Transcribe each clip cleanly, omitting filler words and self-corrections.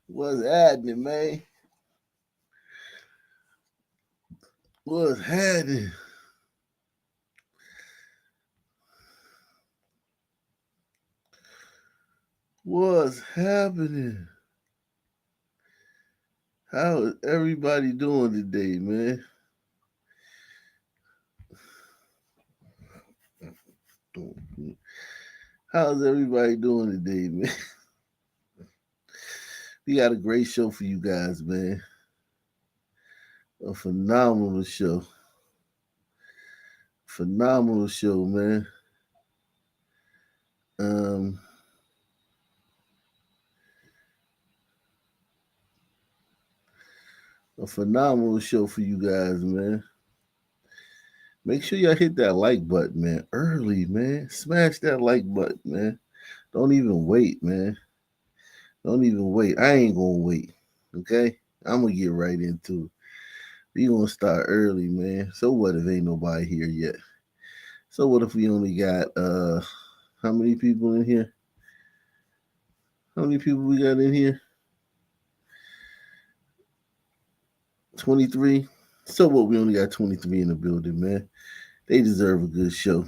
What's happening, man? What's happening? What's happening? How is everybody doing today, man? How's everybody doing today, man? We got a great show for you guys, man. A phenomenal show. Phenomenal show, man. Um, a phenomenal show for you guys, man. Make sure y'all hit that like button, man. Early, man. Smash that like button, man. Don't even wait, man. Don't even wait. I ain't gonna wait. Okay? I'm gonna get right into it. We gonna start early, man. So what if ain't nobody here yet? So what if we only got how many people in here? How many people we got in here? 23. So what, we only got 23 in the building, man. They deserve a good show.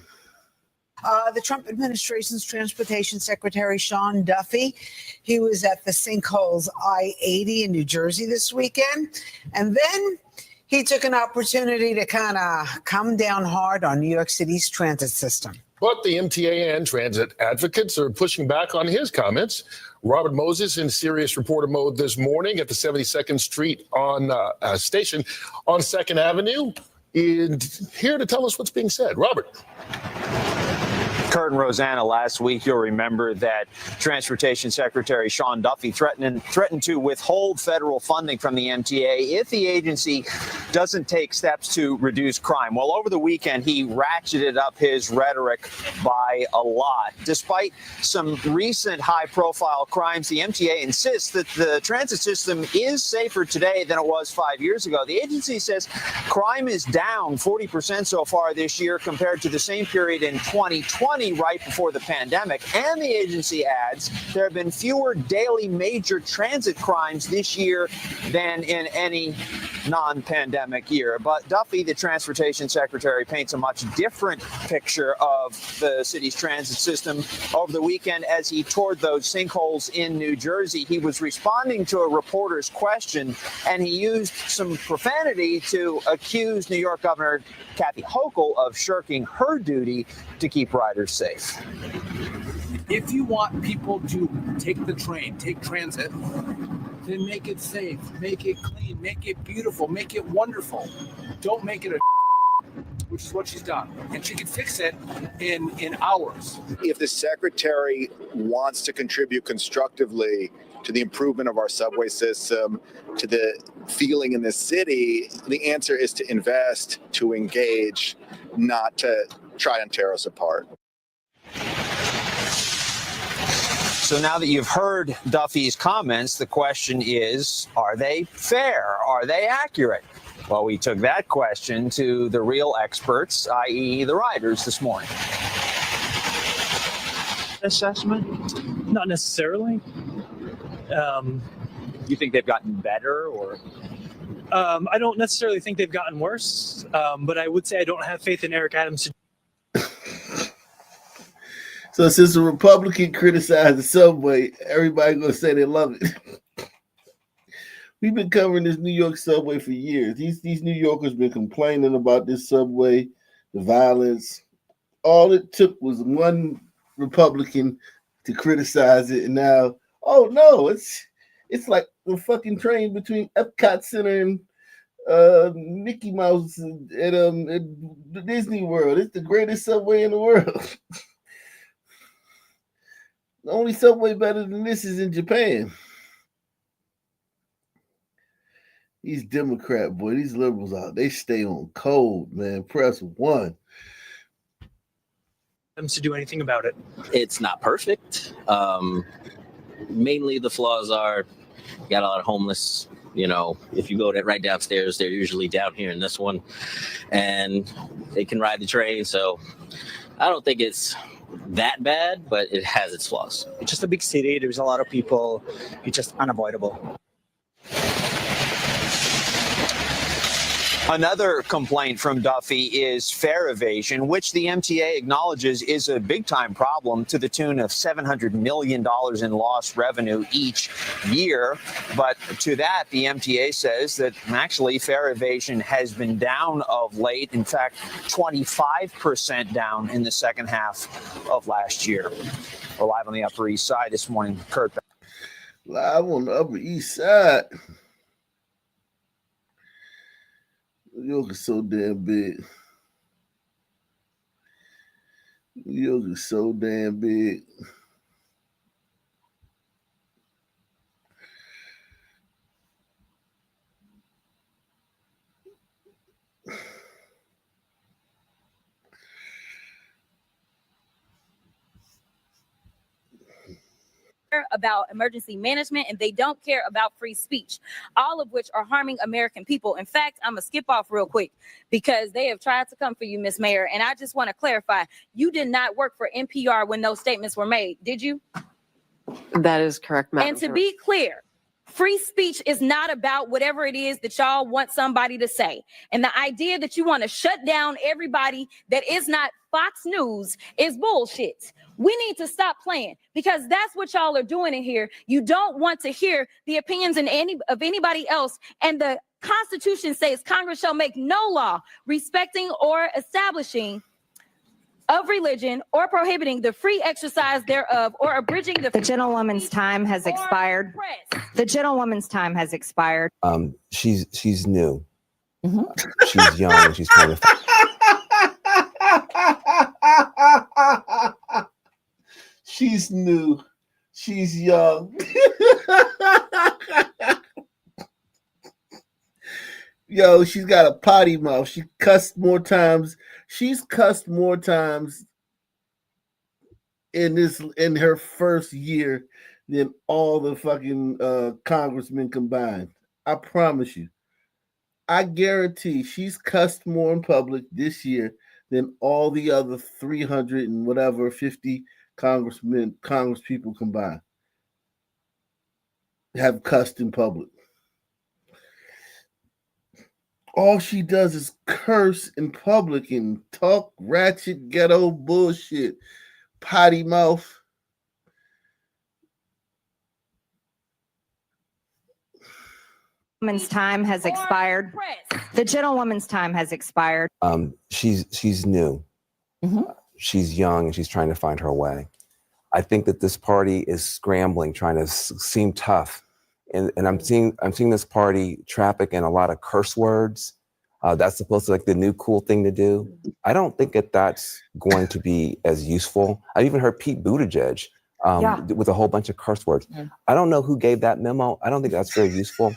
The Trump administration's transportation secretary, Sean Duffy, he was at the sinkholes I-80 in New Jersey this weekend. And then he took an opportunity to kind of come down hard on New York City's transit system. But the MTA and transit advocates are pushing back on his comments. Robert Moses in serious reporter mode this morning at the 72nd Street on station on 2nd Avenue. And here to tell us what's being said. Robert. Kurt and Rosanna, last week, you'll remember that Transportation Secretary Sean Duffy threatened to withhold federal funding from the MTA if the agency doesn't take steps to reduce crime. Well, over the weekend, he ratcheted up his rhetoric by a lot. Despite some recent high-profile crimes, the MTA insists that the transit system is safer today than it was 5 years ago. The agency says crime is down 40% so far this year compared to the same period in 2020. Right before the pandemic. And the agency adds there have been fewer daily major transit crimes this year than in any non-pandemic year. But Duffy, the transportation secretary, paints a much different picture of the city's transit system over the weekend as he toured those sinkholes in New Jersey. He was responding to a reporter's question, and he used some profanity to accuse New York Governor Kathy Hochul of shirking her duty to keep riders safe. If you want people to take the train, take transit, then make it safe, make it clean, make it beautiful, make it wonderful. Don't make it a which is what she's done. And she can fix it in hours. If the secretary wants to contribute constructively to the improvement of our subway system, to the feeling in the city, the answer is to invest, to engage, not to try and tear us apart. So now that you've heard Duffy's comments, the question is, are they fair? Are they accurate? Well, we took that question to the real experts, i.e. the riders, this morning. Assessment? Not necessarily. You think they've gotten better, or? I don't necessarily think they've gotten worse, but I would say I don't have faith in Eric Adams. So since a Republican criticized the subway, everybody gonna say they love it. We've been covering this New York subway for years. These New Yorkers been complaining about this subway, the violence. All it took was one Republican to criticize it, and now, oh no, it's like the fucking train between Epcot Center and Mickey Mouse and Disney World. It's the greatest subway in the world. The only subway better than this is in Japan. These Democrat boy, these liberals out, they stay on cold, man. Press one. To do anything about it. It's not perfect. Mainly the flaws are, you got a lot of homeless. You know, if you go right downstairs, they're usually down here in this one, and they can ride the train. So I don't think it's that bad, but it has its flaws. It's just a big city. There's a lot of people. It's just unavoidable. Another complaint from Duffy is fare evasion, which the MTA acknowledges is a big-time problem to the tune of $700 million in lost revenue each year. But to that, the MTA says that actually fare evasion has been down of late. In fact, 25% down in the second half of last year. We're live on the Upper East Side this morning. Kurt. Live on the Upper East Side. New York is so damn big. New York is so damn big. About emergency management, and they don't care about free speech, all of which are harming American people. In fact, I'm gonna skip off real quick because they have tried to come for you, Miss Mayor, and I just want to clarify, you did not work for NPR when those statements were made, did you? That is correct, Madam And to Chair. be clear, free speech is not about whatever it is that y'all want somebody to say. And the idea that you want to shut down everybody that is not Fox News is bullshit. We need to stop playing because that's what y'all are doing in here. You don't want to hear the opinions of anybody else. And the Constitution says Congress shall make no law respecting or establishing of religion or prohibiting the free exercise thereof or abridging the gentlewoman's time has expired. The gentlewoman's time has expired. She's new. She's young. She's kind of. She's new. She's young. Yo, she's got a potty mouth. She cussed more times. She's cussed more times in her first year than all the fucking congressmen combined. I promise you. I guarantee she's cussed more in public this year than all the other 300 and whatever 50 congress people combined have cussed in public. All she does is curse in public and talk ratchet ghetto bullshit, potty mouth. Woman's time has expired. The gentlewoman's time has expired. She's new. She's young and she's trying to find her way. I think that this party is scrambling, trying to seem tough, and I'm seeing this party traffic in a lot of curse words. That's supposed to be like the new cool thing to do. I don't think that's going to be as useful. I even heard Pete Buttigieg with a whole bunch of curse words. I don't know who gave that memo. I don't think that's very useful.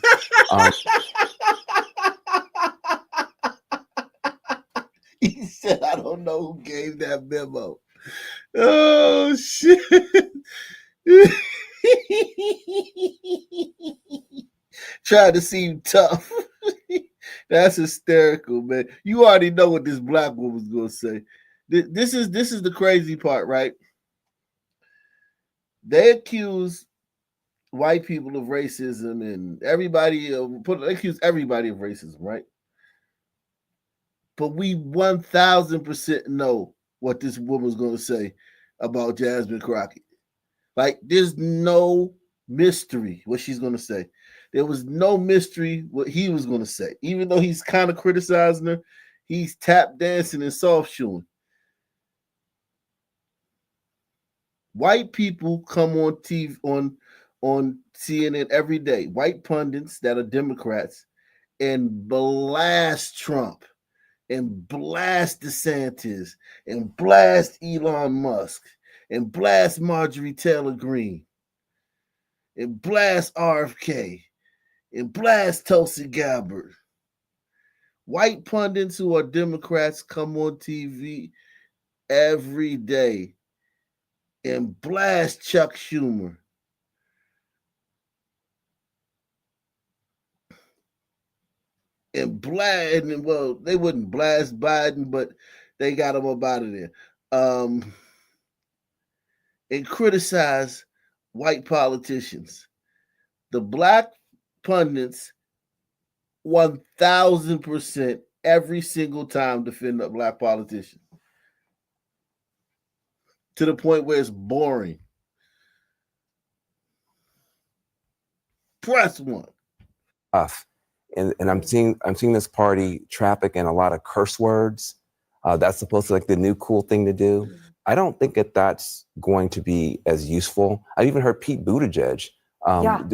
He said, I don't know who gave that memo. Oh, shit. Trying to seem tough. That's hysterical, man. You already know what this black woman's going to say. This is the crazy part, right? They accuse white people of racism and everybody, they accuse everybody of racism, right? But we 1,000% know what this woman's going to say about Jasmine Crockett. Like, there's no mystery what she's going to say. There was no mystery what he was going to say. Even though he's kind of criticizing her, he's tap dancing and soft shoeing. White people come on TV, on CNN every day, white pundits that are Democrats, and blast Trump, and blast DeSantis, and blast Elon Musk, and blast Marjorie Taylor Greene, and blast RFK, and blast Tulsi Gabbard. White pundits who are Democrats come on TV every day and blast Chuck Schumer. And well, they wouldn't blast Biden, but they got him up out of there. and criticize white politicians. The black pundits 1,000% every single time defend a black politician, to the point where it's boring. Press one. Tough. And I'm seeing this party traffic in a lot of curse words. That's supposed to be like the new cool thing to do. I don't think that's going to be as useful. I've even heard Pete Buttigieg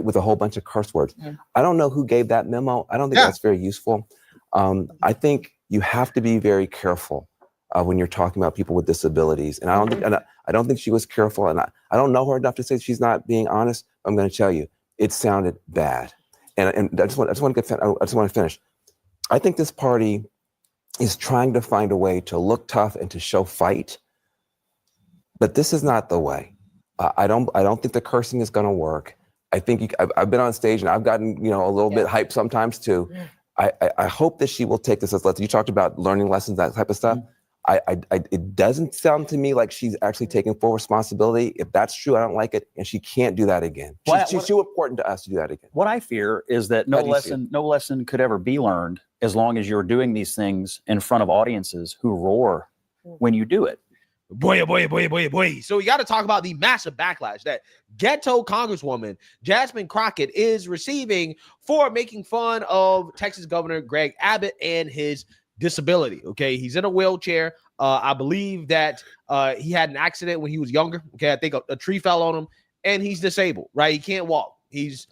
with a whole bunch of curse words. I don't know who gave that memo. I don't think that's very useful. I think you have to be very careful when you're talking about people with disabilities. And I don't think she was careful. And I don't know her enough to say she's not being honest. I'm going to tell you, it sounded bad. And I just want to finish. I think this party is trying to find a way to look tough and to show fight, but this is not the way. I don't think the cursing is going to work. I think I've been on stage and I've gotten a little bit hyped sometimes too. I hope that she will take this as lessons. You talked about learning lessons, that type of stuff. It doesn't sound to me like she's actually taking full responsibility. If that's true, I don't like it, and she can't do that again. She's too important to us to do that again. What I fear is that no lesson could ever be learned as long as you're doing these things in front of audiences who roar when you do it. Boy. So we got to talk about the massive backlash that ghetto Congresswoman Jasmine Crockett is receiving for making fun of Texas Governor Greg Abbott and his disability. Okay, he's in a wheelchair. I believe that he had an accident when he was younger. Okay, I think a tree fell on him, and he's disabled. Right, he can't walk. He's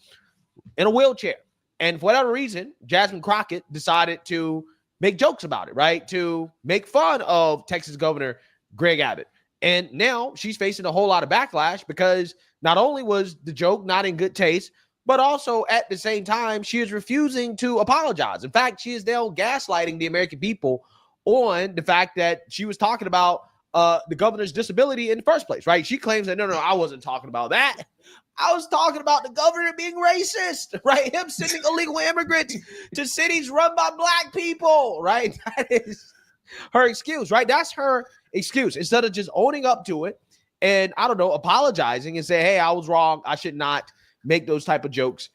in a wheelchair, and for whatever reason, Jasmine Crockett decided to make jokes about it. Right, to make fun of Texas Governor Greg Abbott, and now she's facing a whole lot of backlash because not only was the joke not in good taste, but also at the same time, she is refusing to apologize. In fact, she is now gaslighting the American people on the fact that she was talking about the governor's disability in the first place, right? She claims that, no, I wasn't talking about that. I was talking about the governor being racist, right? Him sending illegal immigrants to cities run by black people, right? That is her excuse, right? That's her excuse. Instead of just owning up to it and, I don't know, apologizing and say, hey, I was wrong. I should not make those type of jokes.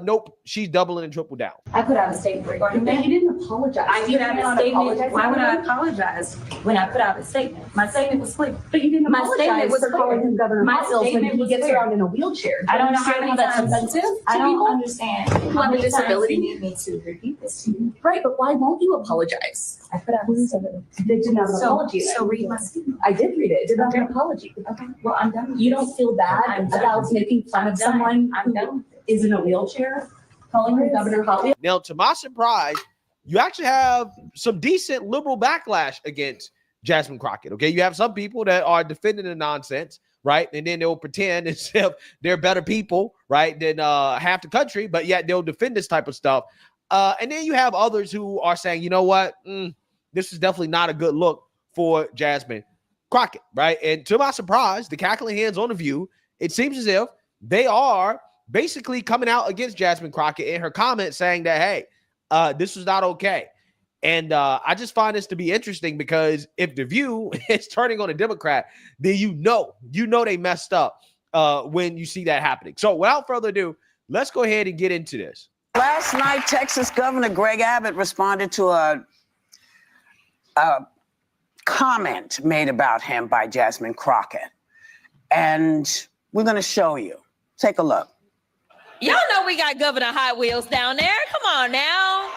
Nope, she's doubling and triple down. I put out a statement regarding that. You didn't apologize. I put out a statement. Why would I apologize when I put out a statement? My statement was clear. But you didn't apologize for calling him Governor Miles when he gets around in a wheelchair. I don't know how many that's offensive. I don't understand. Who have a disability need me to repeat this to you. Right, but why won't you apologize? I put out a statement. They did not apology. So read my statement. I did read it. It did not an apology. Okay, well, I'm done. You don't feel bad about making fun of someone who is in a wheelchair, calling her Governor Holly. Now, to my surprise, you actually have some decent liberal backlash against Jasmine Crockett. Okay, you have some people that are defending the nonsense, right? And then they'll pretend as if they're better people, right, than half the country, but yet they'll defend this type of stuff. And then you have others who are saying, you know what, this is definitely not a good look for Jasmine Crockett, right? And to my surprise, the cackling hands on the View, it seems as if they are basically coming out against Jasmine Crockett in her comments saying that, hey, this is not okay. And I just find this to be interesting because if the View is turning on a Democrat, then you know they messed up when you see that happening. So without further ado, let's go ahead and get into this. Last night, Texas Governor Greg Abbott responded to a comment made about him by Jasmine Crockett. And we're going to show you. Take a look. Y'all know we got Governor Hot Wheels down there. Come on now.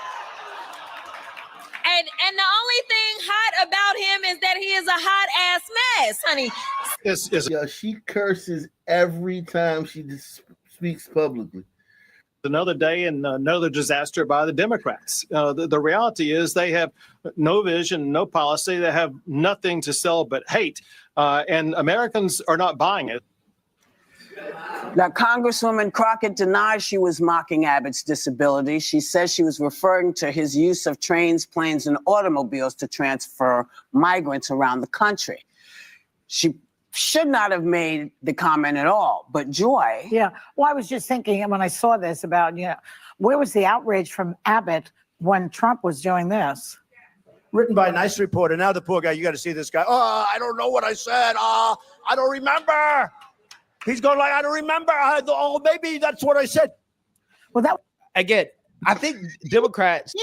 And the only thing hot about him is that he is a hot ass mess, honey. Yeah, she curses every time she speaks publicly. Another day and another disaster by the Democrats. The reality is they have no vision, no policy. They have nothing to sell but hate. And Americans are not buying it. Now, Congresswoman Crockett denies she was mocking Abbott's disability. She says she was referring to his use of trains, planes, and automobiles to transfer migrants around the country. She should not have made the comment at all. But Joy. Yeah. Well, I was just thinking when I saw this about, where was the outrage from Abbott when Trump was doing this? written by a nice reporter. Now the poor guy, you got to see this guy. Oh, I don't know what I said. I don't remember. He's going like, I don't remember. Oh, maybe that's what I said. Well, that again, I think Democrats.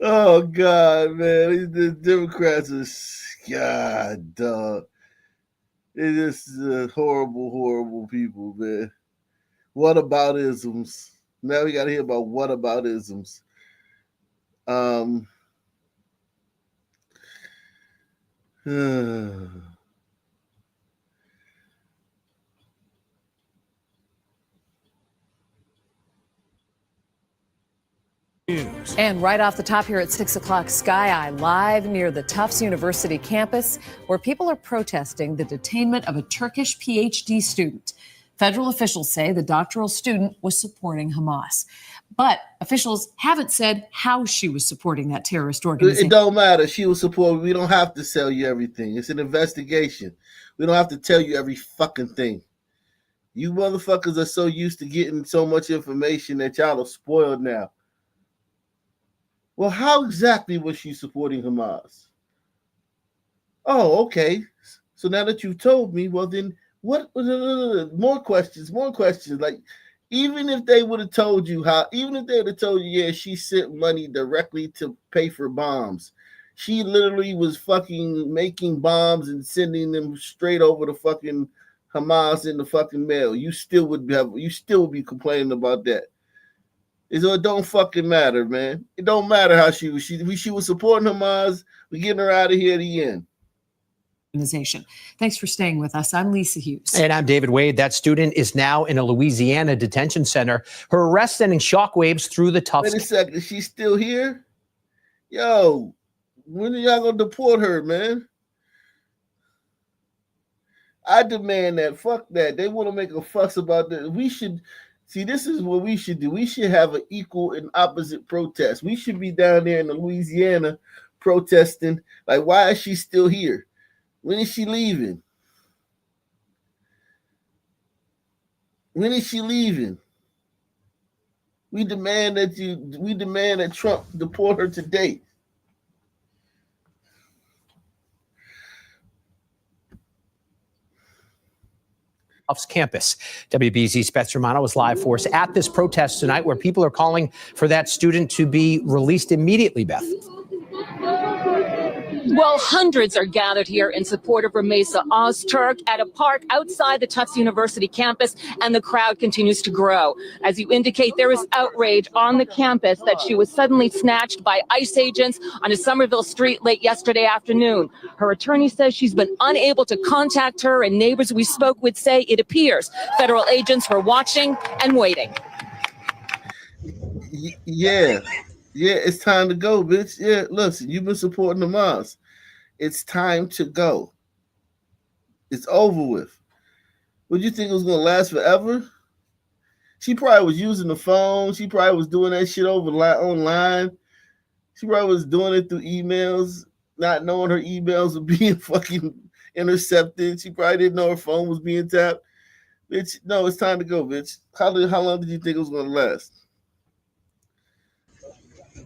Oh God, man, the Democrats are God, dog. They're just horrible, horrible people, man. What about isms? Now we got to hear about what about isms. And right off the top here at 6 o'clock, Sky Eye live near the Tufts University campus, where people are protesting the detainment of a Turkish PhD student. Federal officials say the doctoral student was supporting Hamas. But officials haven't said how she was supporting that terrorist organization. It don't matter. She was supporting. We don't have to tell you everything. It's an investigation. We don't have to tell you every fucking thing. You motherfuckers are so used to getting so much information that y'all are spoiled now. Well, how exactly was she supporting Hamas? Oh, okay. So now that you've told me, well then, what? More questions. Like, even if they would have told you even if they would have told you, yeah, she sent money directly to pay for bombs. She literally was fucking making bombs and sending them straight over to fucking Hamas in the fucking mail. You still would be complaining about that. So it don't fucking matter, man. It don't matter how she was. She was supporting Hamas. We're getting her out of here at the end. Organization. Thanks for staying with us. I'm Lisa Hughes. And I'm David Wade. That student is now in a Louisiana detention center. Her arrest sending shockwaves through the Tufts. Wait a second. Is she still here? Yo, when are y'all going to deport her, man? I demand that. Fuck that. They want to make a fuss about that. We should... See, this is what we should do. We should have an equal and opposite protest. We should be down there in Louisiana protesting. Like, why is she still here? When is she leaving? When is she leaving? We demand that Trump deport her today. Tufts campus. WBZ's Spencer Romano was live for us at this protest tonight, where people are calling for that student to be released immediately, Beth. Well, hundreds are gathered here in support of Rumeysa Ozturk at a park outside the Tufts University campus, and the crowd continues to grow. As you indicate, there is outrage on the campus that she was suddenly snatched by ICE agents on a Somerville street late yesterday afternoon. Her attorney says she's been unable to contact her, and neighbors we spoke with say it appears federal agents were watching and waiting. Yeah, it's time to go, bitch. Yeah, listen, you've been supporting Hamas. It's time to go. It's over with. Would you think it was going to last forever? She probably was using the phone. She probably was doing that shit online. She probably was doing it through emails, not knowing her emails were being fucking intercepted. She probably didn't know her phone was being tapped. Bitch, no, it's time to go, bitch. How long did you think it was going to last?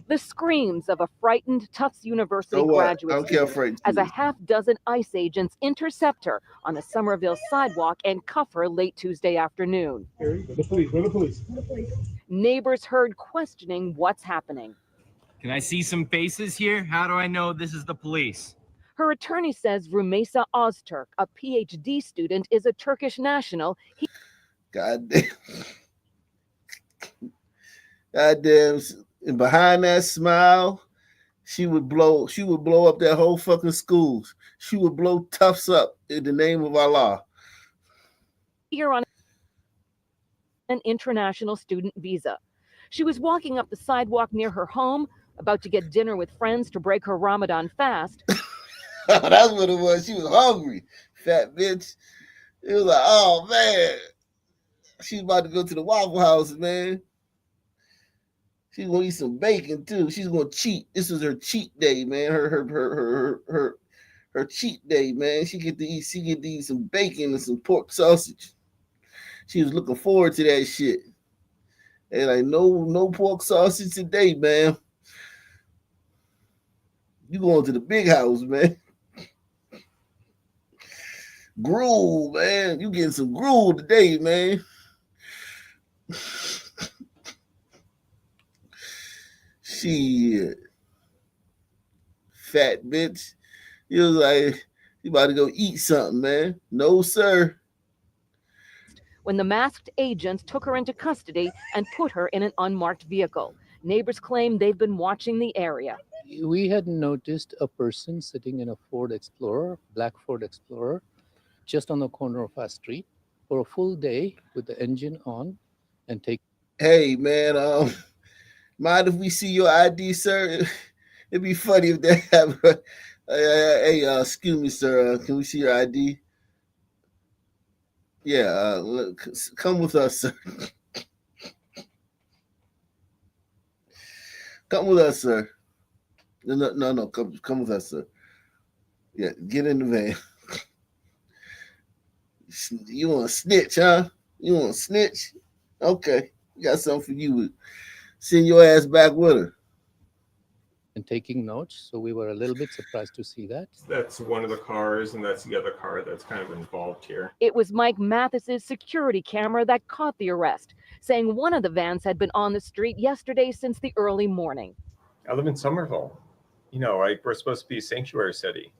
The screams of a frightened Tufts University graduate student as a half dozen ICE agents intercept her on the Somerville sidewalk and cuff her late Tuesday afternoon. The police. Neighbors heard questioning what's happening. Can I see some faces here? How do I know this is the police? Her attorney says Rumeysa Ozturk, a PhD student, is a Turkish national. God damn. And behind that smile, she would blow up that whole fucking school. She would blow Tufts up in the name of Allah. Here on an international student visa. She was walking up the sidewalk near her home, about to get dinner with friends to break her Ramadan fast. That's what it was. She was hungry, fat bitch. It was like, oh man, she's about to go to the Waffle House, man. She's gonna eat some bacon too. She's gonna cheat. This is her cheat day, man. Her cheat day, man. She get to eat some bacon and some pork sausage. She was looking forward to that shit. And like, no pork sausage today, man. You going to the big house, man. Gruel, man. You getting some gruel today, man. Shit. Fat bitch. You was like, you about to go eat something, man. No, sir. When the masked agents took her into custody and put her in an unmarked vehicle. Neighbors claim they've been watching the area. We had noticed a person sitting in a Ford Explorer, black Ford Explorer, just on the corner of our street for a full day with the engine on and take. Hey, man, mind if we see your ID, sir? It'd be funny if they have. Hey, excuse me, sir. Can we see your ID? Yeah, look, come with us, sir. Come with us, sir. No, come with us, sir. Yeah, get in the van. You want to snitch, huh? You want to snitch? Okay, we got something for you. Send your ass back with her. And taking notes, so we were a little bit surprised to see that. That's one of the cars, and that's the other car that's kind of involved here. It was Mike Mathis's security camera that caught the arrest, saying one of the vans had been on the street yesterday since the early morning. I live in Somerville. You know, we're supposed to be a sanctuary city.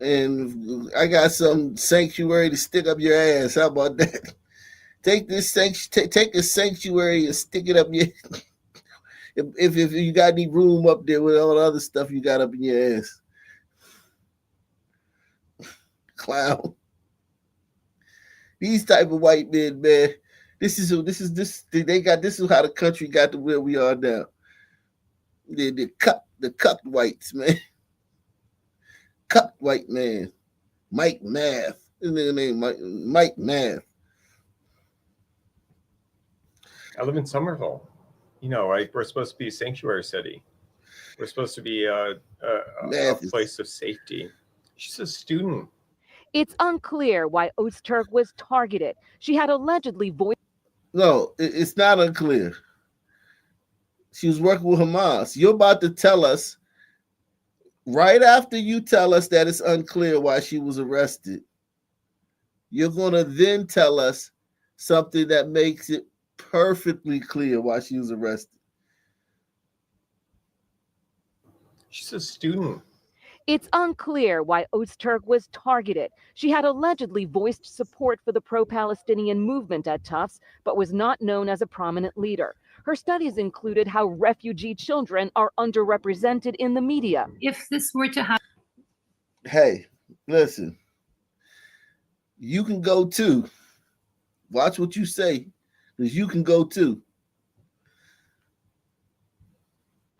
And I got some sanctuary to stick up your ass. How about that? Take this take a sanctuary and stick it up your. If you got any room up there with all the other stuff you got up in your ass, clown. These type of white men, man. This is how the country got to where we are now. The cucked whites, man. Cucked white man. Mike Math. Isn't his name Mike Math? I live in Somerville. You know, we're supposed to be a sanctuary city. We're supposed to be a place of safety. She's a student. It's unclear why Ozturk was targeted. She had allegedly voiced. No, it's not unclear. She was working with Hamas. You're about to tell us, right after you tell us that it's unclear why she was arrested, you're going to then tell us something that makes it perfectly clear why she was arrested. She's a student. It's unclear why Ozturk was targeted. She had allegedly voiced support for the pro-Palestinian movement at Tufts, but was not known as a prominent leader. Her studies included how refugee children are underrepresented in the media. If this were to happen. Hey, listen. You can go too. Watch what you say, because you can go too.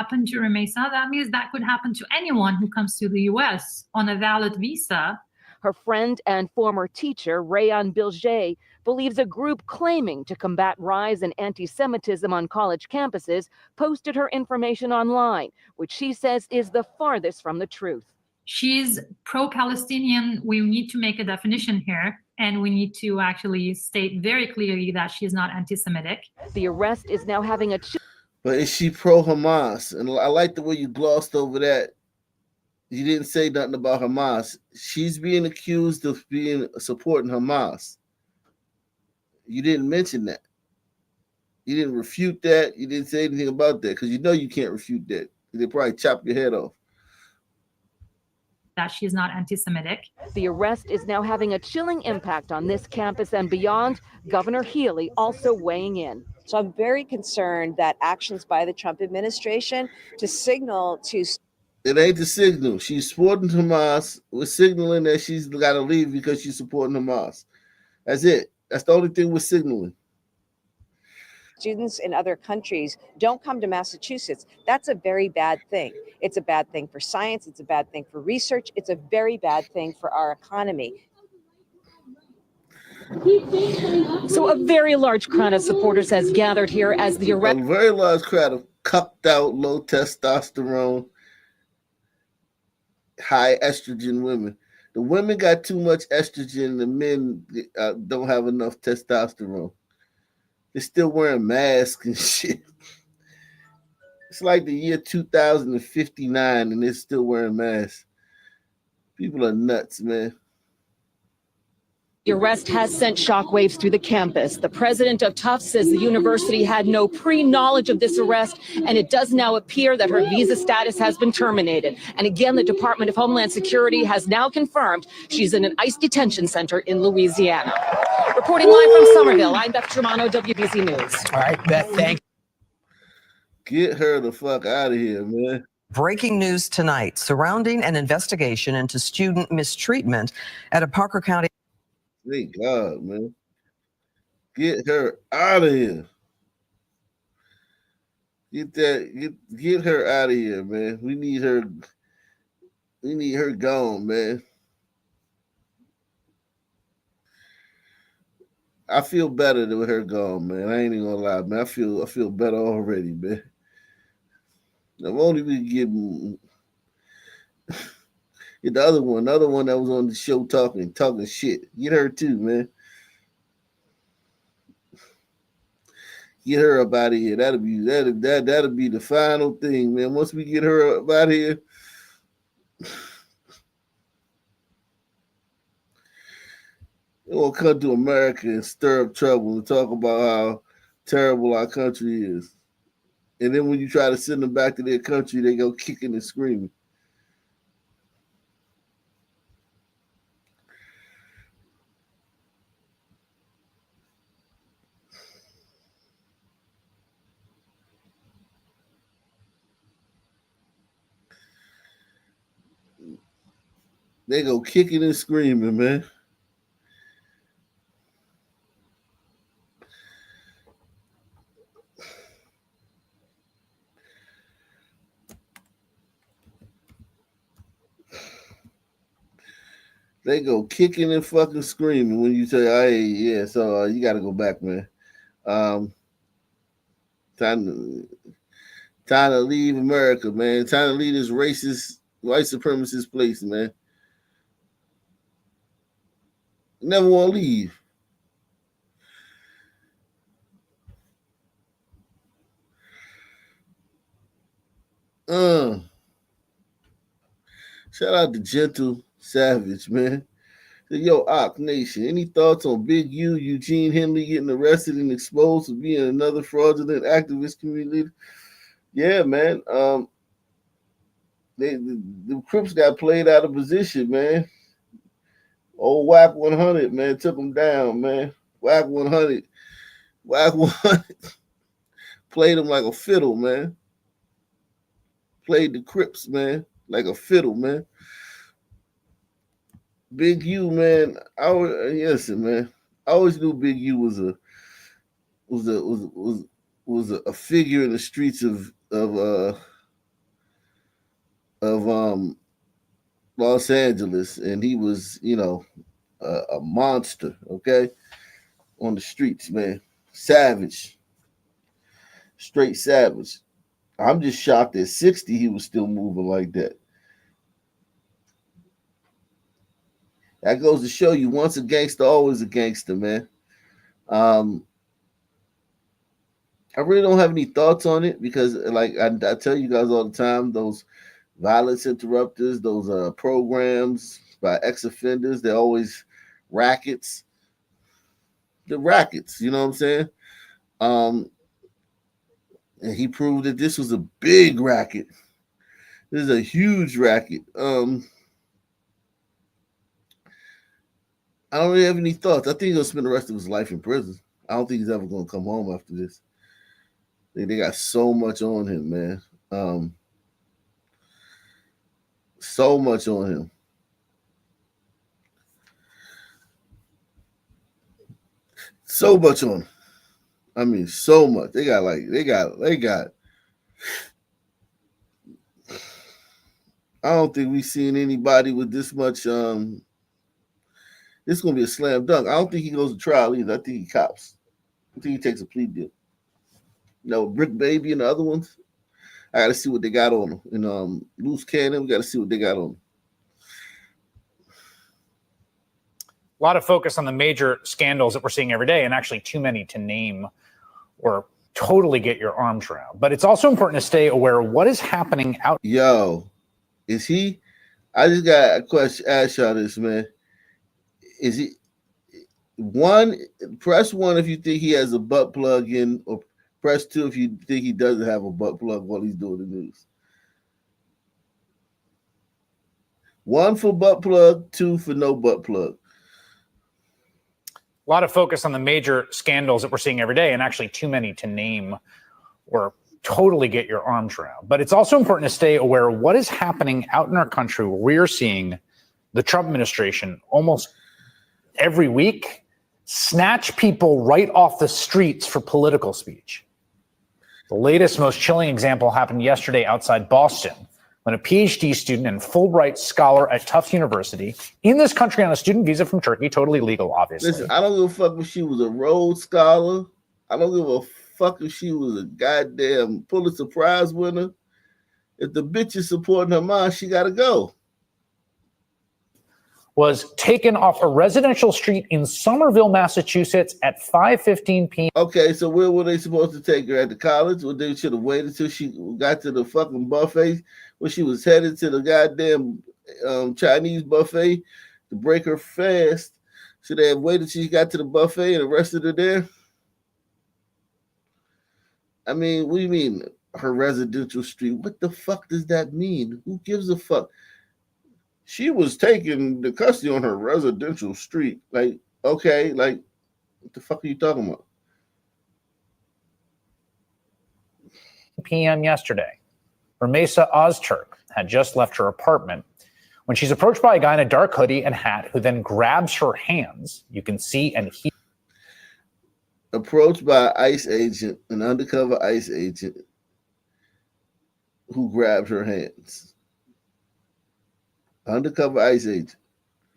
Happen to Rumeysa, that means that could happen to anyone who comes to the U.S. on a valid visa. Her friend and former teacher, Rayan Bilge, believes a group claiming to combat rise in anti-Semitism on college campuses posted her information online, which she says is the farthest from the truth. She's pro-Palestinian. We need to make a definition here, and we need to actually state very clearly that she's not anti-Semitic. The arrest is now having a... But is she pro-Hamas? And I like the way you glossed over that. You didn't say nothing about Hamas. She's being accused of supporting Hamas. You didn't mention that. You didn't refute that. You didn't say anything about that because you know you can't refute that. They probably chop your head off. That she's not anti-Semitic. The arrest is now having a chilling impact on this campus and beyond. Governor Healy also weighing in. So I'm very concerned that actions by the Trump administration to signal to... It ain't the signal. She's supporting Hamas. We're signaling that she's got to leave because she's supporting Hamas. That's it. That's the only thing we're signaling. Students in other countries don't come to Massachusetts. That's a very bad thing. It's a bad thing for science. It's a bad thing for research. It's a very bad thing for our economy. So a very large crowd of supporters has gathered here as the arrest. A very large crowd of cucked out, low testosterone, high estrogen women. The women got too much estrogen. The men don't have enough testosterone. They're still wearing masks and shit. It's like the year 2059 and they're still wearing masks. People are nuts, man. The arrest has sent shockwaves through the campus. The president of Tufts says the university had no pre-knowledge of this arrest, and it does now appear that her visa status has been terminated. And again, the Department of Homeland Security has now confirmed she's in an ICE detention center in Louisiana. Reporting live from Somerville, I'm Beth Germano, WBZ News. All right, Beth, thank you. Get her the fuck out of here, man. Breaking news tonight surrounding an investigation into student mistreatment at a Parker County. Thank God, man. Get her out of here. Get her out of here, man. We need her gone, man. I feel better with her gone, man. I ain't even gonna lie, man. I feel better already, man. I'm only getting the other one that was on the show talking shit. Get her too, man. Get her up out of here. That'll be the final thing, man. Once we get her up out of here, we'll come to America and stir up trouble and talk about how terrible our country is. And then when you try to send them back to their country, they go kicking and screaming. They go kicking and screaming, man. They go kicking and fucking screaming when you say, "Hey, yeah, so you got to go back, man. Time to leave America, man. Time to leave this racist, white supremacist place, man. Never want to leave." Shout out to Gentle Savage, man. Yo, Ock Nation, any thoughts on Big U, Eugene Henley getting arrested and exposed for being another fraudulent activist community? Yeah, man. The Crips got played out of position, man. Old Whack 100, man, took them down, man. Whack 100 played them like a fiddle, man. Played the Crips, man, like a fiddle, man. Big U, man. Listen, man. I always knew Big U was a figure in the streets of Los Angeles, and he was, a monster. Okay, on the streets, man. Savage, straight savage. I'm just shocked at 60 he was still moving like that. That goes to show you, once a gangster, always a gangster, man. I really don't have any thoughts on it because, like I tell you guys all the time, those violence interrupters, those programs by ex-offenders, they're always rackets. The rackets, you know what I'm saying? And he proved that this was a big racket. This is a huge racket. I don't really have any thoughts. I think he'll spend the rest of his life in prison. I don't think he's ever going to come home after this. They got so much on him, man. So much on him. So much on him. I mean, so much. They got. I don't think we've seen anybody with this much. This is going to be a slam dunk. I don't think he goes to trial either. I think he cops. I think he takes a plea deal. Brick Baby and the other ones, I got to see what they got on them. And Loose Cannon, we got to see what they got on them. A lot of focus on the major scandals that we're seeing every day, and actually too many to name or totally get your arms around. But it's also important to stay aware of what is happening out. Yo, is he? I just got a question. Ask y'all this, man. Is he one? Press 1 if you think he has a butt plug in, or press 2 if you think he doesn't have a butt plug while he's doing the news. 1 for butt plug, 2 for no butt plug. A lot of focus on the major scandals that we're seeing every day, and actually too many to name or totally get your arms around. But it's also important to stay aware of what is happening out in our country, where we are seeing the Trump administration almost every week snatch people right off the streets for political speech. The latest, most chilling example happened yesterday outside Boston, when a PhD student and Fulbright scholar at Tufts University in this country on a student visa from Turkey, totally legal, obviously. Listen, I don't give a fuck if she was a Rhodes Scholar. I don't give a fuck if she was a goddamn Pulitzer Prize winner. If the bitch is supporting her mom, she got to go. Was taken off a residential street in Somerville, Massachusetts at 5:15 p.m. Okay, so where were they supposed to take her? At the college? Well, they should have waited till she got to the fucking buffet when she was headed to the goddamn Chinese buffet to break her fast. Should they have waited till she got to the buffet and arrested her there? I mean, what do you mean, her residential street? What the fuck does that mean? Who gives a fuck? She was taking the custody on her residential street. Like, okay, like, what the fuck are you talking about? p.m. yesterday. Ramesa Ozturk had just left her apartment when she's approached by a guy in a dark hoodie and hat who then grabs her hands. You can see and hear. Approached by an ICE agent, an undercover ICE agent, who grabbed her hands. Undercover ICE agent.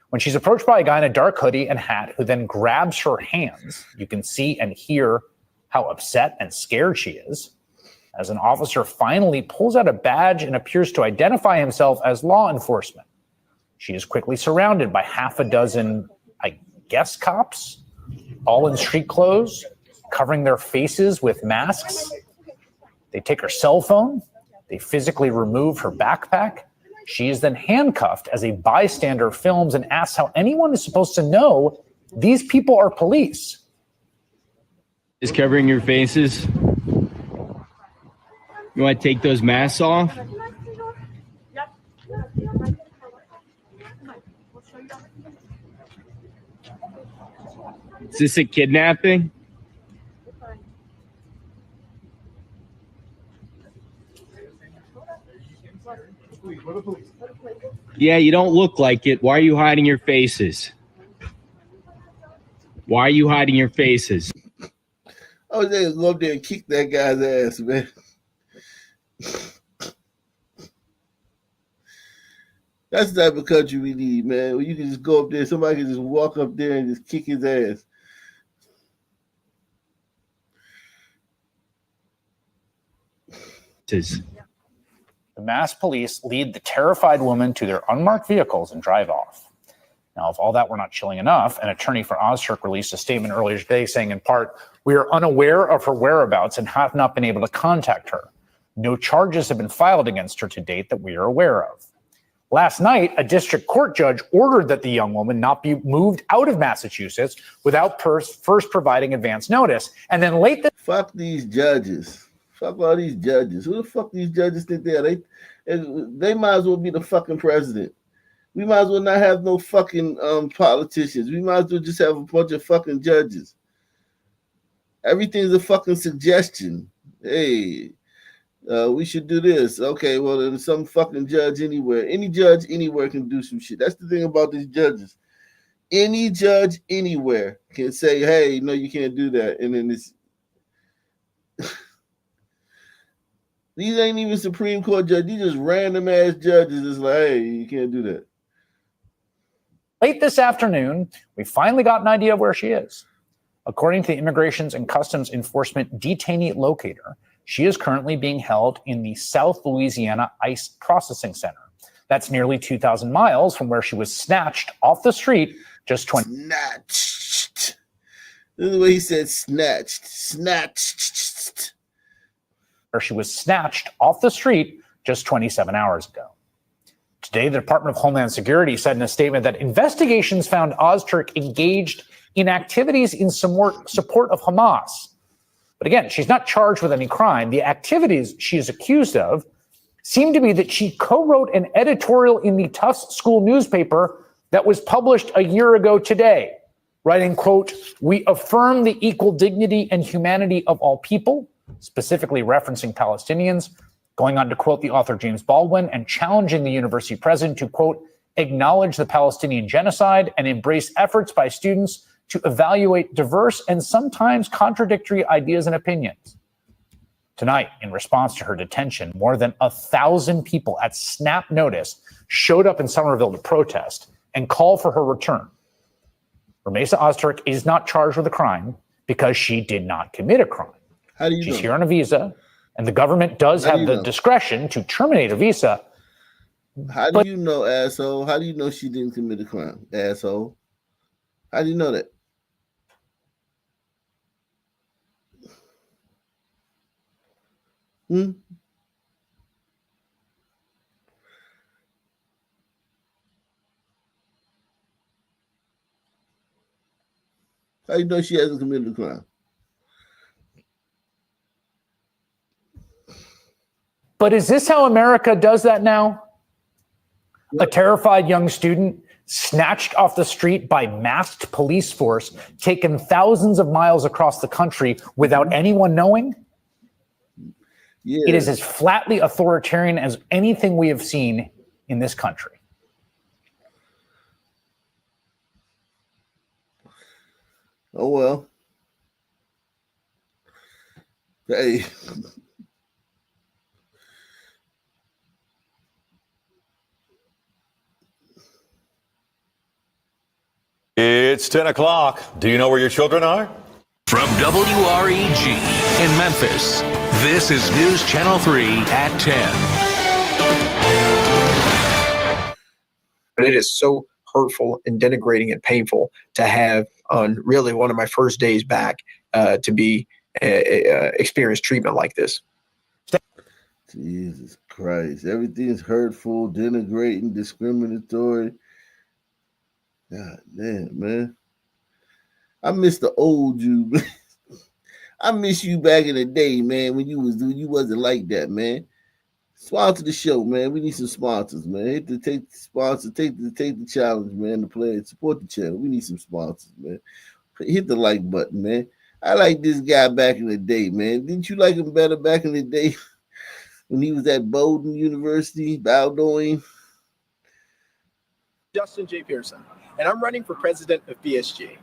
When she's approached by a guy in a dark hoodie and hat who then grabs her hands, you can see and hear how upset and scared she is, as an officer finally pulls out a badge and appears to identify himself as law enforcement. She is quickly surrounded by half a dozen, I guess, cops, all in street clothes, covering their faces with masks. They take her cell phone. They physically remove her backpack. She is then handcuffed as a bystander films and asks how anyone is supposed to know these people are police. Is covering your faces. You want to take those masks off? Is this a kidnapping? Yeah, you don't look like it. Why are you hiding your faces? Why are you hiding your faces? I was going to go up there and kick that guy's ass, man. That's the type of country we need, man. Where you can just go up there, somebody can just walk up there and just kick his ass. The masked police lead the terrified woman to their unmarked vehicles and drive off. Now, if all that were not chilling enough, an attorney for Ozturk released a statement earlier today saying, in part, "We are unaware of her whereabouts and have not been able to contact her. No charges have been filed against her to date that we are aware of." Last night, a district court judge ordered that the young woman not be moved out of Massachusetts without first providing advance notice. And then late fuck these judges. Fuck all these judges. Who the fuck these judges think they are? They might as well be the fucking president. We might as well not have no fucking politicians. We might as well just have a bunch of fucking judges. Everything's a fucking suggestion. Hey, we should do this. Okay, well, then some fucking judge anywhere. Any judge anywhere can do some shit. That's the thing about these judges. Any judge anywhere can say, hey, no, you can't do that. And then it's... These ain't even Supreme Court judges. These just random ass judges. It's like, hey, you can't do that. Late this afternoon, we finally got an idea of where she is. According to the Immigrations and Customs Enforcement detainee locator, she is currently being held in the South Louisiana ICE Processing Center. That's nearly 2,000 miles from where she was snatched off the street just 20. Snatched. This is the way he said snatched. Snatched. arrest. Where she was snatched off the street just 27 hours ago. Today, the Department of Homeland Security said in a statement that investigations found Ozturk engaged in activities in support of Hamas. But again, she's not charged with any crime. The activities she is accused of seem to be that she co-wrote an editorial in the Tufts school newspaper that was published a year ago today, writing, quote, "We affirm the equal dignity and humanity of all people," specifically referencing Palestinians, going on to quote the author James Baldwin and challenging the university president to, quote, "acknowledge the Palestinian genocide and embrace efforts by students to evaluate diverse and sometimes contradictory ideas and opinions." Tonight, in response to her detention, more than 1,000 people at snap notice showed up in Somerville to protest and call for her return. Rumeysa Ozturk is not charged with a crime because she did not commit a crime. How do you She's know? here on a visa, and the government does How do have you the know? discretion to terminate a visa. How do you know, asshole? How do you know she didn't commit a crime, asshole? How do you know that? Hmm? How do you know she hasn't committed a crime? But is this how America does that now? A terrified young student snatched off the street by masked police force, taken thousands of miles across the country without anyone knowing? Yeah. It is as flatly authoritarian as anything we have seen in this country. Oh, well. Hey. It's 10 o'clock. Do you know where your children are? From WREG in Memphis, this is News Channel 3 at 10. But it is so hurtful and denigrating and painful to have on really one of my first days back to be experience treatment like this. Jesus Christ. Everything's hurtful, denigrating, discriminatory. God damn, man. I miss the old you. I miss you back in the day, man, when you wasn't like that, man. Sponsor the show, man. We need some sponsors, man. Hit the take the sponsor, take the challenge, man, to play it. Support the channel. We need some sponsors, man. Hit the like button, man. I like this guy back in the day, man. Didn't you like him better back in the day when he was at Bowdoin University, Bowdoin? Justin J. Pearson, and I'm running for president of BSG.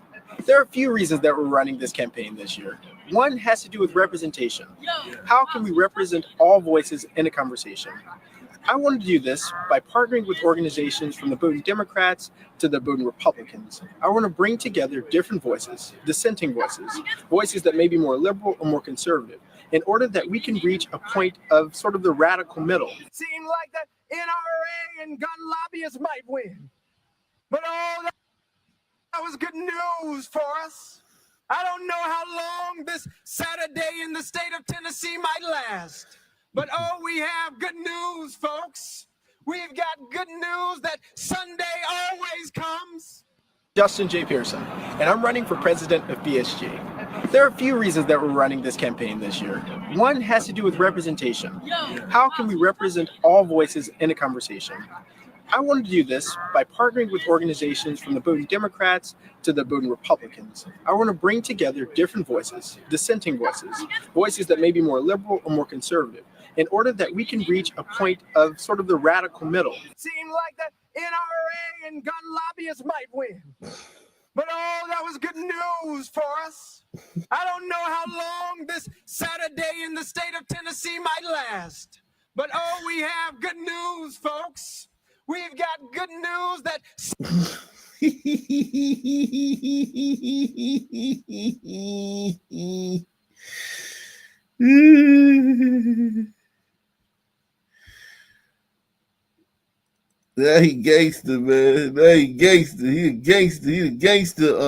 There are a few reasons that we're running this campaign this year. One has to do with representation. How can we represent all voices in a conversation? I wanted to do this by partnering with organizations from the Bowdoin Democrats to the Bowdoin Republicans. I want to bring together different voices, dissenting voices, voices that may be more liberal or more conservative, in order that we can reach a point of sort of the radical middle. Seemed like the NRA and gun lobbyists might win. But that was good news for us. I don't know how long this Saturday in the state of Tennessee might last. But we have good news, folks. We've got good news that Sunday always comes. Justin J. Pearson, and I'm running for president of BSG. There are a few reasons that we're running this campaign this year. One has to do with representation. How can we represent all voices in a conversation? I wanted to do this by partnering with organizations from the Bowdoin Democrats to the Bowdoin Republicans. I want to bring together different voices, dissenting voices, voices that may be more liberal or more conservative, in order that we can reach a point of sort of the radical middle. Seemed like the NRA and gun lobbyists might win. But that was good news for us. I don't know how long this Saturday in the state of Tennessee might last. But we have good news, folks. We've got good news that Now he gangster, man. Now he gangster. He a gangster. He a gangster.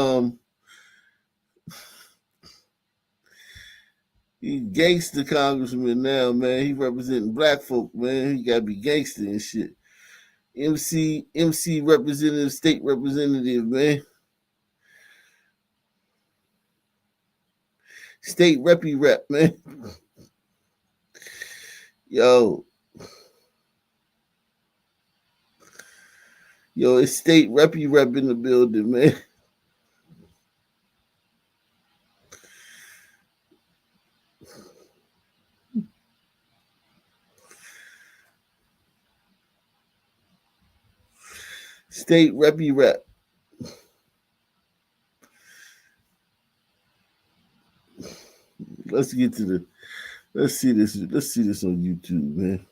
He gangster congressman now, man. He representing black folk, man. He gotta be gangster and shit. MC representative, state representative, man. State reppy rep, man. Yo, it's state reppy rep in the building, man. State reppy rep. Let's see this on YouTube, man.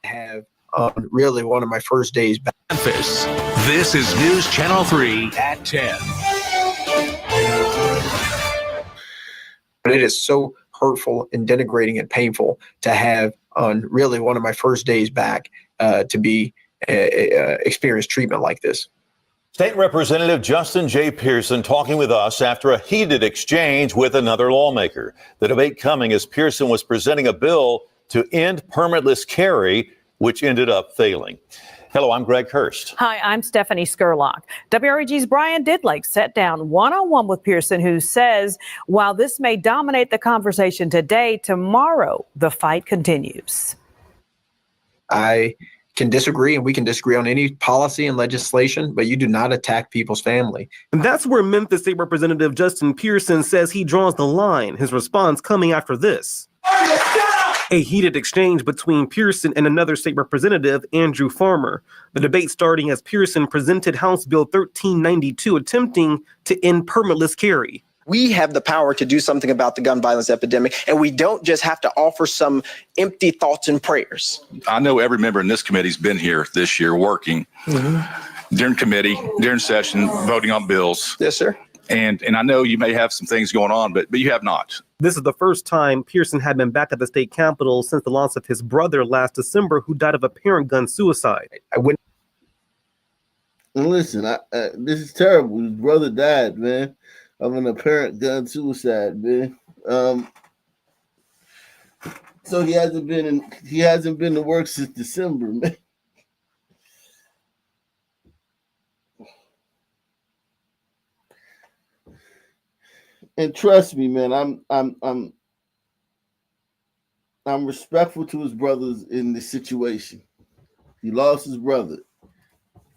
Have really one of my first days back. Memphis. This is News Channel 3 at 10. But it is so hurtful and denigrating and painful to have on really one of my first days back to be experience treatment like this. State Representative Justin J. Pearson talking with us after a heated exchange with another lawmaker. The debate coming as Pearson was presenting a bill to end permitless carry, which ended up failing. Hello, I'm Greg Hurst. Hi, I'm Stephanie Skurlock. WREG's Brian Didlake sat down one-on-one with Pearson, who says while this may dominate the conversation today, tomorrow the fight continues. I can disagree, and we can disagree on any policy and legislation, but you do not attack people's family. And that's where Memphis State Representative Justin Pearson says he draws the line, his response coming after this. A heated exchange between Pearson and another state representative, Andrew Farmer. The debate starting as Pearson presented House Bill 1392, attempting to end permitless carry. We have the power to do something about the gun violence epidemic, and we don't just have to offer some empty thoughts and prayers. I know every member in this committee's been here this year working during committee, during session, voting on bills. Yes, sir. And I know you may have some things going on, but you have not. This is the first time Pearson had been back at the state capitol since the loss of his brother last December, who died of apparent gun suicide. Listen, this is terrible. His brother died, man, of an apparent gun suicide, man. So he hasn't been to work since December, man. And trust me, man, I'm respectful to his brothers in this situation. He lost his brother.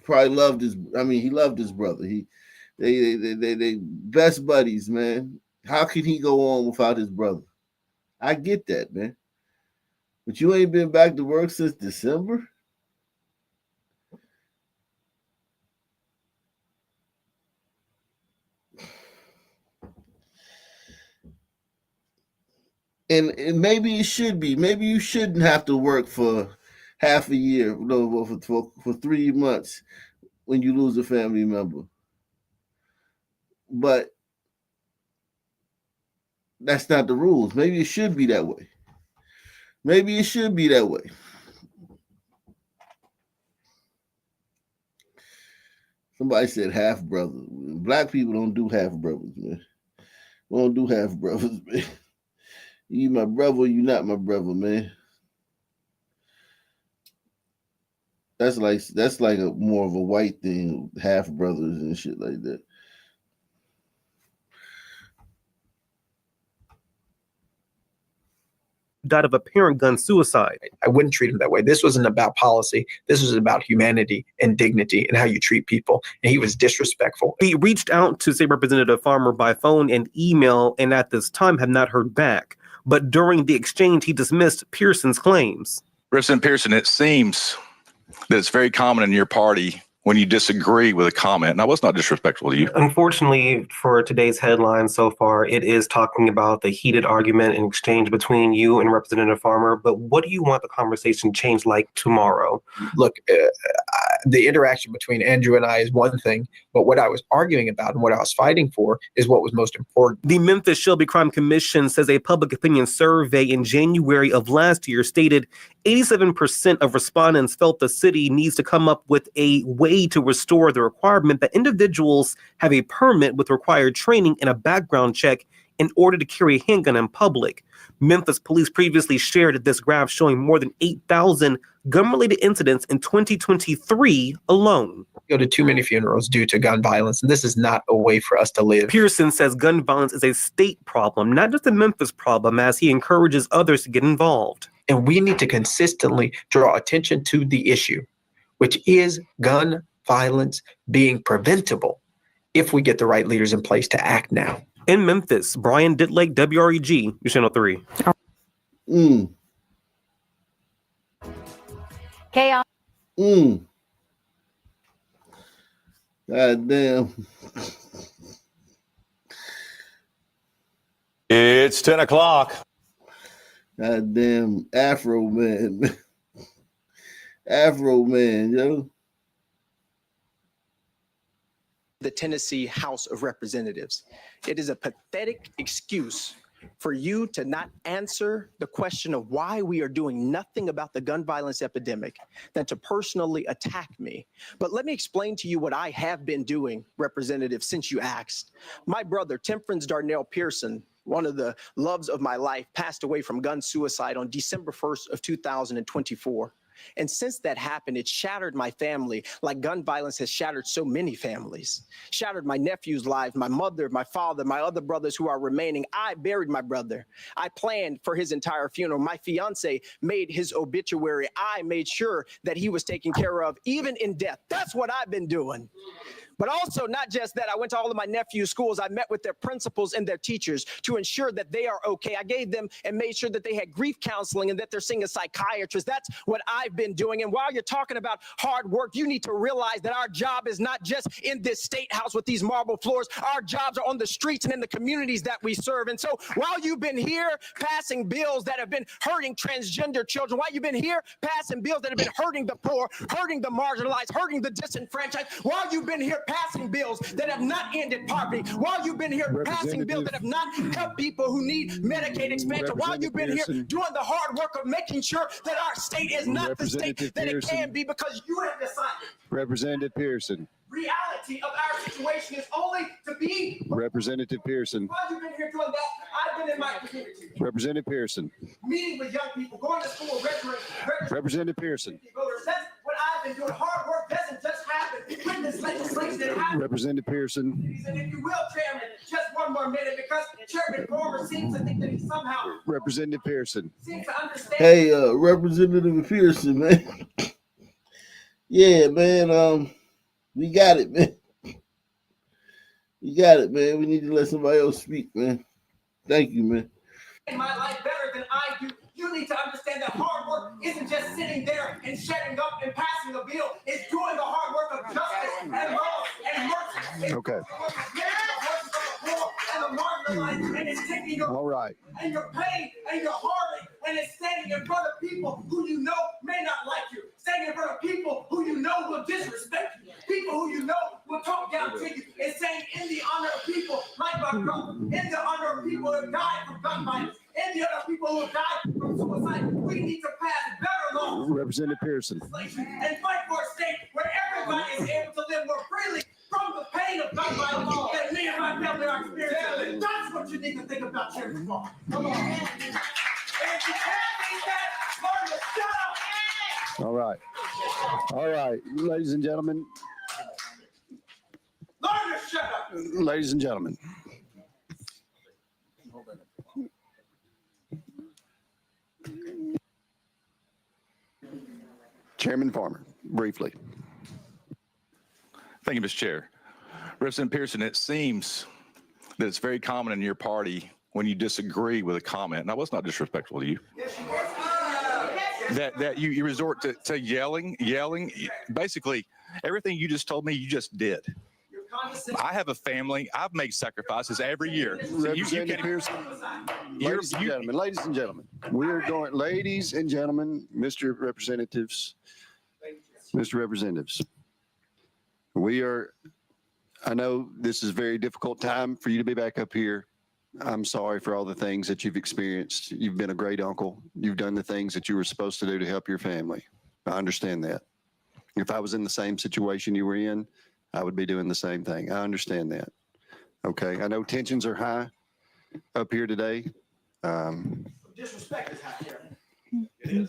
Probably loved he loved his brother. They best buddies, man. How can he go on without his brother? I get that, man. But you ain't been back to work since December? And maybe it should be. Maybe you shouldn't have to work for half a year, for 3 months when you lose a family member. But that's not the rules. Maybe it should be that way. Maybe it should be that way. Somebody said half brother. Black people don't do half brothers, man. We don't do half brothers, man. You my brother, you not my brother, man. That's like a more of a white thing, half brothers and shit like that. Died of apparent gun suicide. I wouldn't treat him that way. This wasn't about policy. This was about humanity and dignity and how you treat people. And he was disrespectful. He reached out to State Representative Farmer by phone and email, and at this time have not heard back. But during the exchange, he dismissed Pearson's claims. Representative Pearson, it seems that it's very common in your party when you disagree with a comment. Now, it's not disrespectful to you. Unfortunately, for today's headline so far, it is talking about the heated argument and exchange between you and Representative Farmer. But what do you want the conversation changed like tomorrow? Look, the interaction between Andrew and I is one thing, but what I was arguing about and what I was fighting for is what was most important. The Memphis Shelby Crime Commission says a public opinion survey in January of last year stated 87% of respondents felt the city needs to come up with a way to restore the requirement that individuals have a permit with required training and a background check in order to carry a handgun in public. Memphis police previously shared this graph showing more than 8,000 gun-related incidents in 2023 alone. Go to too many funerals due to gun violence, and this is not a way for us to live. Pearson says gun violence is a state problem, not just a Memphis problem, as he encourages others to get involved. And we need to consistently draw attention to the issue, which is gun violence being preventable if we get the right leaders in place to act now. In Memphis, Brian Ditlake, WREG, News Channel 3. Chaos. God damn. It's 10 o'clock. God damn Afro man. Afro man, yo. The Tennessee House of Representatives. It is a pathetic excuse for you to not answer the question of why we are doing nothing about the gun violence epidemic than to personally attack me. But let me explain to you what I have been doing, Representative, since you asked. My brother, Temperance Darnell Pearson, one of the loves of my life, passed away from gun suicide on December 1st of 2024. And since that happened, it shattered my family like gun violence has shattered so many families. Shattered my nephew's lives, my mother, my father, my other brothers who are remaining. I buried my brother. I planned for his entire funeral. My fiance made his obituary. I made sure that he was taken care of, even in death. That's what I've been doing. But also, not just that, I went to all of my nephew's schools. I met with their principals and their teachers to ensure that they are okay. I gave them and made sure that they had grief counseling and that they're seeing a psychiatrist. That's what I've been doing. And while you're talking about hard work, you need to realize that our job is not just in this state house with these marble floors. Our jobs are on the streets and in the communities that we serve. And so while you've been here passing bills that have been hurting transgender children, while you've been here passing bills that have been hurting the poor, hurting the marginalized, hurting the disenfranchised, while you've been here passing bills that have not ended poverty, while you've been here passing bills that have not helped people who need Medicaid expansion, while you've been here doing the hard work of making sure that our state is not the state that it can be, because you have decided. Representative Pearson. Reality of our situation is only to be. Representative Pearson. While you've been here doing that, I've been in my community. Representative Pearson. Meeting with young people, going to school, registering. Representative Pearson. Voters. That's what I've been doing. Hard work doesn't just happen when this legislation that happens. Representative Pearson. And if you will, Chairman, just one more minute, because Chairman Farmer seems to think that he somehow Representative Pearson. seems to understand. Hey, Representative Pearson, man. Yeah, man. We got it, man. You got it, man. We need to let somebody else speak, man. Thank you, man. In my life better than I do. You need to understand that hard work isn't just sitting there and shutting up and passing a bill. It's doing the hard work of justice and love and mercy. Okay. And it's taking your All right. and your pain and your heartache, and it's standing in front of people who you know may not like you, standing in front of people who you know will disrespect you, people who you know will talk down to you, and saying in the honor of people like my brother, in the honor of people who died from gun violence, in the honor of people who died from suicide, we need to pass better laws. Representative Pearson. And fight for a state where everybody is able to live more freely from the pain of gun violence that me and my family are experiencing. That's what you need to think about, Chairman Farmer. Come on. And if you can't beat that, learn to shut up. All right. All right. Ladies and gentlemen. Learn to shut up. Ladies and gentlemen. Chairman Farmer, briefly. Thank you, Mr. Chair. Representative Pearson, it seems that it's very common in your party when you disagree with a comment, and I was not disrespectful to you, that you resort to yelling. Basically, everything you just told me, you just did. I have a family. I've made sacrifices every year. So Representative Pearson, ladies and gentlemen, we are going, ladies and gentlemen, Mr. Representatives, we are, I know this is a very difficult time for you to be back up here, I'm sorry for all the things that you've experienced. You've been a great uncle. You've done the things that you were supposed to do to help your family. I understand that. If I was in the same situation you were in, I would be doing the same thing. I understand that. Okay. I know tensions are high up here today. Disrespect is high here.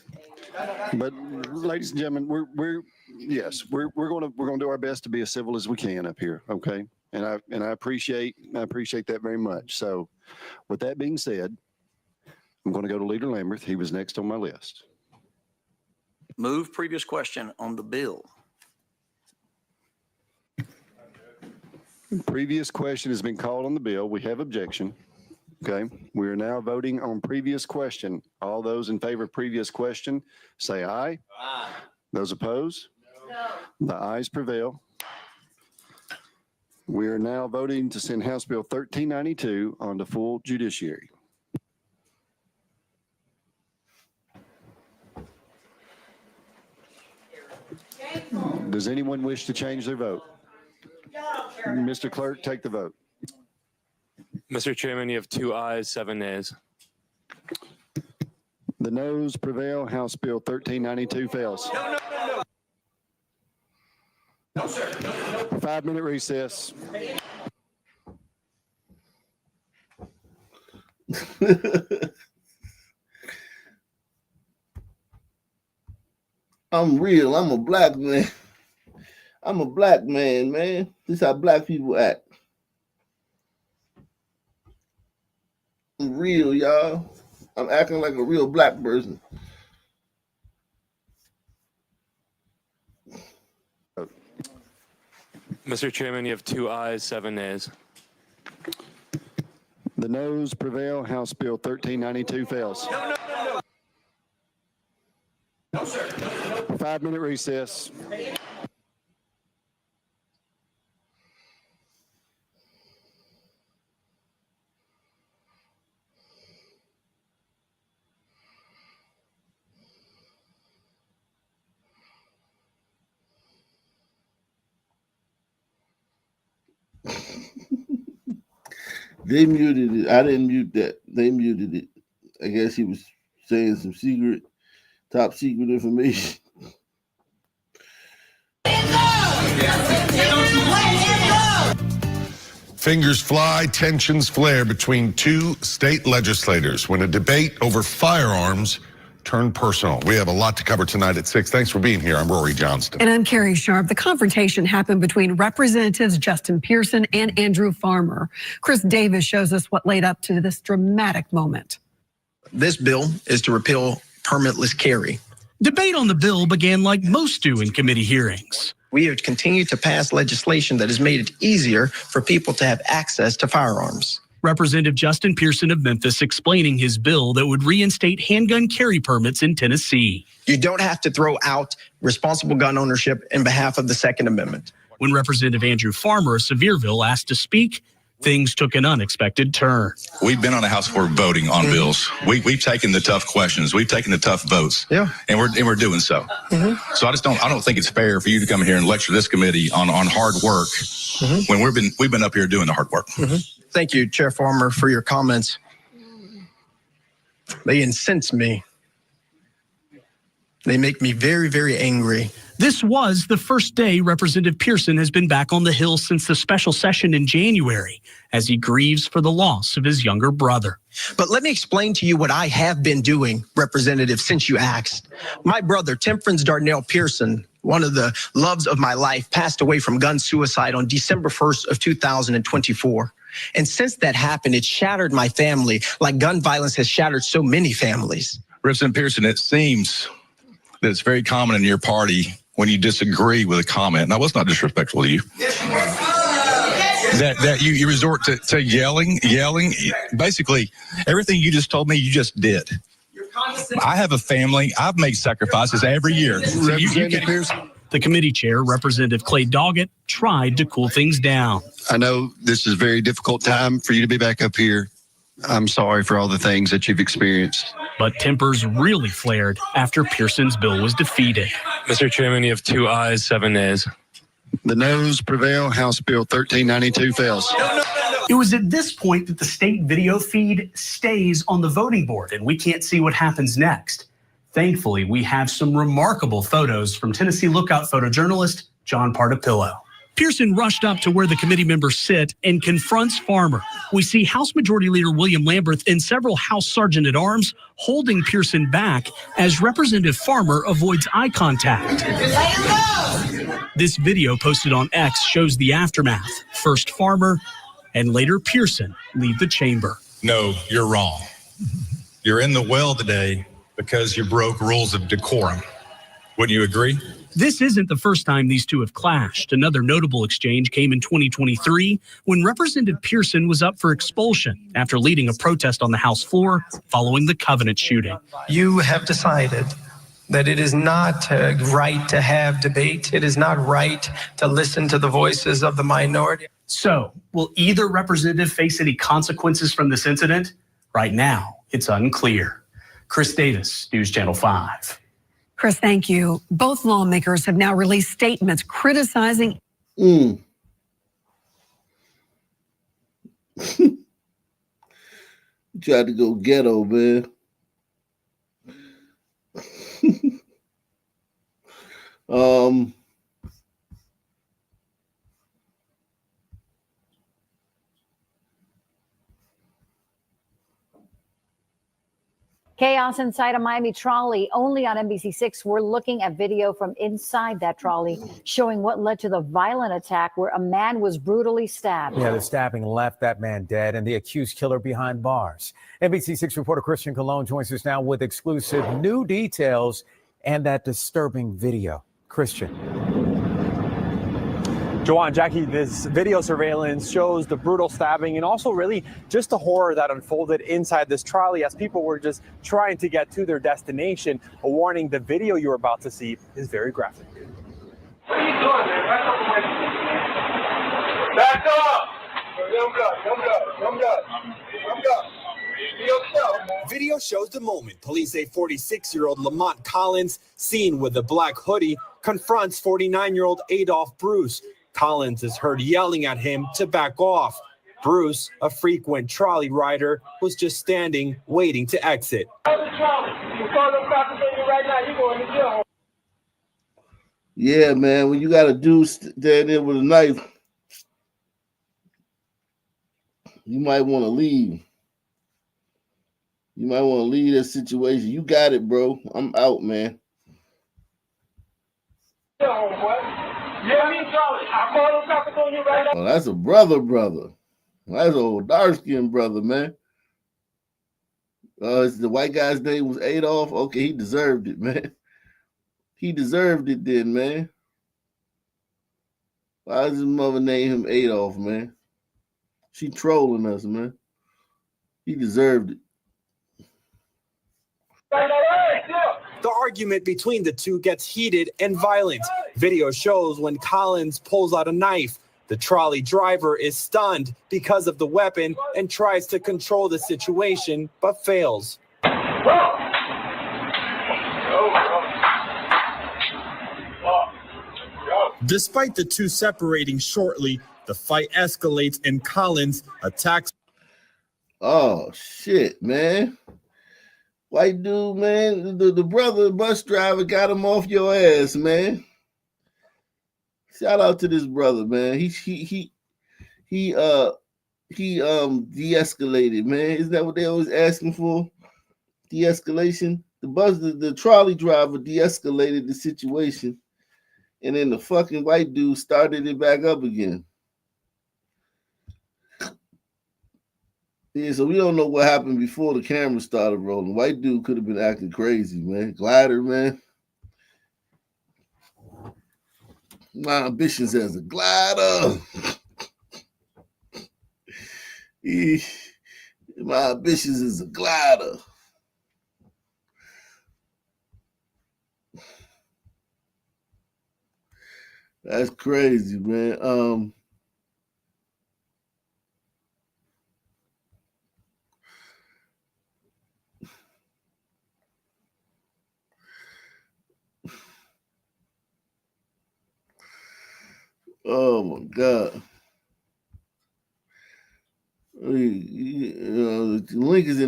But ladies and gentlemen, we're going to do our best to be as civil as we can up here. Okay. And I appreciate that very much. So with that being said, I'm going to go to Leader Lamberth. He was next on my list. Move previous question on the bill. Previous question has been called on the bill. We have objection. Okay. We are now voting on previous question. All those in favor of previous question, say aye. Aye. Those opposed? No. The ayes prevail. We are now voting to send House Bill 1392 on to full judiciary. Does anyone wish to change their vote? Mr. Clerk, take the vote. Mr. Chairman, you have 2 ayes, 7 nays. The noes prevail. House Bill 1392 fails. No, sir. 5-minute recess. I'm real. I'm a black man. I'm a black man, man. This is how black people act. I'm real, y'all. I'm acting like a real black person. Mr. Chairman, you have 2 ayes, 7 nays. The noes prevail. House Bill 1392 fails. No, sir. 5-minute recess. They muted it. I didn't mute that. They muted it. I guess he was saying some top secret information. Fingers fly, tensions flare between 2 state legislators when a debate over firearms turned personal. We have a lot to cover tonight at 6. Thanks for being here. I'm Rory Johnston. And I'm Carrie Sharp. The confrontation happened between Representatives Justin Pearson and Andrew Farmer. Chris Davis shows us what led up to this dramatic moment. This bill is to repeal permitless carry. Debate on the bill began like most do in committee hearings. We have continued to pass legislation that has made it easier for people to have access to firearms. Representative Justin Pearson of Memphis explaining his bill that would reinstate handgun carry permits in Tennessee. You don't have to throw out responsible gun ownership in behalf of the Second Amendment. When Representative Andrew Farmer of Sevierville asked to speak, things took an unexpected turn. We've been on the House floor voting on bills. We've taken the tough questions. We've taken the tough votes. Yeah. And we're doing so. So I don't think it's fair for you to come here and lecture this committee on hard work when we've been up here doing the hard work. Thank you, Chair Farmer, for your comments. They incense me. They make me very, very angry. This was the first day Representative Pearson has been back on the Hill since the special session in January, as he grieves for the loss of his younger brother. But let me explain to you what I have been doing, Representative, since you asked. My brother, Temperance Darnell Pearson, one of the loves of my life, passed away from gun suicide on December 1st of 2024. And since that happened, it shattered my family like gun violence has shattered so many families. Representative Pearson, it seems that it's very common in your party when you disagree with a comment. Now, it's not disrespectful to you. That you resort to yelling. Basically, everything you just told me, you just did. I have a family. I've made sacrifices every year. Representative Pearson. The committee chair, Representative Clay Doggett, tried to cool things down. I know this is a very difficult time for you to be back up here. I'm sorry for all the things that you've experienced. But tempers really flared after Pearson's bill was defeated. Mr. Chairman, you have 2 ayes, 7 nays. The noes prevail. House Bill 1392 fails. It was at this point that the state video feed stays on the voting board and we can't see what happens next. Thankfully, we have some remarkable photos from Tennessee Lookout photojournalist John Partapillo. Pearson rushed up to where the committee members sit and confronts Farmer. We see House Majority Leader William Lamberth and several House Sergeant-at-Arms holding Pearson back as Representative Farmer avoids eye contact. This video posted on X shows the aftermath. First Farmer and later Pearson leave the chamber. No, you're wrong. You're in the well today because you broke rules of decorum. Wouldn't you agree? This isn't the first time these two have clashed. Another notable exchange came in 2023 when Representative Pearson was up for expulsion after leading a protest on the House floor following the Covenant shooting. You have decided that it is not right to have debate. It is not right to listen to the voices of the minority. So, will either representative face any consequences from this incident? Right now, it's unclear. Chris Davis, News Channel 5. Chris, thank you. Both lawmakers have now released statements criticizing. Tried to go ghetto, man. Chaos inside a Miami trolley. Only on NBC6, we're looking at video from inside that trolley showing what led to the violent attack where a man was brutally stabbed. Yeah, the stabbing left that man dead and the accused killer behind bars. NBC6 reporter Christian Colon joins us now with exclusive new details and that disturbing video. Christian. Joanne, Jackie, this video surveillance shows the brutal stabbing and also really just the horror that unfolded inside this trolley as people were just trying to get to their destination. A warning, the video you're about to see is very graphic. What are you doing, man? Back up! Young God. Video shows the moment police say 46-year-old Lamont Collins, seen with a black hoodie, confronts 49-year-old Adolph Bruce. Collins is heard yelling at him to back off. Bruce, a frequent trolley rider, was just standing, waiting to exit. Yeah, man, when you got a dude stand there with a knife, you might want to leave. You might want to leave that situation. You got it, bro. I'm out, man. Oh, that's a brother. That's an old dark-skinned brother, man. The white guy's name was Adolph. Okay, he deserved it, man. He deserved it then, man. Why does his mother name him Adolph, man? She trolling us, man. He deserved it. The argument between the two gets heated and violent. Video shows when Collins pulls out a knife. The trolley driver is stunned because of the weapon and tries to control the situation, but fails. Despite the two separating shortly, the fight escalates and Collins attacks. Oh, shit, man. White dude, man, the brother bus driver got him off your ass, man. Shout out to this brother, man. He de-escalated, man. Isn't that what they always asking for? De-escalation. The trolley driver de-escalated the situation, and then the fucking white dude started it back up again. Yeah, so we don't know what happened before the camera started rolling. White dude could have been acting crazy, man. Glider, man. My ambitions as a glider. My ambitions as a glider. That's crazy, man. Oh my God.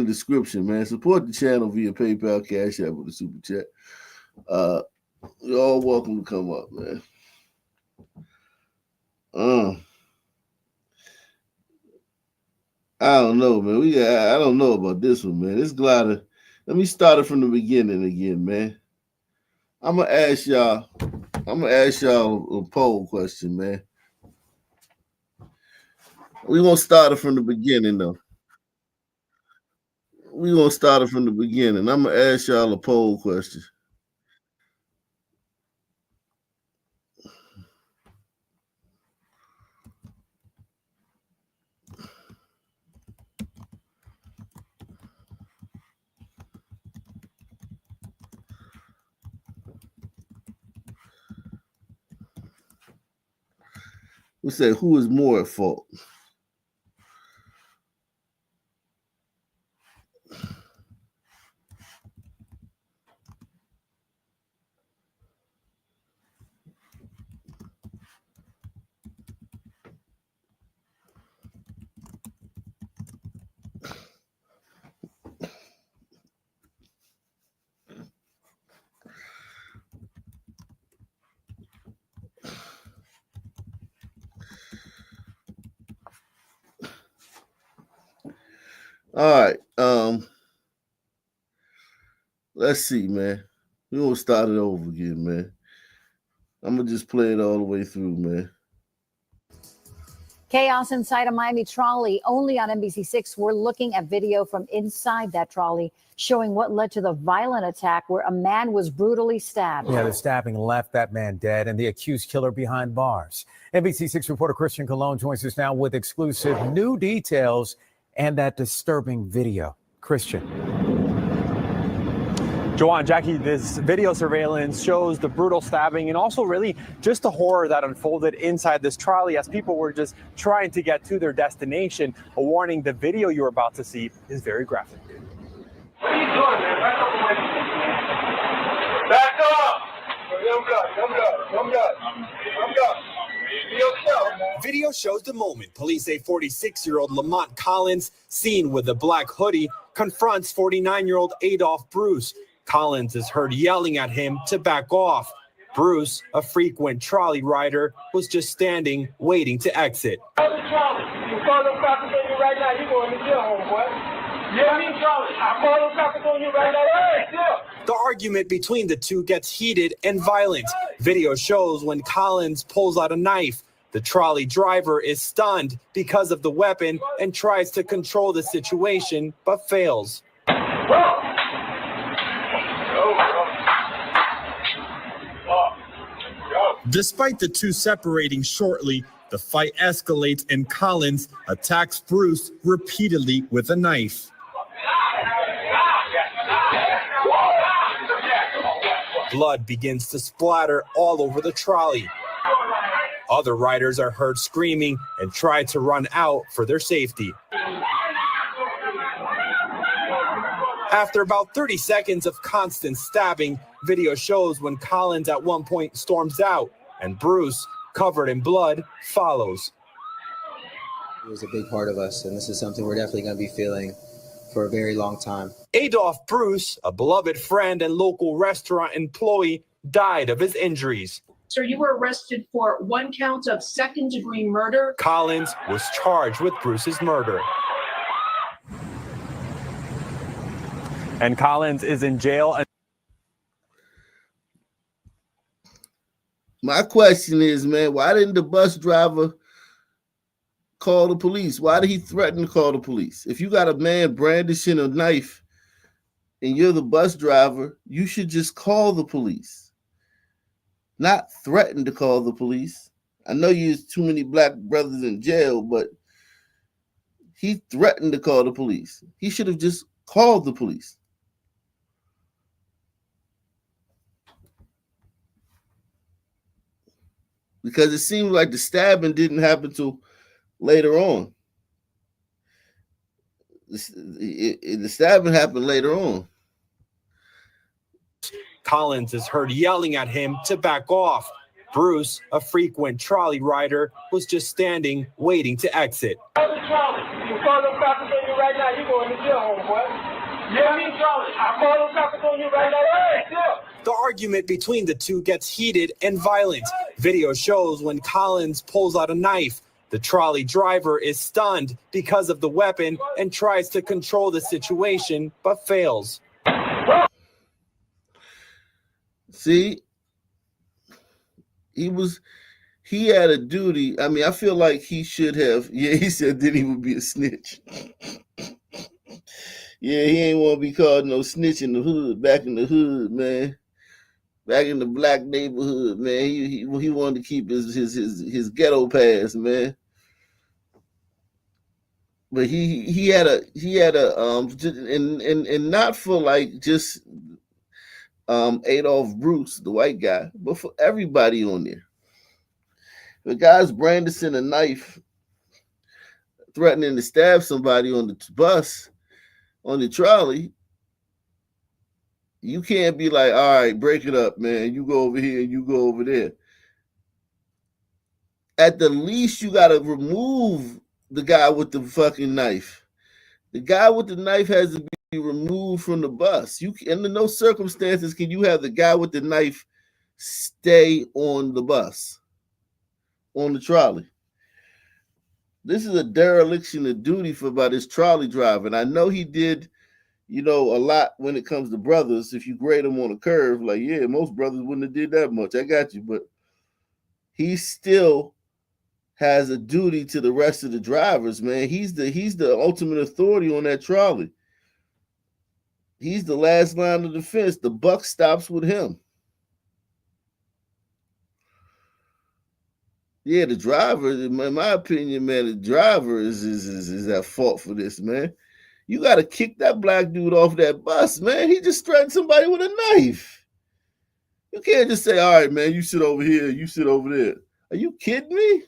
description, man. Support the channel via PayPal, Cash App, with a super chat. You're all welcome to come up, man. I don't know, man. I don't know about this one, man. This glider. Let me start it from the beginning again, man. I'm gonna ask y'all a poll question, man. We're gonna start it from the beginning, though. We're gonna start it from the beginning. I'm gonna ask y'all a poll question. We say, who is more at fault? All right. Let's see, man. We're gonna start it over again, man. I'm gonna just play it all the way through, man. Chaos inside a Miami trolley. Only on NBC6, we're looking at video from inside that trolley showing what led to the violent attack where a man was brutally stabbed. Yeah, the stabbing left that man dead and the accused killer behind bars. NBC6 reporter Christian Colon joins us now with exclusive new details and that disturbing video. Christian. Joanne, Jackie, this video surveillance shows the brutal stabbing and also really just the horror that unfolded inside this trolley as people were just trying to get to their destination. A warning, the video you're about to see is very graphic. What are you doing, man? Back up away from me. Back up! Come go. Video shows the moment police say 46-year-old Lamont Collins, seen with a black hoodie, confronts 49-year-old Adolph Bruce. Collins is heard yelling at him to back off. Bruce, a frequent trolley rider, was just standing, waiting to exit. The argument between the two gets heated and violent. Video shows when Collins pulls out a knife. The trolley driver is stunned because of the weapon and tries to control the situation, but fails. Despite the two separating shortly, the fight escalates and Collins attacks Bruce repeatedly with a knife. Blood begins to splatter all over the trolley. Other riders are heard screaming and try to run out for their safety. After about 30 seconds of constant stabbing, video shows when Collins at one point storms out and Bruce, covered in blood, follows. It was a big part of us, and this is something we're definitely going to be feeling for a very long time. Adolph Bruce, a beloved friend and local restaurant employee, died of his injuries. Sir, you were arrested for 1 count of second-degree murder. Collins was charged with Bruce's murder. And Collins is in jail. My question is, man, why didn't the bus driver call the police? Why did he threaten to call the police? If you got a man brandishing a knife and you're the bus driver, you should just call the police, not threaten to call the police. I know you use too many black brothers in jail, but he threatened to call the police. He should have just called the police. Because it seemed like the stabbing didn't happen till later on. The stabbing happened later on. Collins is heard yelling at him to back off. Bruce, a frequent trolley rider, was just standing, waiting to exit. right now. You going to jail, homeboy. Yeah, me, Charlie. I call them cops on you right now. Hey, jail. The argument between the two gets heated and violent. Video shows when Collins pulls out a knife. The trolley driver is stunned because of the weapon and tries to control the situation, but fails. See, he had a duty. I mean, I feel like he should have. Yeah, he said didn't even be a snitch. Yeah, he ain't want to be called no snitch in the hood, back in the hood, man. Back in the black neighborhood, man. He wanted to keep his ghetto pass, man. But he had a and not for like just Adolph Bruce, the white guy, but for everybody on there. The guy's brandishing a knife, threatening to stab somebody on the bus, on the trolley. You can't be like, all right, break it up, man. You go over here and you go over there. At the least, you got to remove the guy with the fucking knife. The guy with the knife has to be removed from the bus. Under no circumstances can you have the guy with the knife stay on the bus, on the trolley. This is a dereliction of duty by this trolley driver. And I know he did, a lot when it comes to brothers. If you grade them on a curve, like, yeah, most brothers wouldn't have did that much. I got you. But he still has a duty to the rest of the drivers, man. He's the ultimate authority on that trolley. He's the last line of defense. The buck stops with him. Yeah, the driver, in my opinion, man, the driver is at fault for this, man. You got to kick that black dude off that bus, man. He just threatened somebody with a knife. You can't just say, all right, man, you sit over here, you sit over there. Are you kidding me?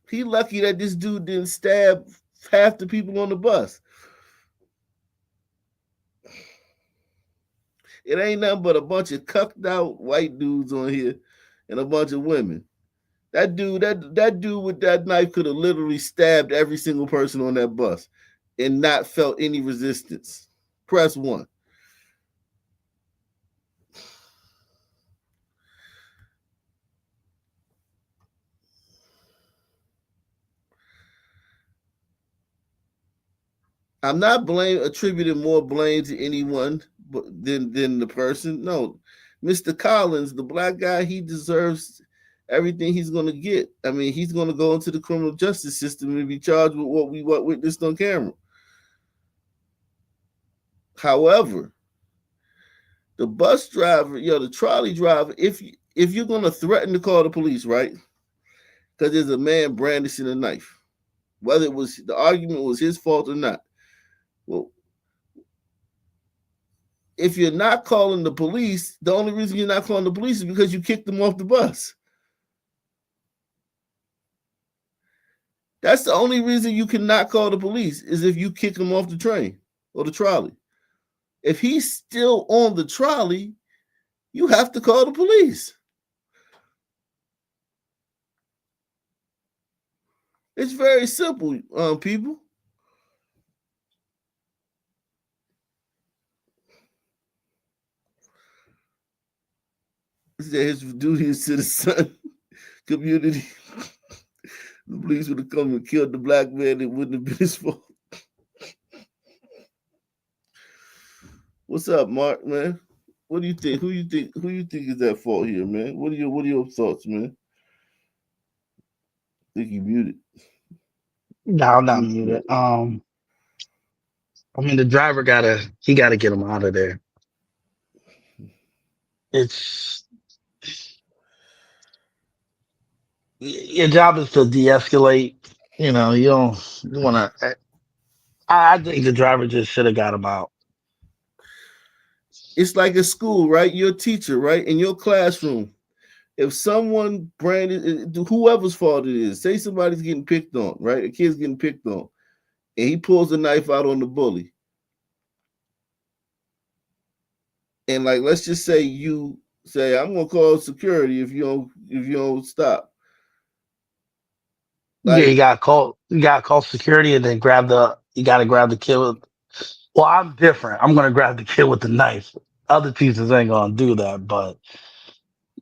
He lucky that this dude didn't stab half the people on the bus. It ain't nothing but a bunch of cucked out white dudes on here and a bunch of women. That dude with that knife could have literally stabbed every single person on that bus and not felt any resistance. Press 1. I'm not attributing more blame to anyone than the person. No, Mr. Collins, the black guy, he deserves everything he's going to get. I mean, he's going to go into the criminal justice system and be charged with what we witnessed on camera. However, the bus driver, the trolley driver, if you're going to threaten to call the police, right? Because there's a man brandishing a knife, whether the argument was his fault or not. Well, if you're not calling the police, the only reason you're not calling the police is because you kicked them off the bus. That's the only reason you cannot call the police is if you kick him off the train or the trolley. If he's still on the trolley, you have to call the police. It's very simple, people. His duty is to the son community. The police would have come and killed the black man. It wouldn't have been his fault. What's up, Mark, man? What do you think? Who you think is at fault here, man? What are your thoughts, man? I think you muted. No, I'm not muted. I mean, the driver gotta get him out of there. It's your job is to de-escalate. You want to. I think the driver just should have got him out. It's like a school, right? You're a teacher, right? In your classroom, if someone branded, whoever's fault it is, say somebody's getting picked on, right? A kid's getting picked on, and he pulls the knife out on the bully. And like, let's just say you say, "I'm gonna call security if you don't stop." Yeah, Like, you gotta call security and then you gotta grab the kid with, well, I'm different. I'm gonna grab the kid with the knife. Other teachers ain't gonna do that, but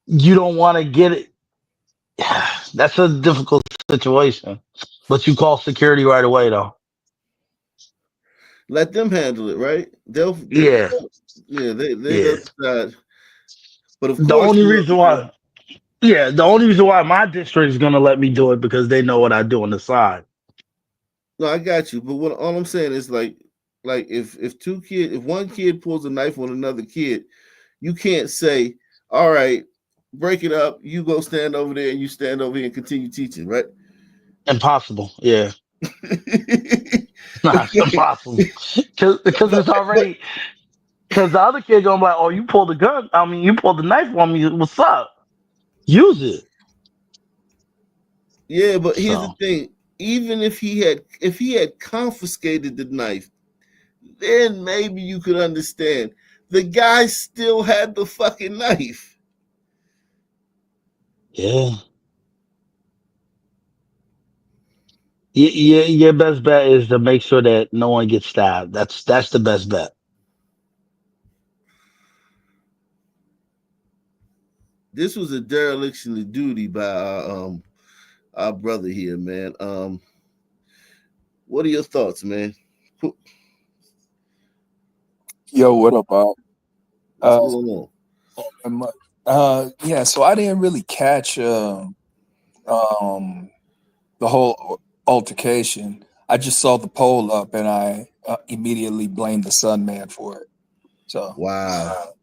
you don't wanna get it. That's a difficult situation. But you call security right away though. let them handle it, right? Yeah. They Yeah. go decide. But of The course, only reason why the only reason why my district is gonna let me do it because they know what I do on the side. no, I got you. But all I'm saying is like if one kid pulls a knife on another kid, you can't say, "All right, break it up. You go stand over there, and you stand over here and continue teaching," right? Impossible. Yeah. Nah, it's impossible. Because it's already because the other kid gonna be like, oh, you pulled the gun. I mean, you pulled the knife on me. What's up? Use it. Yeah, but here's the So thing: even if he had confiscated the knife, then maybe you could understand. The guy still had the fucking knife. yeah. Your best bet is to make sure that no one gets stabbed. That's the best bet. This was a dereliction of duty by our brother here, man. What are your thoughts, man? Yo, what up, Bob? What's going on? Yeah, so I didn't really catch the whole altercation. I just saw the poll up, and I immediately blamed the Sun Man for it. So wow.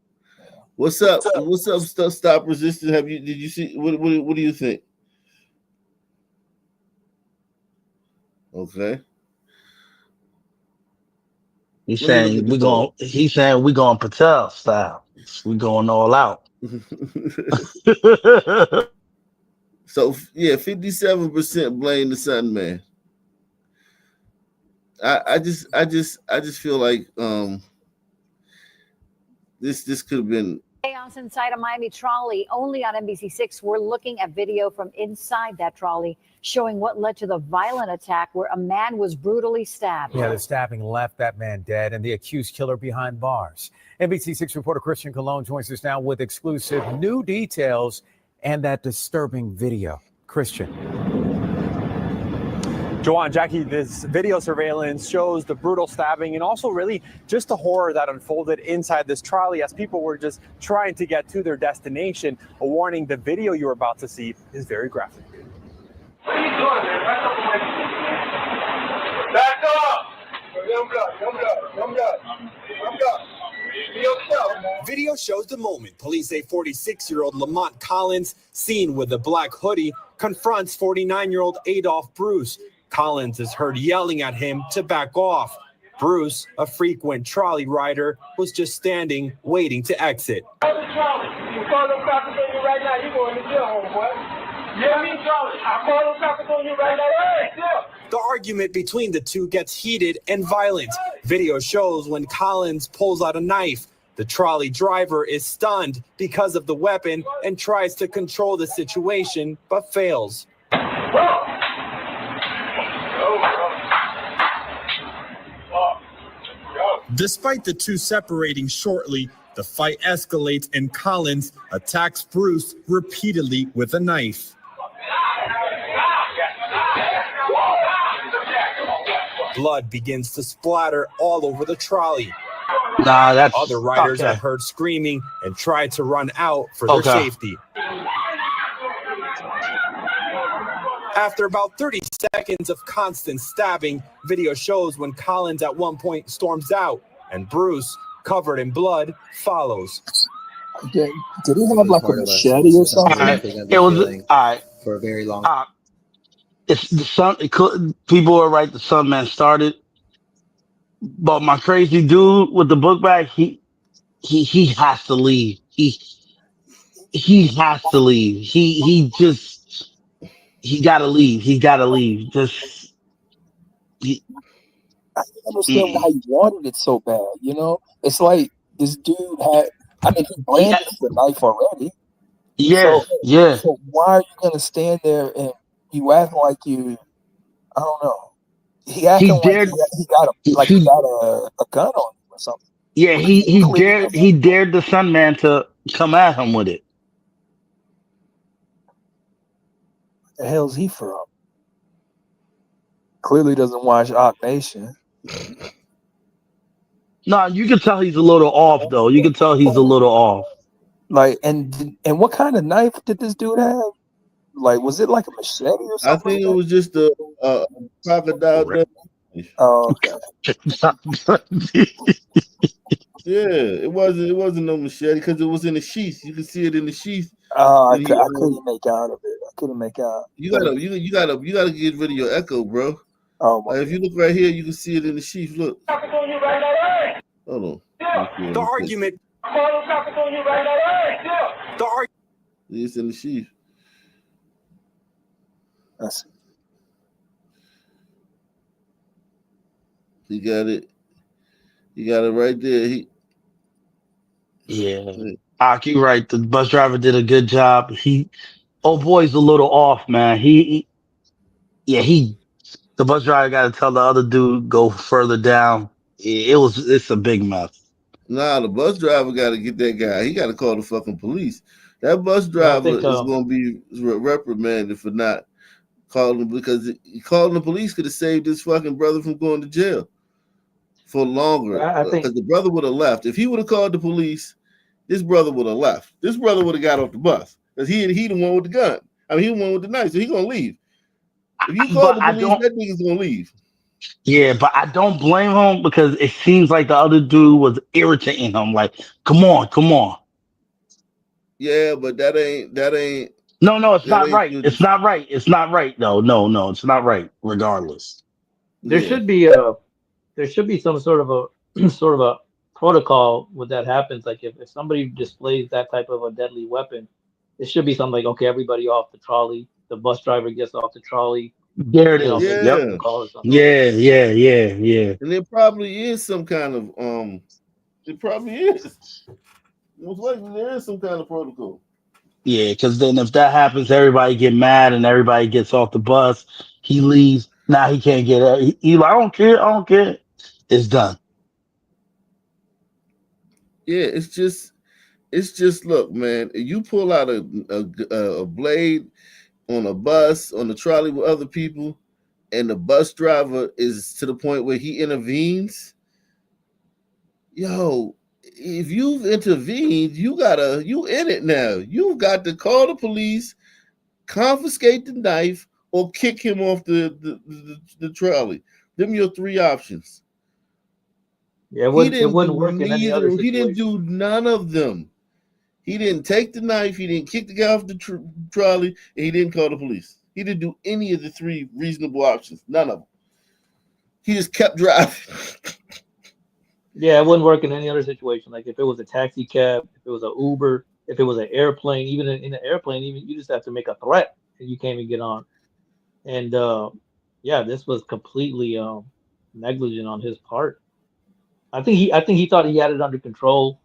What's up? What's up? Stop resisting. Did you see? What do you think? Okay. He's Let me look saying at the poll. we going Patel style. We going all out. So yeah, 57% blame the Sun Man. I just feel like this could have been Chaos inside a Miami trolley. Only on NBC6, we're looking at video from inside that trolley showing what led to the violent attack where a man was brutally stabbed. Yeah, the stabbing left that man dead and the accused killer behind bars. NBC6 reporter Christian Colon joins us now with exclusive new details and that disturbing video. Christian. Joanne, Jackie, this video surveillance shows the brutal stabbing and also really just the horror that unfolded inside this trolley as people were just trying to get to their destination. A warning, the video you're about to see is very graphic. What are you doing, man? Back up! Young guy. Be yourself, man. Video shows the moment police say 46-year-old Lamont Collins, seen with a black hoodie, confronts 49-year-old Adolph Bruce. Collins is heard yelling at him to back off. Bruce, a frequent trolley rider, was just standing, waiting to exit. Hold the trolley. You call them cops on you right now, you going to jail, homeboy. Yeah, me, trolley. I call them cops on you right now, you're in jail. The argument between the two gets heated and violent. Video shows when Collins pulls out a knife. The trolley driver is stunned because of the weapon and tries to control the situation, but fails. Despite the two separating shortly, the fight escalates and Collins attacks Bruce repeatedly with a knife. Blood begins to splatter all over the trolley. Other riders are heard screaming and try to run out for their safety. After about 30 seconds of constant stabbing, video shows when Collins at one point storms out and Bruce, covered in blood, follows. did he have like a machete or something? It was all right for a very long. It's the sun. People are right. The Sun Man started, but my crazy dude with the book bag, he has to leave. He has to leave. He gotta leave. He gotta leave. I don't understand why he wanted it so bad. You know, it's like this dude I mean, he branded the knife already. Yeah, yeah. So why are you gonna stand there and you acting like you? I don't know. He acting He like dared. he got a gun on him or something. Yeah, When he clearly dared. doesn't. He dared the Sun Man to come at him with it. What the hell's he from? Clearly doesn't watch Ock Nation. No, you can tell he's a little off though. You can tell he's a little off. Like, and what kind of knife did this dude have? Like, was it like a machete or I something? think it was just a crocodile knife. Oh, okay. Yeah, it wasn't no machete because it was in the sheath. You can see it in the sheath. I couldn't make out of it. I couldn't make out. You gotta get rid of your echo, bro. Oh my if you look right here, you can see it in the sheath. Look. Hold on. The argument. It's in the sheath. That's He got it. He got it right there. Yeah, Ak, you right. The bus driver did a good job. Boy's a little off, man. The bus driver got to tell the other dude go further down. It's a big mess. Nah, the bus driver got to get that guy. He got to call the fucking police. That bus Yeah, I driver think, is going to be reprimanded for not calling, because calling the police could have saved this fucking brother from going to jail for longer. I think Because the brother would have left. If he would have called the police, this brother would have left. This brother would have got off the bus because he the one with the gun. I mean, he the one with the knife, so he gonna leave. If you call the police, that nigga's gonna leave. Yeah, but I don't blame him because it seems like the other dude was irritating him. Like, come on. Yeah, but that ain't. No, it's not right. Good. It's not right. It's not right. No, it's not right. Regardless, there should be some sort of a protocol when that happens. Like if somebody displays that type of a deadly weapon, it should be something like, okay, everybody off the trolley. The bus driver gets off the trolley. There it is. Maybe Yep. a call or something. Yeah. And there probably is some kind of It probably is. Most likely there is some kind of protocol. Yeah, because then if that happens, everybody get mad and everybody gets off the bus. He leaves. Now he can't get out. He like, I don't care. It's done. Yeah, it's just look, man. You pull out a blade on a bus, on a trolley with other people, and the bus driver is to the point where he intervenes. Yo, if you've intervened, you in it now. You've got to call the police, confiscate the knife, or kick him off the trolley. Them your three options. Yeah, it wouldn't work in any other situation. He didn't do none of them. He didn't take the knife. He didn't kick the guy off the trolley, and he didn't call the police. He didn't do any of the three reasonable options. None of them. He just kept driving. Yeah, it wouldn't work in any other situation. Like if it was a taxi cab, if it was an Uber, if it was an airplane, even in an airplane, even you just have to make a threat and you can't even get on. And this was completely negligent on his part. I think he thought he had it under control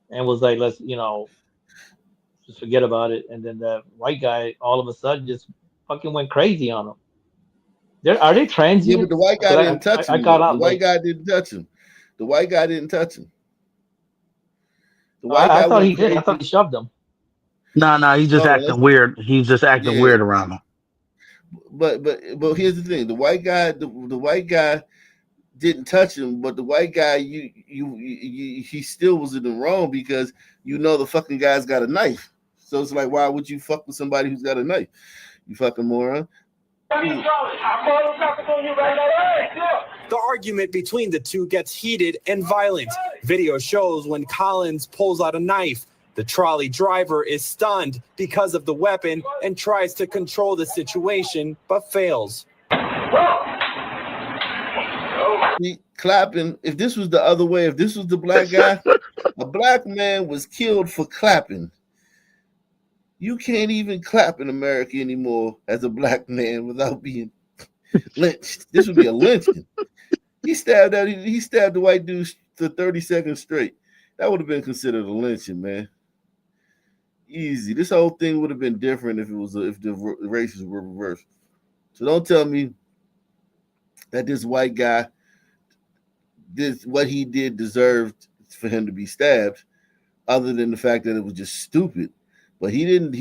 and was like, let's just forget about it. And then the white guy all of a sudden just fucking went crazy on him. Are they transient? Yeah, but the white guy didn't touch him. I got out the white guy didn't touch him. The white guy didn't touch him. The white guy I thought he crazy. did. I thought he shoved him. No, he's just acting weird. He's just acting weird around him. But here's the thing: the white guy didn't touch him, but the white guy he still was in the wrong because the fucking guy's got a knife. So it's like, why would you fuck with somebody who's got a knife? You fucking moron. The argument between the two gets heated and violent. Video shows when Collins pulls out a knife. The trolley driver is stunned because of the weapon and tries to control the situation, but fails. Clapping. If this was the other way, if this was the black guy, a black man was killed for clapping. You can't even clap in America anymore as a black man without being lynched. This would be a lynching. He stabbed the white dude for 30 seconds straight, That would have been considered a lynching, man. Easy. This whole thing would have been different if the races were reversed. So don't tell me that this white guy, what he did deserved for him to be stabbed, other than the fact that it was just stupid. But he didn't.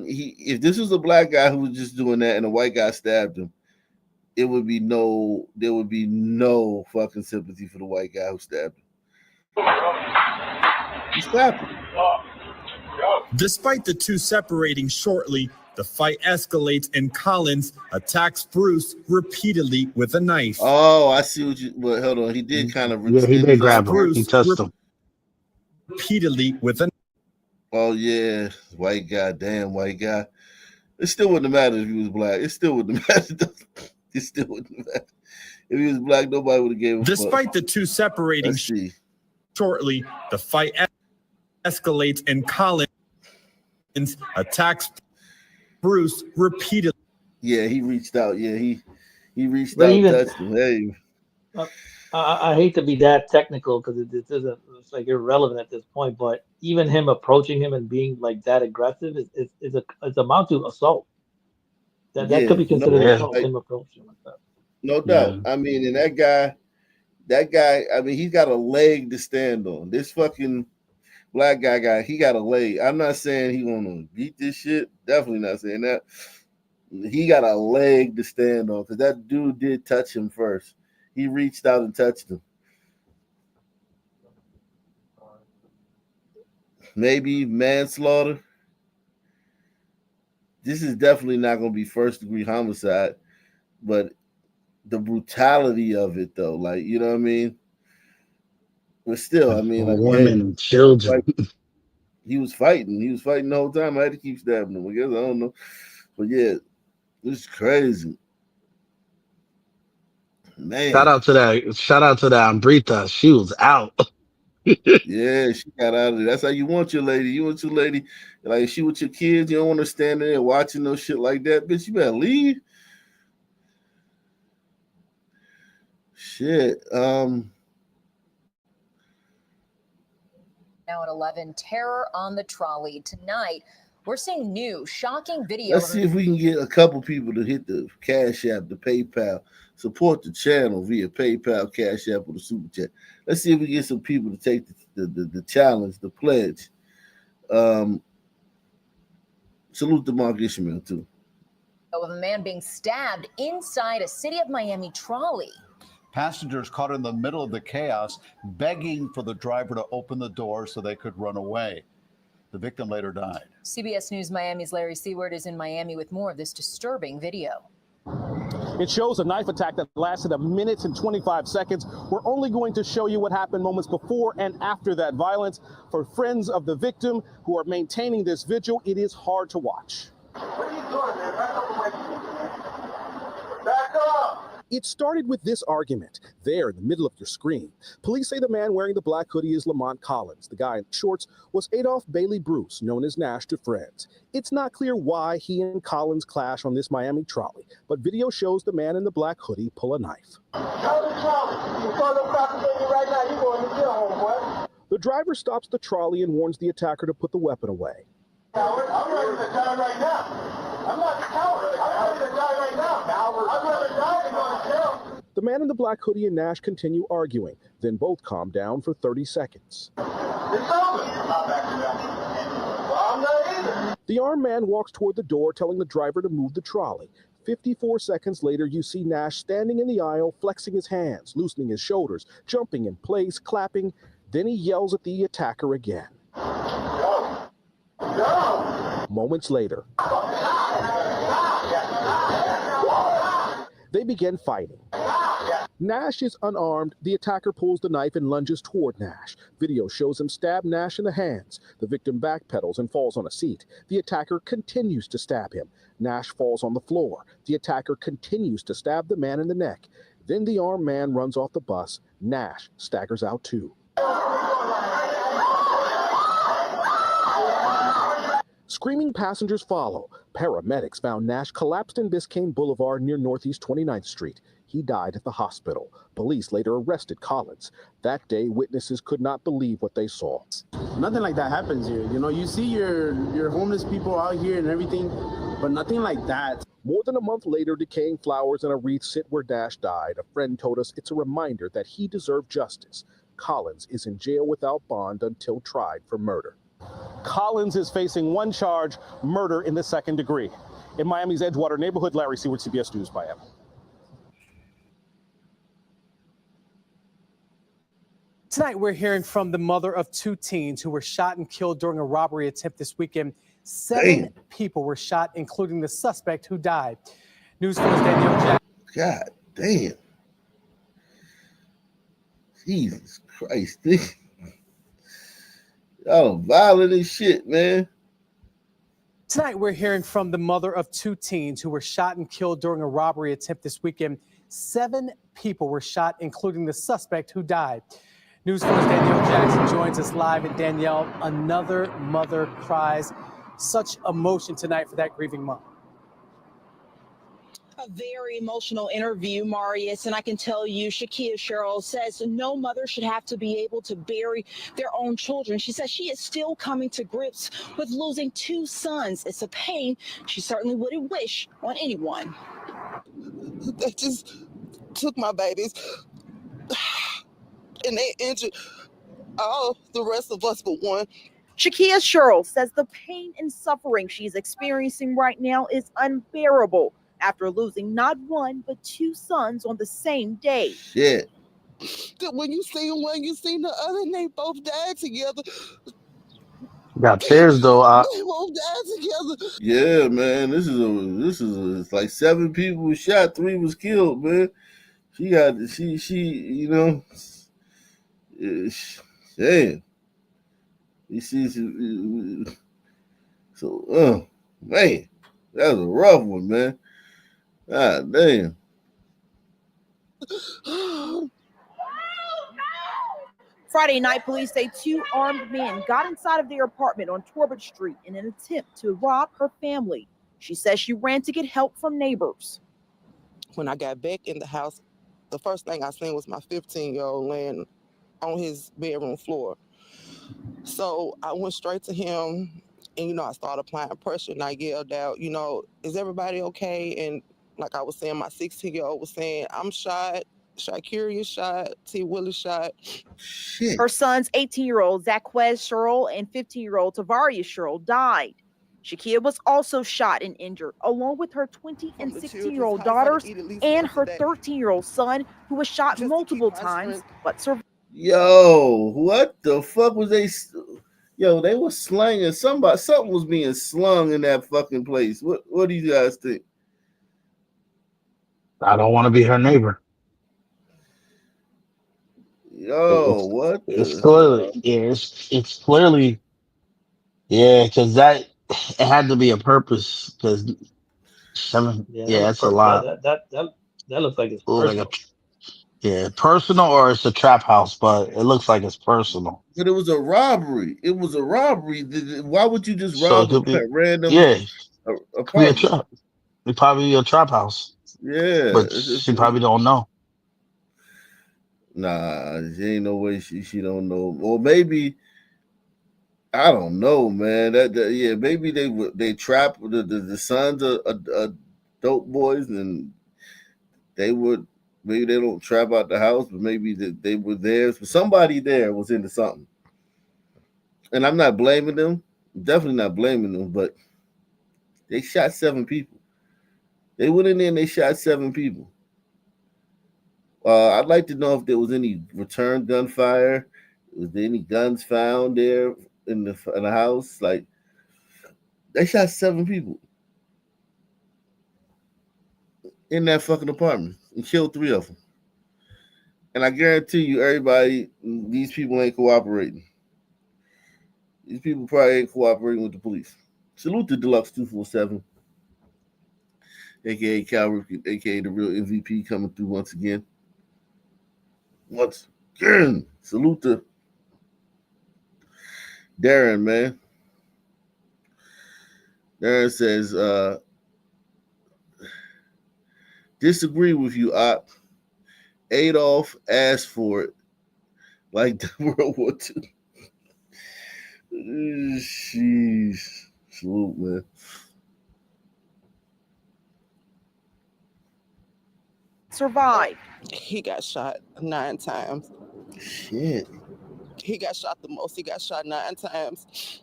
If this was a black guy who was just doing that and a white guy stabbed him, there would be no fucking sympathy for the white guy who stabbed him. He stabbed him. Despite the two separating shortly, the fight escalates and Collins attacks Bruce repeatedly with a knife. Oh, I see what you. Well, hold on. He did kind of. Yeah, he did grab him. He touched him repeatedly with a. Oh yeah, white guy, damn white guy. It still wouldn't have mattered if he was black. It still wouldn't have mattered. It still wouldn't have mattered. If he was black, nobody would have gave him. Despite the two separating shortly, the fight escalates and Collins attacks Bruce repeatedly. Yeah, he reached out. Yeah, he reached out, touched him. Hey. I hate to be that technical because it's like irrelevant at this point, but even him approaching him and being like that aggressive is amount to assault. That could be considered assault. Him approaching like that. No doubt. I mean, and that guy. I mean, he's got a leg to stand on. This fucking black guy he got a leg. I'm not saying he gonna beat this shit. Definitely not saying that. He got a leg to stand on because that dude did touch him first. He reached out and touched him. Maybe manslaughter. This is definitely not going to be first-degree homicide, but the brutality of it, though, like, you know what I mean? But still, I mean, like, women and children. He was fighting. He was fighting the whole time. I had to keep stabbing him. I guess I don't know, but yeah, it's crazy. Man. Shout out to that Ambrita. She was out. Yeah, she got out of there. That's how you want your lady. You want your lady, like she with your kids. You don't want her standing there watching no shit like that. Bitch, you better leave. Shit. Now at 11, terror on the trolley. Tonight, we're seeing new, shocking video. Let's see if we can get a couple people to hit the Cash App, the PayPal. Support the channel via PayPal, Cash App, or the Super Chat. Let's see if we get some people to take the challenge, the pledge. Salute to Mark Ishmael, too. Of a man being stabbed inside a City of Miami trolley. Passengers caught in the middle of the chaos, begging for the driver to open the door so they could run away. The victim later died. CBS News Miami's Larry Seward is in Miami with more of this disturbing video. It shows a knife attack that lasted 1 minute and 25 seconds. We're only going to show you what happened moments before and after that violence. For friends of the victim who are maintaining this vigil, it is hard to watch. What are you doing, man? Back up! It started with this argument there in the middle of your screen. Police say the man wearing the black hoodie is Lamont Collins. The guy in shorts was Adolph Bailey Bruce, known as Nash to friends. It's not clear why he and Collins clash on this Miami trolley, but video shows the man in the black hoodie pull a knife. Tell the trolley. You saw them baby right now. You going to jail, homeboy. The driver stops the trolley and warns the attacker to put the weapon away. Coward, I'm ready to die right now. I'm not a coward. I'm ready to die right now. I'd rather die than go to jail. The man in the black hoodie and Nash continue arguing, then both calm down for 30 seconds. It's over. I'm not backing down. Well, I'm not either. The armed man walks toward the door, telling the driver to move the trolley. 54 seconds later, you see Nash standing in the aisle, flexing his hands, loosening his shoulders, jumping in place, clapping. Then he yells at the attacker again. Go. Go. Moments later, they begin fighting. Nash is unarmed. The attacker pulls the knife and lunges toward Nash. Video shows him stab Nash in the hands. The victim backpedals and falls on a seat. The attacker continues to stab him. Nash falls on the floor. The attacker continues to stab the man in the neck. Then the armed man runs off the bus. Nash staggers out too. Screaming passengers follow. Paramedics found Nash collapsed in Biscayne Boulevard near Northeast 29th Street. He died at the hospital. Police later arrested Collins. That day, witnesses could not believe what they saw. Nothing like that happens here. You know, you see your homeless people out here and everything, but nothing like that. More than a month later, decaying flowers and a wreath sit where Dash died. A friend told us it's a reminder that he deserved justice. Collins is in jail without bond until tried for murder. Collins is facing one charge, murder in the second degree. In Miami's Edgewater neighborhood, Larry Seward, CBS News, Miami. Tonight, we're hearing from the mother of 2 teens who were shot and killed during a robbery attempt this weekend. 7 people were shot, including the suspect who died. News 4's Danielle Jackson. God damn. Jesus Christ. Y'all violent as shit, man. Tonight, we're hearing from the mother of 2 teens who were shot and killed during a robbery attempt this weekend. 7 people were shot, including the suspect who died. News 4's Danielle Jackson joins us live. And Danielle, another mother cries. Such emotion tonight for that grieving mom. A very emotional interview, Marius, and I can tell you, Shakia Cheryl says no mother should have to be able to bury their own children. She says she is still coming to grips with losing 2 sons. It's a pain she certainly wouldn't wish on anyone. They just took my babies, and they injured all the rest of us but one. Shakia Cheryl says the pain and suffering she's experiencing right now is unbearable after losing not 1 but 2 sons on the same day. Shit. When you see one, you see the other, and they both died together. Got tears though. They both died together. Yeah, man. This is it's like 7 people were shot, 3 was killed, man. She, you know, damn. You see, so, man, that was a rough one, man. God damn. Friday night, police say 2 armed men got inside of their apartment on Torbert Street in an attempt to rob her family. She says she ran to get help from neighbors. When I got back in the house, the first thing I seen was my 15-year-old laying on his bedroom floor. So I went straight to him, and, you know, I started applying pressure, and I yelled out, you know, is everybody okay? And like I was saying, my 16-year-old was saying, I'm shot, Shakira shot, T. Willis shot. Shit. Her sons, 18-year-old Zaquez Sherrill and 15-year-old Tavaria Sherrill, died. Shakia was also shot and injured, along with her 20 and 16-year-old daughters and her 13-year-old son, who was shot multiple times but survived. Yo, what the fuck was they? Yo, they were slanging somebody. Something was being slung in that fucking place. What do you guys think? I don't want to be her neighbor. Yo, what? It's clearly, yeah, it's clearly, yeah, because that it had to be a purpose. Because 7, yeah, that's a lot. That looks like it's Like personal. personal, or it's a trap house, but it looks like it's personal. But it was a robbery. It was a robbery. Why would you just So rob it could a be, random yeah, could be a apartment? trap. It probably be a trap house. Yeah, But she probably don't know. Nah, there ain't no way she don't know. Or maybe I don't know, man. Yeah, maybe they trap the sons of dope boys, and they would maybe they don't trap out the house, but maybe they were there. But somebody there was into something, and I'm not blaming them. I'm definitely not blaming them, but they shot 7 people. They went in there and they shot 7 people. I'd like to know if there was any return gunfire. Was there any guns found there in the house? Like, they shot 7 people in that fucking apartment and killed 3 of them. And I guarantee you, everybody, these people ain't cooperating. These people probably ain't cooperating with the police. Salute to Deluxe 247, aka Cal, aka the real MVP, coming through once again. Once again, salute to Darren, man. Darren says, disagree with you, Op. Adolf asked for it, like the World War II. Jeez. Salute, man. Survived. He got shot 9 times. Shit. He got shot the most. He got shot 9 times.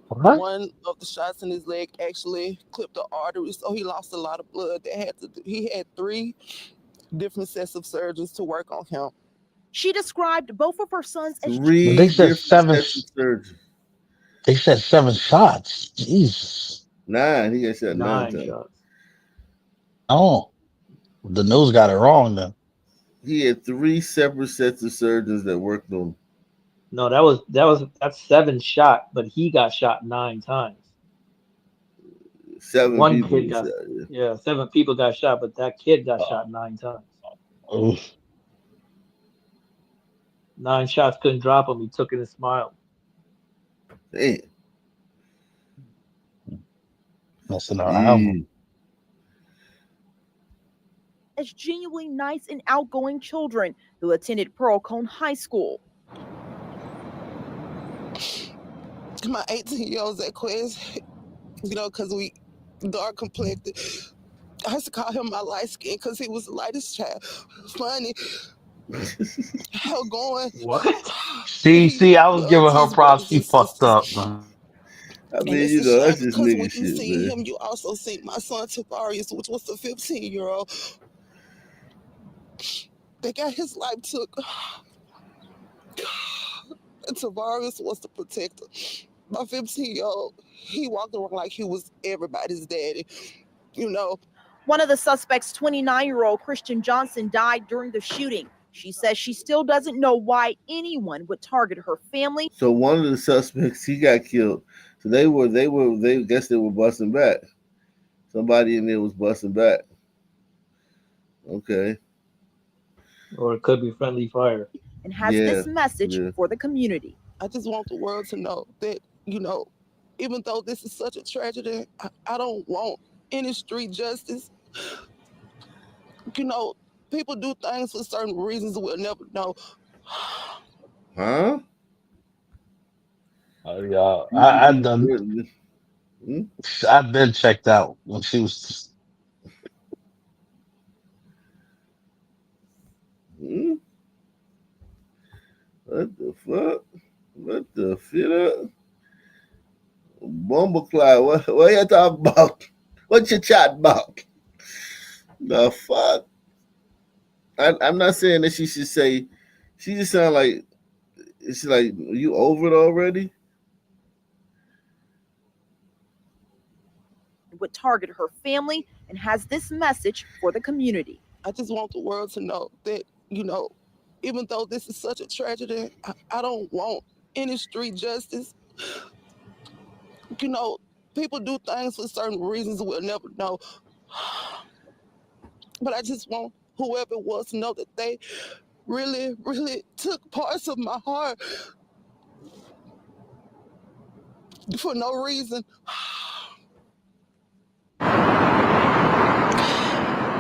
What? One of the shots in his leg actually clipped the artery, so he lost a lot of blood. He had 3 different sets of surgeons to work on him. She described both of her sons as 3 But they said different 7. sets of surgery. They said 7 shots. Jesus. 9. He got shot 9 9 times. shots. Oh, the news got it wrong then. He had 3 separate sets of surgeons that worked on him. No, that's 7 shot, but he got shot 9 times. 7 One people kid were got shot. Yeah. 7 people got shot, but that kid got shot 9 times. Oof. 9 shots couldn't drop him. He took it and smiled. Damn. Messing around. Yeah. as genuinely nice and outgoing children who attended Pearl-Cohn High School. My 18-year-old Zaquez, because we dark complected. I used to call him my light skin because he was the lightest child. Funny. Outgoing. What? See, I was giving Loves her his props. brothers She and fucked sisters. up, man. I And mean, it's you a know, shame that's just because nigga when you shit, see man. him, you also see my son Tavarius, which was the 15-year-old. They got his life took. And Tavarius was the protector. My 15-year-old, he walked around like he was everybody's daddy, One of the suspects, 29-year-old Christian Johnson, died during the shooting. She says she still doesn't know why anyone would target her family. So one of the suspects, he got killed. So they guess they were busting back. Somebody in there was busting back. Okay. Or it could be friendly fire. And has this message for the community. I just want the world to know that, even though this is such a tragedy, I don't want any street justice. People do things for certain reasons we'll never know. Huh? Oh yeah, I've done. I've been checked out when she was. What the fuck? What the fit up? Bumbleclaw, what you talking about? What you chat about? The fuck? I'm not saying that she should say. She just sound like it's like you over it already. Would target her family and has this message for the community. I just want the world to know that, even though this is such a tragedy, I don't want any street justice. People do things for certain reasons we'll never know. But I just want whoever it was to know that they really, really took parts of my heart for no reason.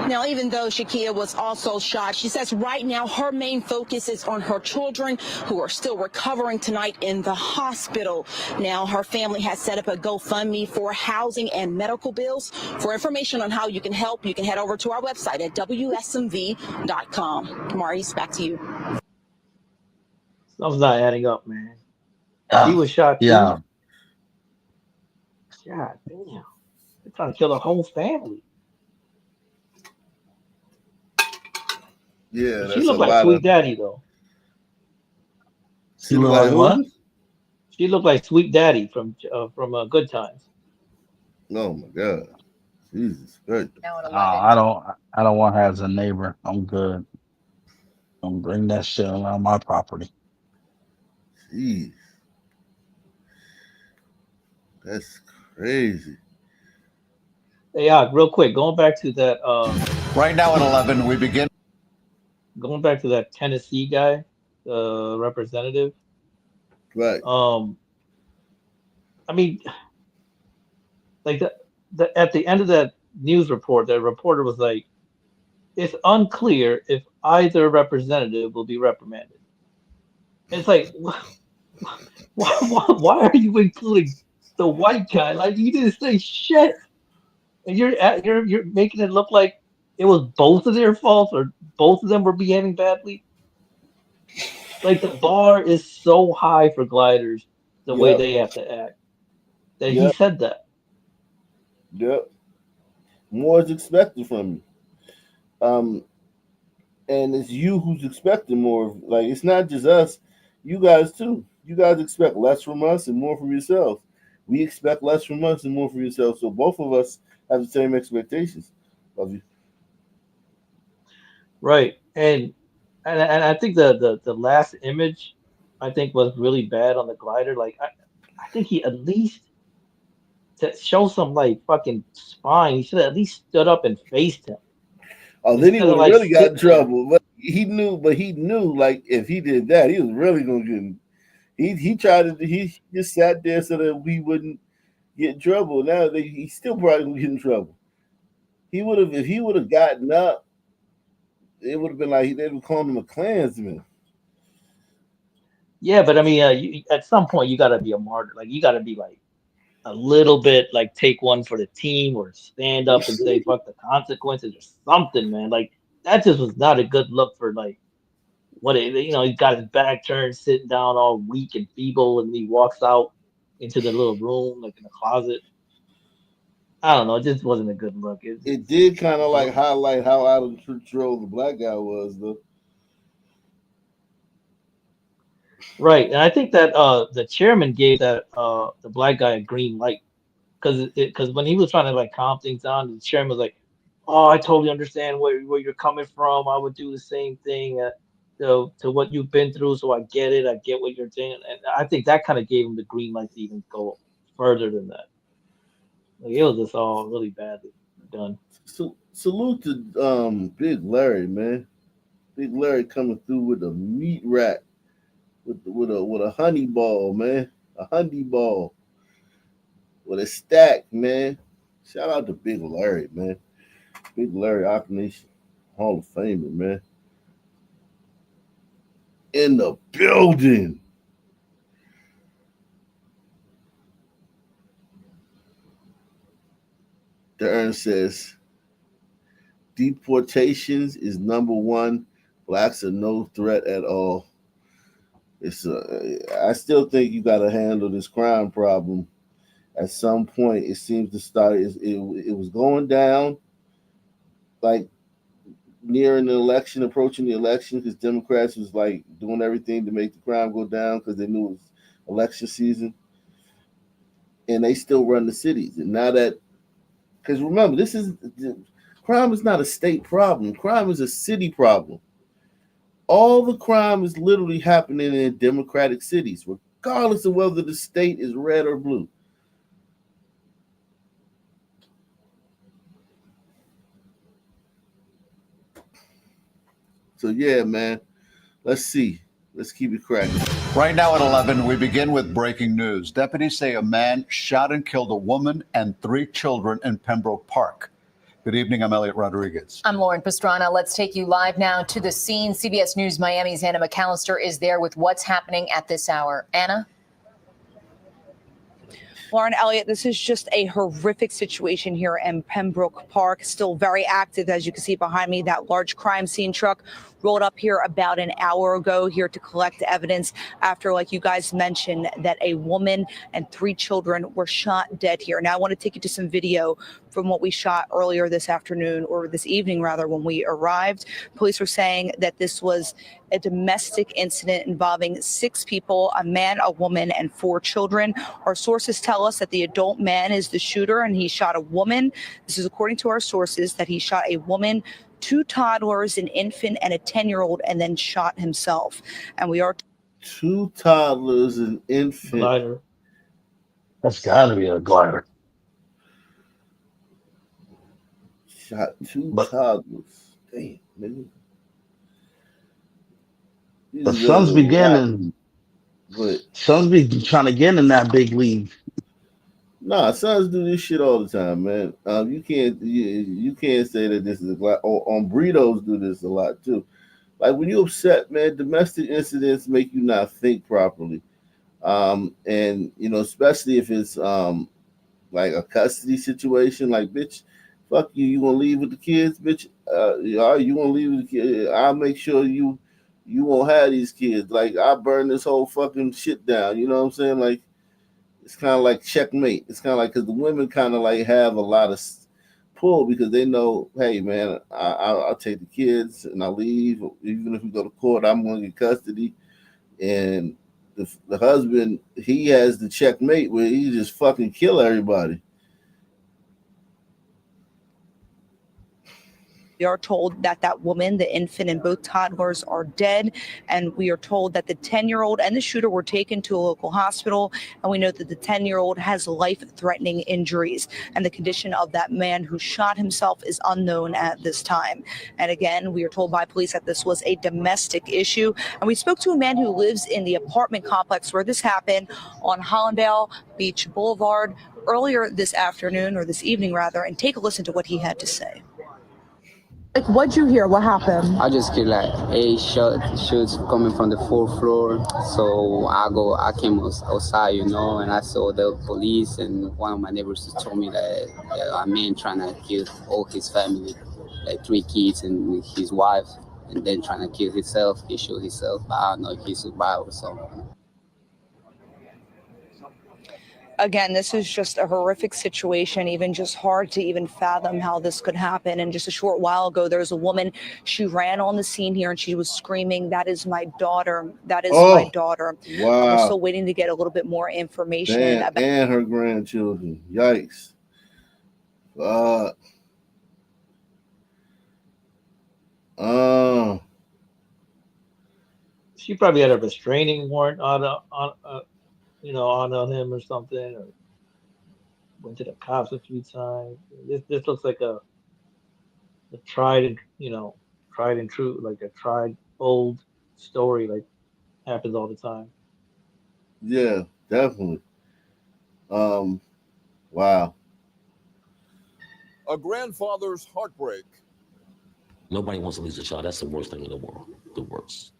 Now, even though Shakia was also shot, she says right now her main focus is on her children who are still recovering tonight in the hospital. Now, her family has set up a GoFundMe for housing and medical bills. For information on how you can help, you can head over to our website at WSMV.com. Maurice, back to you. Something's not adding up, man. He was shot too. Yeah. God damn. They're trying to kill the whole family. Yeah, But she looked like Sweet Daddy though. She look like what? She looked like Sweet Daddy from Good Times. Oh my god, Jesus Christ! I don't want her as a neighbor. I'm good. Don't bring that shit around my property. Jeez, that's crazy. Hey, real quick, going back to that. Right now at 11, we begin. Going back to that Tennessee guy, the representative. Right. I mean, like at the end of that news report, the reporter was like, "It's unclear if either representative will be reprimanded." And it's like, why are you including the white guy? Like you didn't say shit, and you're making it look like it was both of their faults or both of them were behaving badly. Like the bar is so high for gliders, the way Yep. they have to act. That he Yep. said that. Yep. More is expected from you. Um, and it's you who's expecting more. Like it's not just us, you guys too. You guys expect less from us and more from yourselves. We expect less from us and more from yourselves. So both of us have the same expectations of you. Right. And I think the last image I think was really bad on the glider. Like I think he at least to show some like fucking spine, he should have at least stood up and faced him. Oh, then he Instead of would have like really got in sitting there. trouble. But he knew like if he did that, he was really gonna get in. He tried to he just sat there so that we wouldn't get in trouble. Now he's still probably gonna get in trouble. He would have if he would have gotten up, it would have been like they would call him a Klansman. Yeah, but I mean, at some point you gotta be a martyr. Like you gotta be like a little bit like take one for the team or stand up and say fuck the consequences or something, man. Like that just was not a good look for like he got his back turned, sitting down all weak and feeble, and he walks out into the little room, like in the closet. I don't know, it just wasn't a good look. It did kind of like highlight how out of control the black guy was, though. Right, and I think that the chairman gave that the black guy a green light because when he was trying to like calm things down, the chairman was like, "Oh, I totally understand where you're coming from. I would do the same thing to what you've been through, so I get it. I get what you're saying." And I think that kind of gave him the green light to even go further than that. Like it was just all really badly done. So salute to Big Larry, man. Big Larry coming through with a meat rack, with a honey ball, man. A honey ball with a stack, man. Shout out to Big Larry, man. Big Larry, Aqua Nation Hall of Famer, man. In the building. The Earn says deportations is number one. Blacks are no threat at all. I still think you got to handle this crime problem. At some point, it seems to start. It was going down, like nearing the election, approaching the election, because Democrats was like doing everything to make the crime go down because they knew it was election season, and they still run the cities. And now that, because remember, crime is not a state problem. Crime is a city problem. All the crime is literally happening in democratic cities, regardless of whether the state is red or blue. So yeah, man. Let's see. Let's keep it cracking. Right now at 11, we begin with breaking news. Deputies say a man shot and killed a woman and 3 children in Pembroke Park. Good evening. I'm Elliot Rodriguez. I'm Lauren Pastrana. Let's take you live now to the scene. CBS News Miami's Anna McAllister is there with what's happening at this hour. Anna? Lauren, Elliott, this is just a horrific situation here in Pembroke Park. Still very active, as you can see behind me. That large crime scene truck rolled up here about an hour ago here to collect evidence after, like you guys mentioned, that a woman and 3 children were shot dead here. Now, I want to take you to some video from what we shot earlier this afternoon, or this evening rather, when we arrived. Police were saying that this was a domestic incident involving 6 people, a man, a woman, and 4 children. Our sources tell us that the adult man is the shooter and he shot a woman. This is according to our sources, that he shot a woman, 2 toddlers, an infant, and a 10-year-old, and then shot himself. And we are 2 toddlers, an infant. Glider. That's gotta be a glider. Shot 2 toddlers. Damn, man. The Suns be getting, Suns be trying to get in that big league. Nah, sons do this shit all the time, man. You can't say that this is a lot. On burritos do this a lot too. Like when you're upset, man, domestic incidents make you not think properly. And especially if it's like a custody situation, like bitch, fuck you, you gonna leave with the kids, bitch? You gonna leave with the kids? I'll make sure you won't have these kids. Like I burn this whole fucking shit down. You know what I'm saying? Like it's kind of like checkmate. It's kind of like because the women kind of like have a lot of pull because they know, hey man, I'll take the kids and I leave. Even if we go to court, I'm going to get custody. And the husband, he has the checkmate where he just fucking kill everybody. We are told that that woman, the infant, and both toddlers are dead. And we are told that the 10-year-old and the shooter were taken to a local hospital. And we know that the 10-year-old has life-threatening injuries. And the condition of that man who shot himself is unknown at this time. And again, we are told by police that this was a domestic issue. And we spoke to a man who lives in the apartment complex where this happened on Hollandale Beach Boulevard earlier this afternoon, or this evening rather, and take a listen to what he had to say. Like, what'd you hear? What happened? I just hear like 8 shots coming from the 4th floor. So I came outside, and I saw the police, and one of my neighbors just told me that a man trying to kill all his family, like 3 kids and his wife, and then trying to kill himself. He shot himself, but I don't know if he survived or something. Again, this is just a horrific situation, even just hard to even fathom how this could happen. And just a short while ago, there was a woman, she ran on the scene here and she was screaming, "That is my daughter. That is my daughter." Wow. We're still waiting to get a little bit more information about and her grandchildren. Yikes. She probably had a restraining warrant on him or something, or went to the cops a few times. This looks like a tried and true, like a tried old story, like happens all the time. Yeah, definitely. Wow. A grandfather's heartbreak. Nobody wants to lose a child. That's the worst thing in the world. The worst.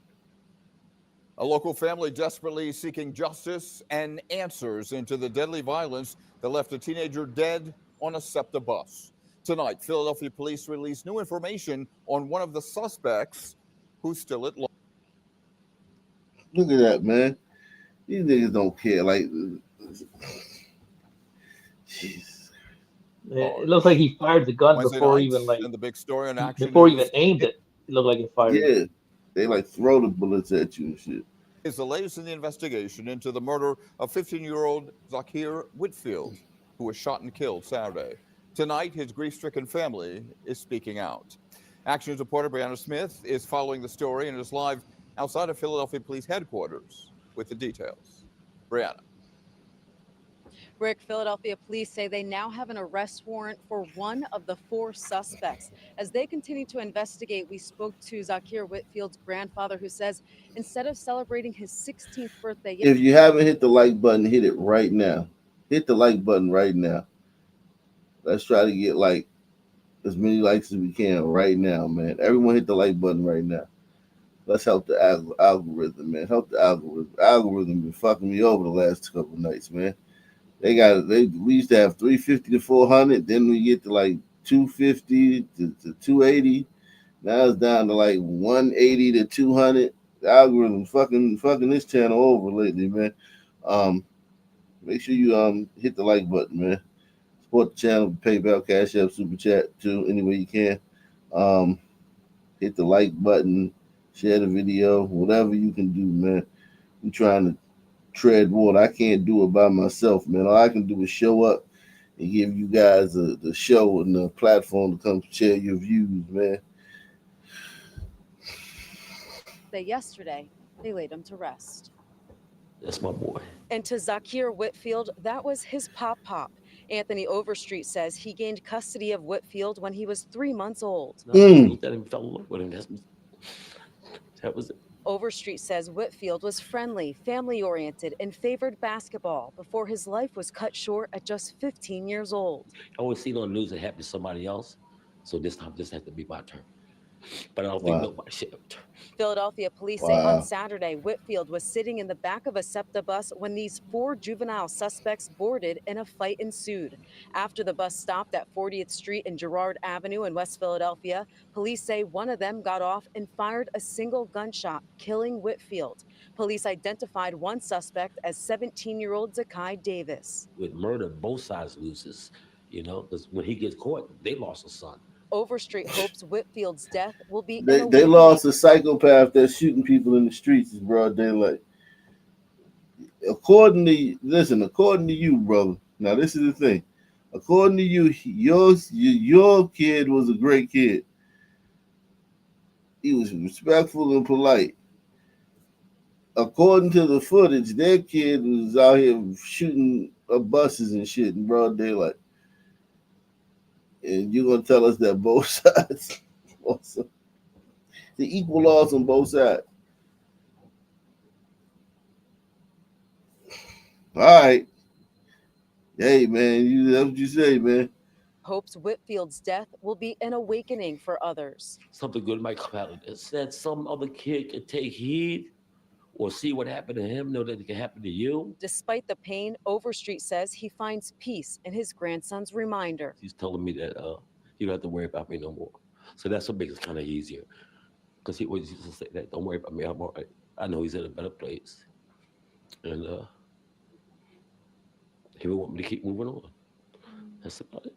A local family desperately seeking justice and answers into the deadly violence that left a teenager dead on a SEPTA bus. Tonight, Philadelphia police released new information on one of the suspects who's still at large. Look at that, man. These niggas don't care. Like, Jesus. It looks like he fired the gun before even and the big story on action before he even aimed it. It looked like he fired. Yeah, they like throw the bullets at you and shit. Is the latest in the investigation into the murder of 15-year-old Zakir Whitfield, who was shot and killed Saturday. Tonight, his grief-stricken family is speaking out. Action News reporter Brianna Smith is following the story and is live outside of Philadelphia Police Headquarters with the details. Brianna. Rick, Philadelphia police say they now have an arrest warrant for one of the 4 suspects. As they continue to investigate, we spoke to Zakir Whitfield's grandfather, who says instead of celebrating his 16th birthday... If you haven't hit the like button, hit it right now. Hit the like button right now. Let's try to get like as many likes as we can right now, man. Everyone hit the like button right now. Let's help the algorithm, man. Help the algorithm. Algorithm been fucking me over the last couple of nights, man. We used to have 350 to 400, then we get to like 250 to 280. Now it's down to like 180 to 200. The algorithm fucking this channel over lately, man. Make sure you hit the like button, man. Support the channel, PayPal, Cash App, Super Chat too, any way you can. Hit the like button, share the video, whatever you can do, man. I'm trying to tread water. I can't do it by myself, man. All I can do is show up and give you guys the show and the platform to come share your views, man. Yesterday, they laid him to rest. That's my boy. And to Zakir Whitfield, that was his pop. Anthony Overstreet says he gained custody of Whitfield when he was 3 months old. He looked at him, fell in love with him. That was it. Overstreet says Whitfield was friendly, family-oriented, and favored basketball before his life was cut short at just 15 years old. I always see it on the news that happened to somebody else. So this time, this has to be my turn. But I don't think nobody should. Philadelphia police say on Saturday, Whitfield was sitting in the back of a SEPTA bus when these 4 juvenile suspects boarded and a fight ensued. After the bus stopped at 40th Street and Girard Avenue in West Philadelphia, police say one of them got off and fired a single gunshot, killing Whitfield. Police identified one suspect as 17-year-old Zakai Davis. With murder, both sides loses, because when he gets caught, they lost a son. Overstreet hopes Whitfield's death will be They lost a psychopath that's shooting people in the streets in broad daylight. According to you, brother. Now this is the thing. According to you, your kid was a great kid. He was respectful and polite. According to the footage, their kid was out here shooting up buses and shit in broad daylight. And you're gonna tell us that both sides also the equal laws on both sides. All right. Hey man, that's what you say, man. Hopes Whitfield's death will be an awakening for others. Something good might come out of this. That some other kid can take heed or see what happened to him, know that it can happen to you. Despite the pain, Overstreet says he finds peace in his grandson's reminder. He's telling me that you don't have to worry about me no more. So that's what makes it kind of easier. Because he always used to say that, don't worry about me, I'm all right. I know he's in a better place. And he would want me to keep moving on. That's about it.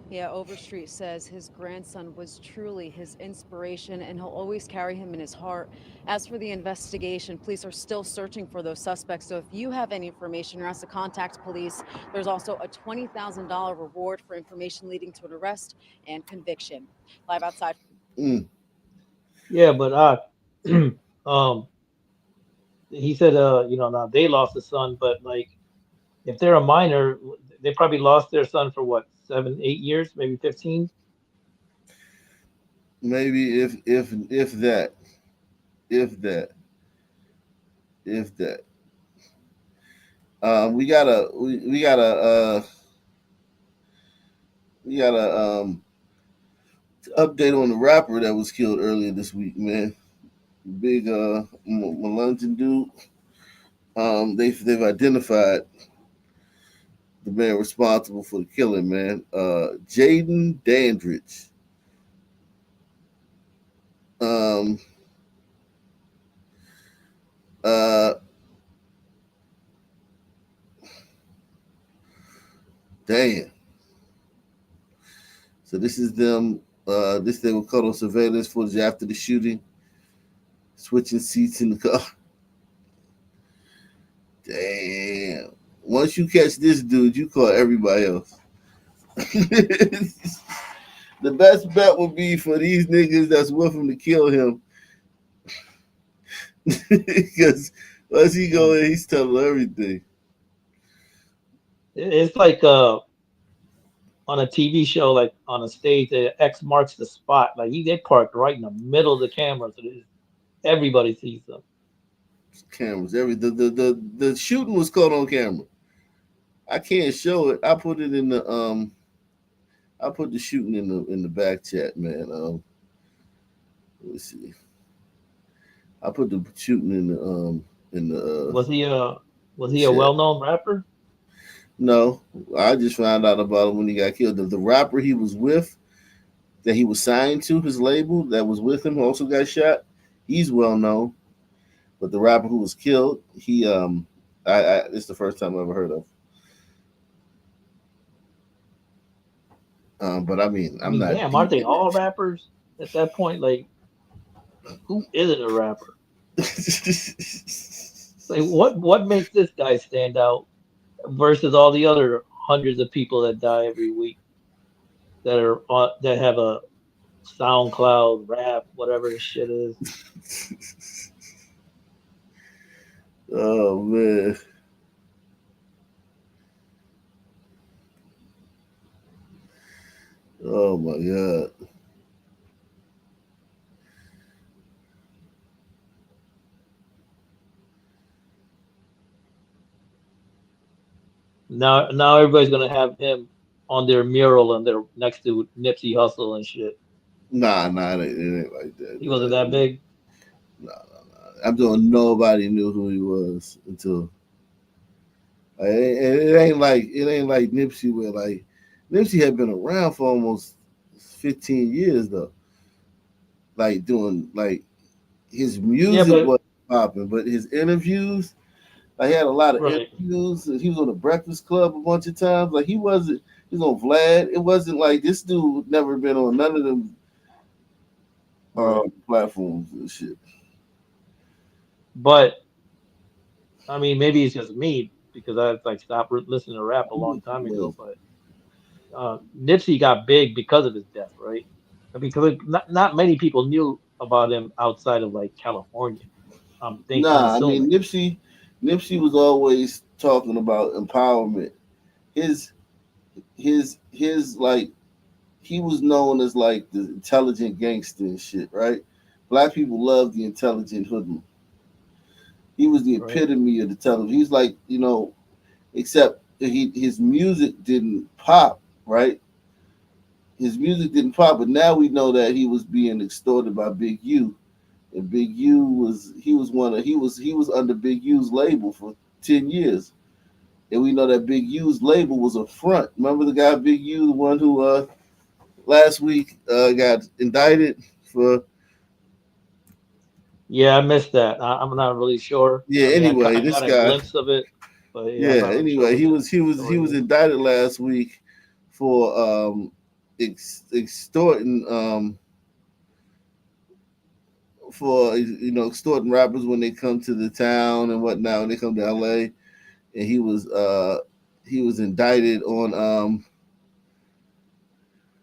Yeah, Overstreet says his grandson was truly his inspiration and he'll always carry him in his heart. As for the investigation, police are still searching for those suspects. So if you have any information or has to contact police, there's also a $20,000 reward for information leading to an arrest and conviction. Live outside. Yeah, but he said, now they lost a son, but like, if they're a minor, they probably lost their son for what, 7, 8 years, maybe 15. Maybe if that. We got a update on the rapper that was killed earlier this week, man. Big Melungeon dude. They've identified the man responsible for the killing, man. Jaden Dandridge. Damn. So this is them. This they were caught on surveillance footage after the shooting, switching seats in the car. Damn. Once you catch this dude, you call everybody else. The best bet would be for these niggas that's with him to kill him. Because once he go in, he's telling everything. It's like on a TV show, like on a stage, X marks the spot. Like they parked right in the middle of the camera, so everybody sees them. Cameras, the shooting was caught on camera. I can't show it. I put it in the I put the shooting in the back chat, man. Let's see. I put the shooting in the Was he chat. a well-known rapper? No, I just found out about him when he got killed. The rapper he was with, that he was signed to, his label that was with him, also got shot. He's well known, but the rapper who was killed, he it's the first time I ever heard of. But I mean, I'm not. Damn, aren't they all rappers at that point? Like, who isn't a rapper? Like, what makes this guy stand out versus all the other hundreds of people that die every week that have a SoundCloud, rap, whatever the shit is? Oh man. Oh my God. Now everybody's gonna have him on their mural and they're next to Nipsey Hussle and shit. Nah, it ain't like that. He wasn't that big. I'm doing. Nobody knew who he was until. It ain't like Nipsey where like Nipsey had been around for almost 15 years though. Like doing like his Yeah, music but was popping, but his interviews, like he had a lot of right. interviews. He was on the Breakfast Club a bunch of times. Like he was on Vlad. It wasn't like this dude never been on none of them Right. platforms and shit. But I mean, maybe it's just me because I like stopped listening to rap a long time ago. But Nipsey got big because of his death, right? I mean, because not many people knew about him outside of like California. I'm Nah, I mean assuming. Nipsey was always talking about empowerment. His like he was known as like the intelligent gangster and shit, right? Black people love the intelligent hoodlum. He was the Right. epitome of the television. He's like, except his music didn't pop, right? His music didn't pop, but now we know that he was being extorted by Big U. And Big U was under Big U's label for 10 years. And we know that Big U's label was a front. Remember the guy Big U, the one who last week got indicted for. Yeah, I missed that. I'm not really sure. Yeah. I mean, Anyway, I this got a guy. glimpse of it, but yeah, I'm Yeah. not really sure Anyway, what he the was story is. indicted last week for extorting extorting rappers when they come to the town and whatnot when they come to LA, and he was indicted on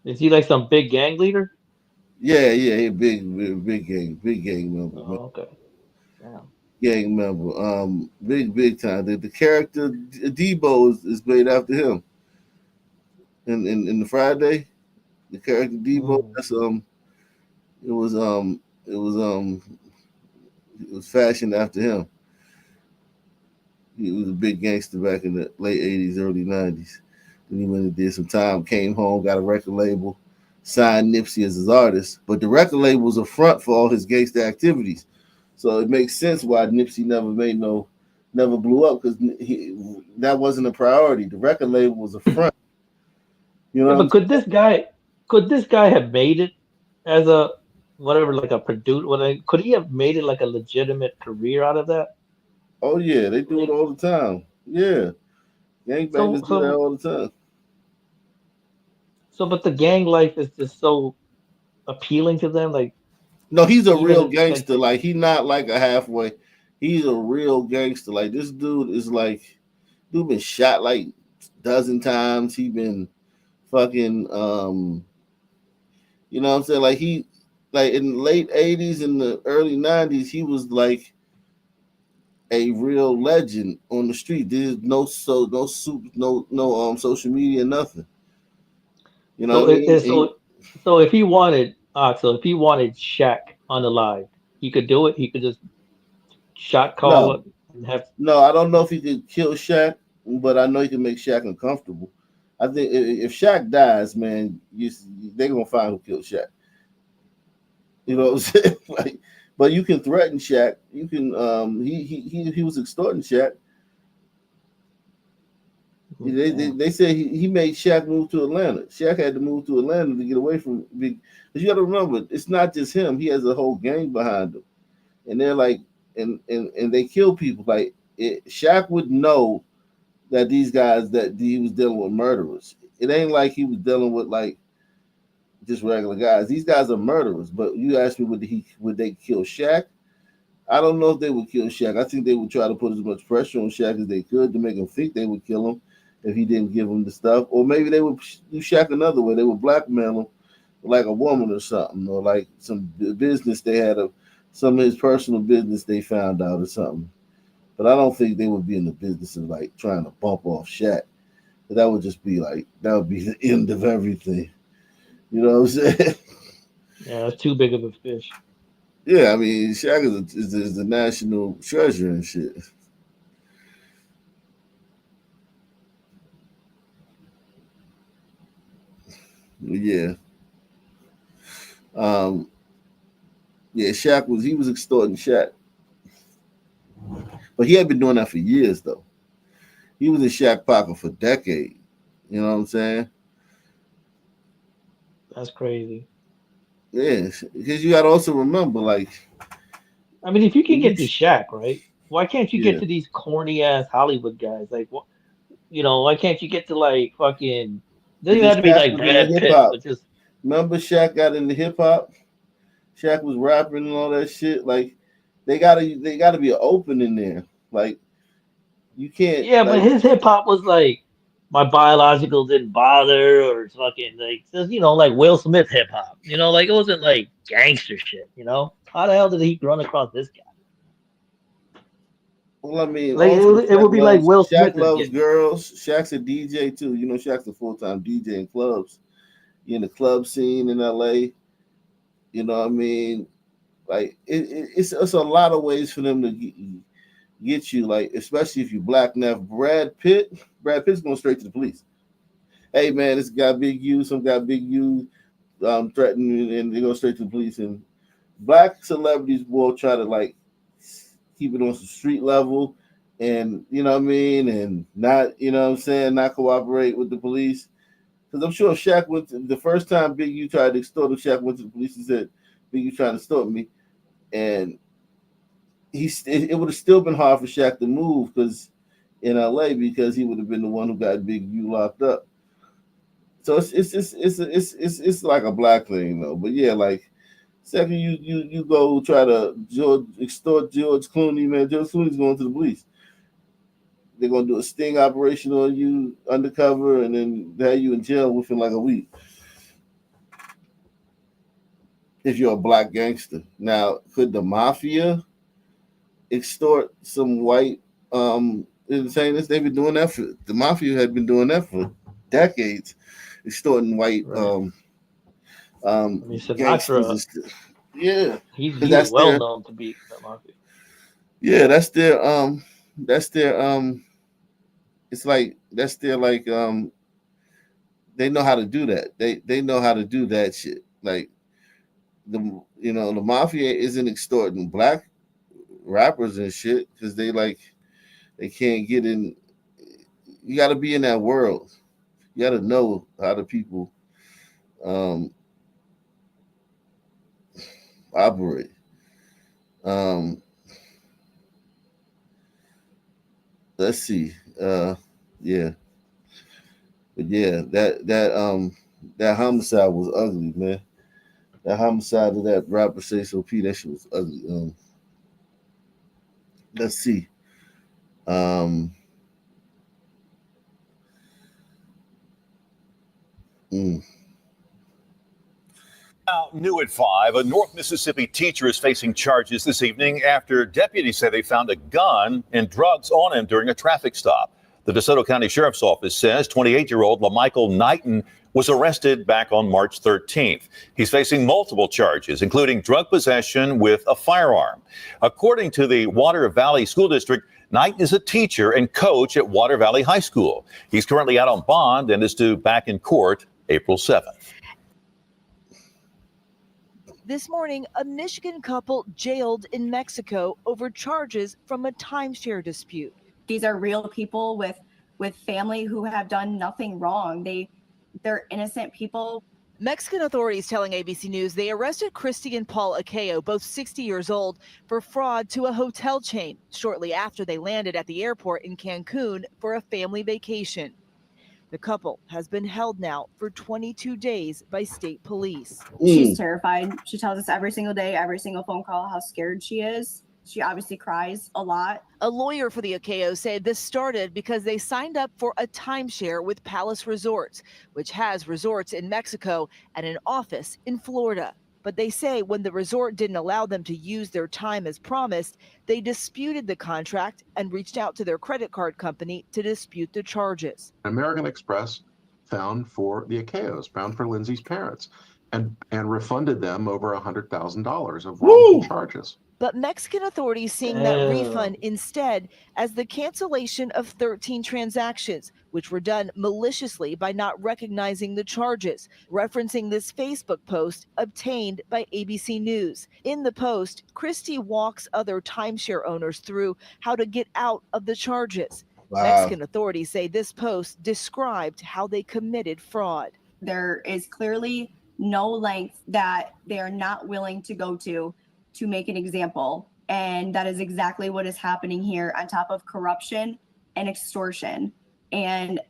Is he like some big gang leader? he big gang member, man. Oh, okay. Damn. Gang member, big time. The character Debo is made after him. In the Friday, the character Debo, Mm. that's it was it was it was fashioned after him. He was a big gangster back in the late '80s, early '90s. Then he went and did some time, came home, got a record label, signed Nipsey as his artist. But the record label was a front for all his gangster activities. So it makes sense why Nipsey never blew up because that wasn't a priority. The record label was a front. You know Yeah, what I'm but could this guy have made it as a whatever, like a producer? Could he have made it like a legitimate career out of that? Oh yeah, they do it Like, all the time. Yeah, so gangbangers do that so all the time. so, but the gang life is just so appealing to them. Like No, he's a real even like gangster. Like he's not like a halfway. He's a real gangster. Like this dude is like, dude been shot like dozen times. He been fucking you know what I'm saying? Like in the late '80s and the early '90s, he was like a real legend on the street. There's no social media, nothing. You know so what I mean? so if he wanted so if he wanted Shaq unalive, he could do it. He could just shot call No, it and have. no, I don't know if he could kill Shaq, but I know he can make Shaq uncomfortable. I think if Shaq dies, man, they're gonna find who killed Shaq. You know what I'm saying? Like, but you can threaten Shaq. You can he was extorting Shaq. They say he made Shaq move to Atlanta. Shaq had to move to Atlanta to get away from big. But you got to remember, it's not just him. He has a whole gang behind him, and they're like, and they kill people. Like Shaq would know that these guys that he was dealing with murderers. It ain't like he was dealing with like just regular guys. These guys are murderers. But you asked me would they kill Shaq? I don't know if they would kill Shaq. I think they would try to put as much pressure on Shaq as they could to make him think they would kill him if he didn't give them the stuff. Or maybe they would do Shaq another way. They would blackmail him like a woman or something, or like some business they had some of his personal business they found out or something. But I don't think they would be in the business of like trying to bump off Shaq. That would just be like that would be the end of everything. You know what I'm saying? Yeah, that's too big of a fish. Yeah, I mean Shaq is a national treasure and shit. Yeah. Yeah, Shaq was extorting Shaq. But he had been doing that for years though. He was in Shaq pocket for decades. You know what I'm saying? That's crazy. Yeah, because you got to also remember, like, I mean, if you can when you, get to Shaq, right? Why can't you get yeah, to these corny ass Hollywood guys? Like, what? Why can't you get to like fucking? Doesn't even because have to be Shaq like was in the Brad hip Pitt, hop. but just Remember, Shaq got into hip hop. Shaq was rapping and all that shit. Like, they gotta be open in there. Like, you can't yeah. But like. his hip hop was like my biological didn't bother, or fucking like just, like Will Smith hip hop. Like it wasn't like gangster shit. How the hell did he run across this guy? Well, I mean, Like also it would be like Will Shaq Smith is loves getting. girls. Shaq's a DJ too. You know, Shaq's a full-time DJ in clubs. He in the club scene in LA. You know what I mean? Like it's a lot of ways for them to get you, like, especially if you black. Now, if Brad Pitt's going straight to the police. Hey man, this guy Big U, some guy Big U threatening, and they go straight to the police. And black celebrities will try to like keep it on some street level, and you know what I mean, and not, you know what I'm saying, not cooperate with the police. Because I'm sure if Shaq the first time Big U tried to extort him, Shaq went to the police and said, "Big U trying to extort me," and it would have still been hard for Shaq to move because in LA, because he would have been the one who got Big U locked up. So it's like a black thing though. But yeah, like, second you go try to extort George Clooney, man. George Clooney's going to the police. They're gonna do a sting operation on you undercover, and then have you in jail within like a week if you're a black gangster. Now, could the mafia extort some white entertainers? They've been doing that for the mafia had been doing that for decades, extorting white Right. I mean, gangsters. Sinatra, Yeah, he's because he's that's well their known to be the mafia. yeah, that's their it's like that's their like they know how to do that. They know how to do that shit. Like the mafia isn't extorting black rappers and shit because they can't get in. You got to be in that world. You got to know how the people um, operate. Um, let's see. Yeah, but yeah, that homicide was ugly, man. That homicide of that rapper Say So P, that shit was ugly. Let's see. Um, mm. Now, new at 5, a North Mississippi teacher is facing charges this evening after deputies say they found a gun and drugs on him during a traffic stop. The DeSoto County Sheriff's Office says 28-year-old LaMichael Knighton was arrested back on March 13th. He's facing multiple charges, including drug possession with a firearm. According to the Water Valley School District, Knighton is a teacher and coach at Water Valley High School. He's currently out on bond and is due back in court April 7th. This morning, a Michigan couple jailed in Mexico over charges from a timeshare dispute. These are real people with family who have done nothing wrong. They're innocent people. Mexican authorities telling ABC News they arrested Christy and Paul Akeo, both 60 years old, for fraud to a hotel chain shortly after they landed at the airport in Cancun for a family vacation. The couple has been held now for 22 days by state police. She's terrified. She tells us every single day, every single phone call, how scared she is. She obviously cries a lot. A lawyer for the Akeo said this started because they signed up for a timeshare with Palace Resorts, which has resorts in Mexico and an office in Florida. But they say when the resort didn't allow them to use their time as promised, they disputed the contract and reached out to their credit card company to dispute the charges. American Express found for the Akeos, found for Lindsay's parents. and refunded them over $100,000 of wrongful charges. But Mexican authorities seeing that refund instead as the cancellation of 13 transactions, which were done maliciously by not recognizing the charges, referencing this Facebook post obtained by ABC News. In the post, Christie walks other timeshare owners through how to get out of the charges. Wow. Mexican authorities say this post described how they committed fraud. There is clearly no length that they are not willing to go to make an example. And that is exactly what is happening here, on top of corruption and extortion. And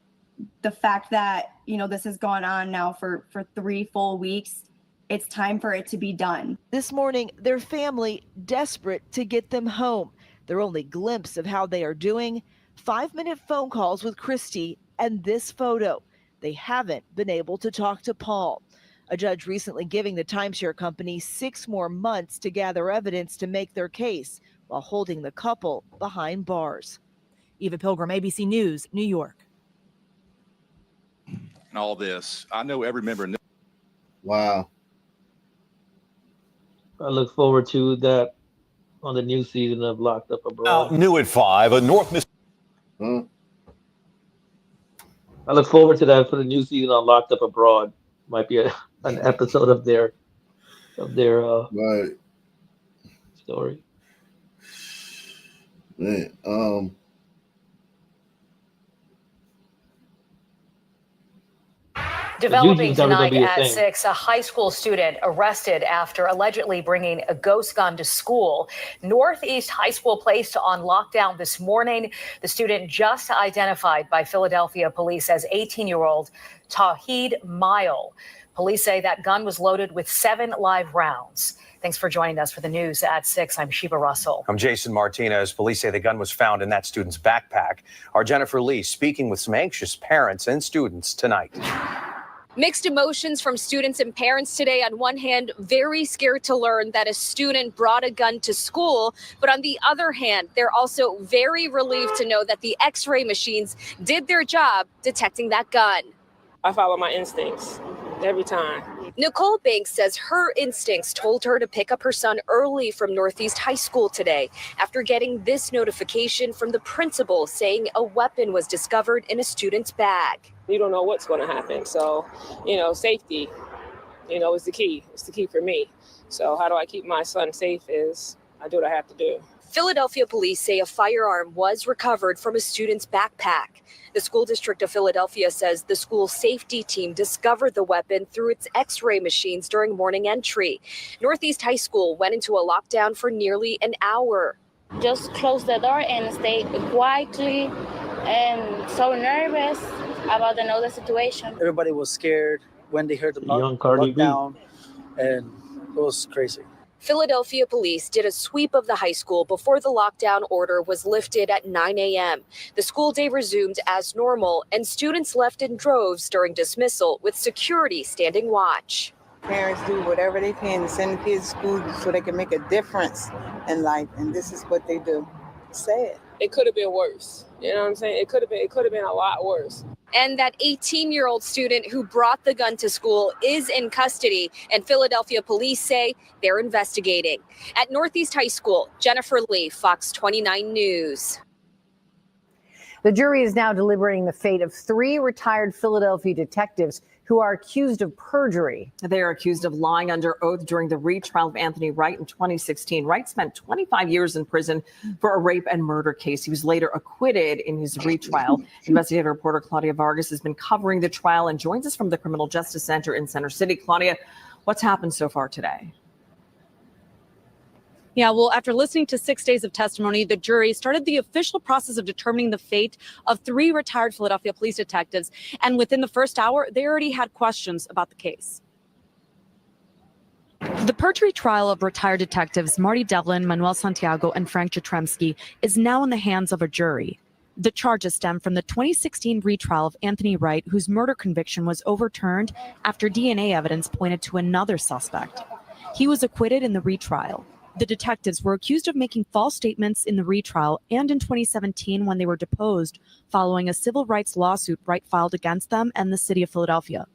the fact that, this has gone on now for 3 full weeks, it's time for it to be done. This morning, their family desperate to get them home. Their only glimpse of how they are doing, 5-minute phone calls with Christie and this photo. They haven't been able to talk to Paul. A judge recently giving the timeshare company 6 more months to gather evidence to make their case while holding the couple behind bars. Eva Pilgrim, ABC News, New York. And all this, I know every member. Wow. I look forward to that on the new season of Locked Up Abroad. New at 5, a North Mississippi. I look forward to that for the new season on Locked Up Abroad. Might be an episode of their right. story. Man, Developing tonight be a at thing. 6, a high school student arrested after allegedly bringing a ghost gun to school. Northeast High School placed on lockdown this morning. The student just identified by Philadelphia police as 18-year-old Tawheed Mile. Police say that gun was loaded with 7 live rounds. Thanks for joining us for the news at 6. I'm Sheba Russell. I'm Jason Martinez. Police say the gun was found in that student's backpack. Our Jennifer Lee speaking with some anxious parents and students tonight. Mixed emotions from students and parents today. On one hand, very scared to learn that a student brought a gun to school. But on the other hand, they're also very relieved to know that the X-ray machines did their job detecting that gun. I follow my instincts every time. Nicole Banks says her instincts told her to pick up her son early from Northeast High School today after getting this notification from the principal saying a weapon was discovered in a student's bag. You don't know what's going to happen. So, safety, is the key. It's the key for me. So how do I keep my son safe is I do what I have to do. Philadelphia police say a firearm was recovered from a student's backpack. The school district of Philadelphia says the school safety team discovered the weapon through its X-ray machines during morning entry. Northeast High School went into a lockdown for nearly an hour. Just close the door and stay quietly and so nervous about the situation. Everybody was scared when they heard the lockdown, and it was crazy. Philadelphia police did a sweep of the high school before the lockdown order was lifted at 9 a.m. The school day resumed as normal, and students left in droves during dismissal with security standing watch. Parents do whatever they can to send the kids to school so they can make a difference in life, and this is what they do. Sad. It could have been worse. You know what I'm saying? It could have been a lot worse. And that 18-year-old student who brought the gun to school is in custody, and Philadelphia police say they're investigating. At Northeast High School, Jennifer Lee, Fox 29 News. The jury is now deliberating the fate of 3 retired Philadelphia detectives who are accused of perjury. They are accused of lying under oath during the retrial of Anthony Wright in 2016. Wright spent 25 years in prison for a rape and murder case. He was later acquitted in his retrial. Investigative reporter Claudia Vargas has been covering the trial and joins us from the Criminal Justice Center in Center City. Claudia, what's happened so far today? Yeah, well, after listening to 6 days of testimony, the jury started the official process of determining the fate of 3 retired Philadelphia police detectives. And within the first hour, they already had questions about the case. The perjury trial of retired detectives Marty Devlin, Manuel Santiago, and Frank Jatremski is now in the hands of a jury. The charges stem from the 2016 retrial of Anthony Wright, whose murder conviction was overturned after DNA evidence pointed to another suspect. He was acquitted in the retrial. The detectives were accused of making false statements in the retrial and in 2017 when they were deposed following a civil rights lawsuit Wright filed against them and the city of Philadelphia.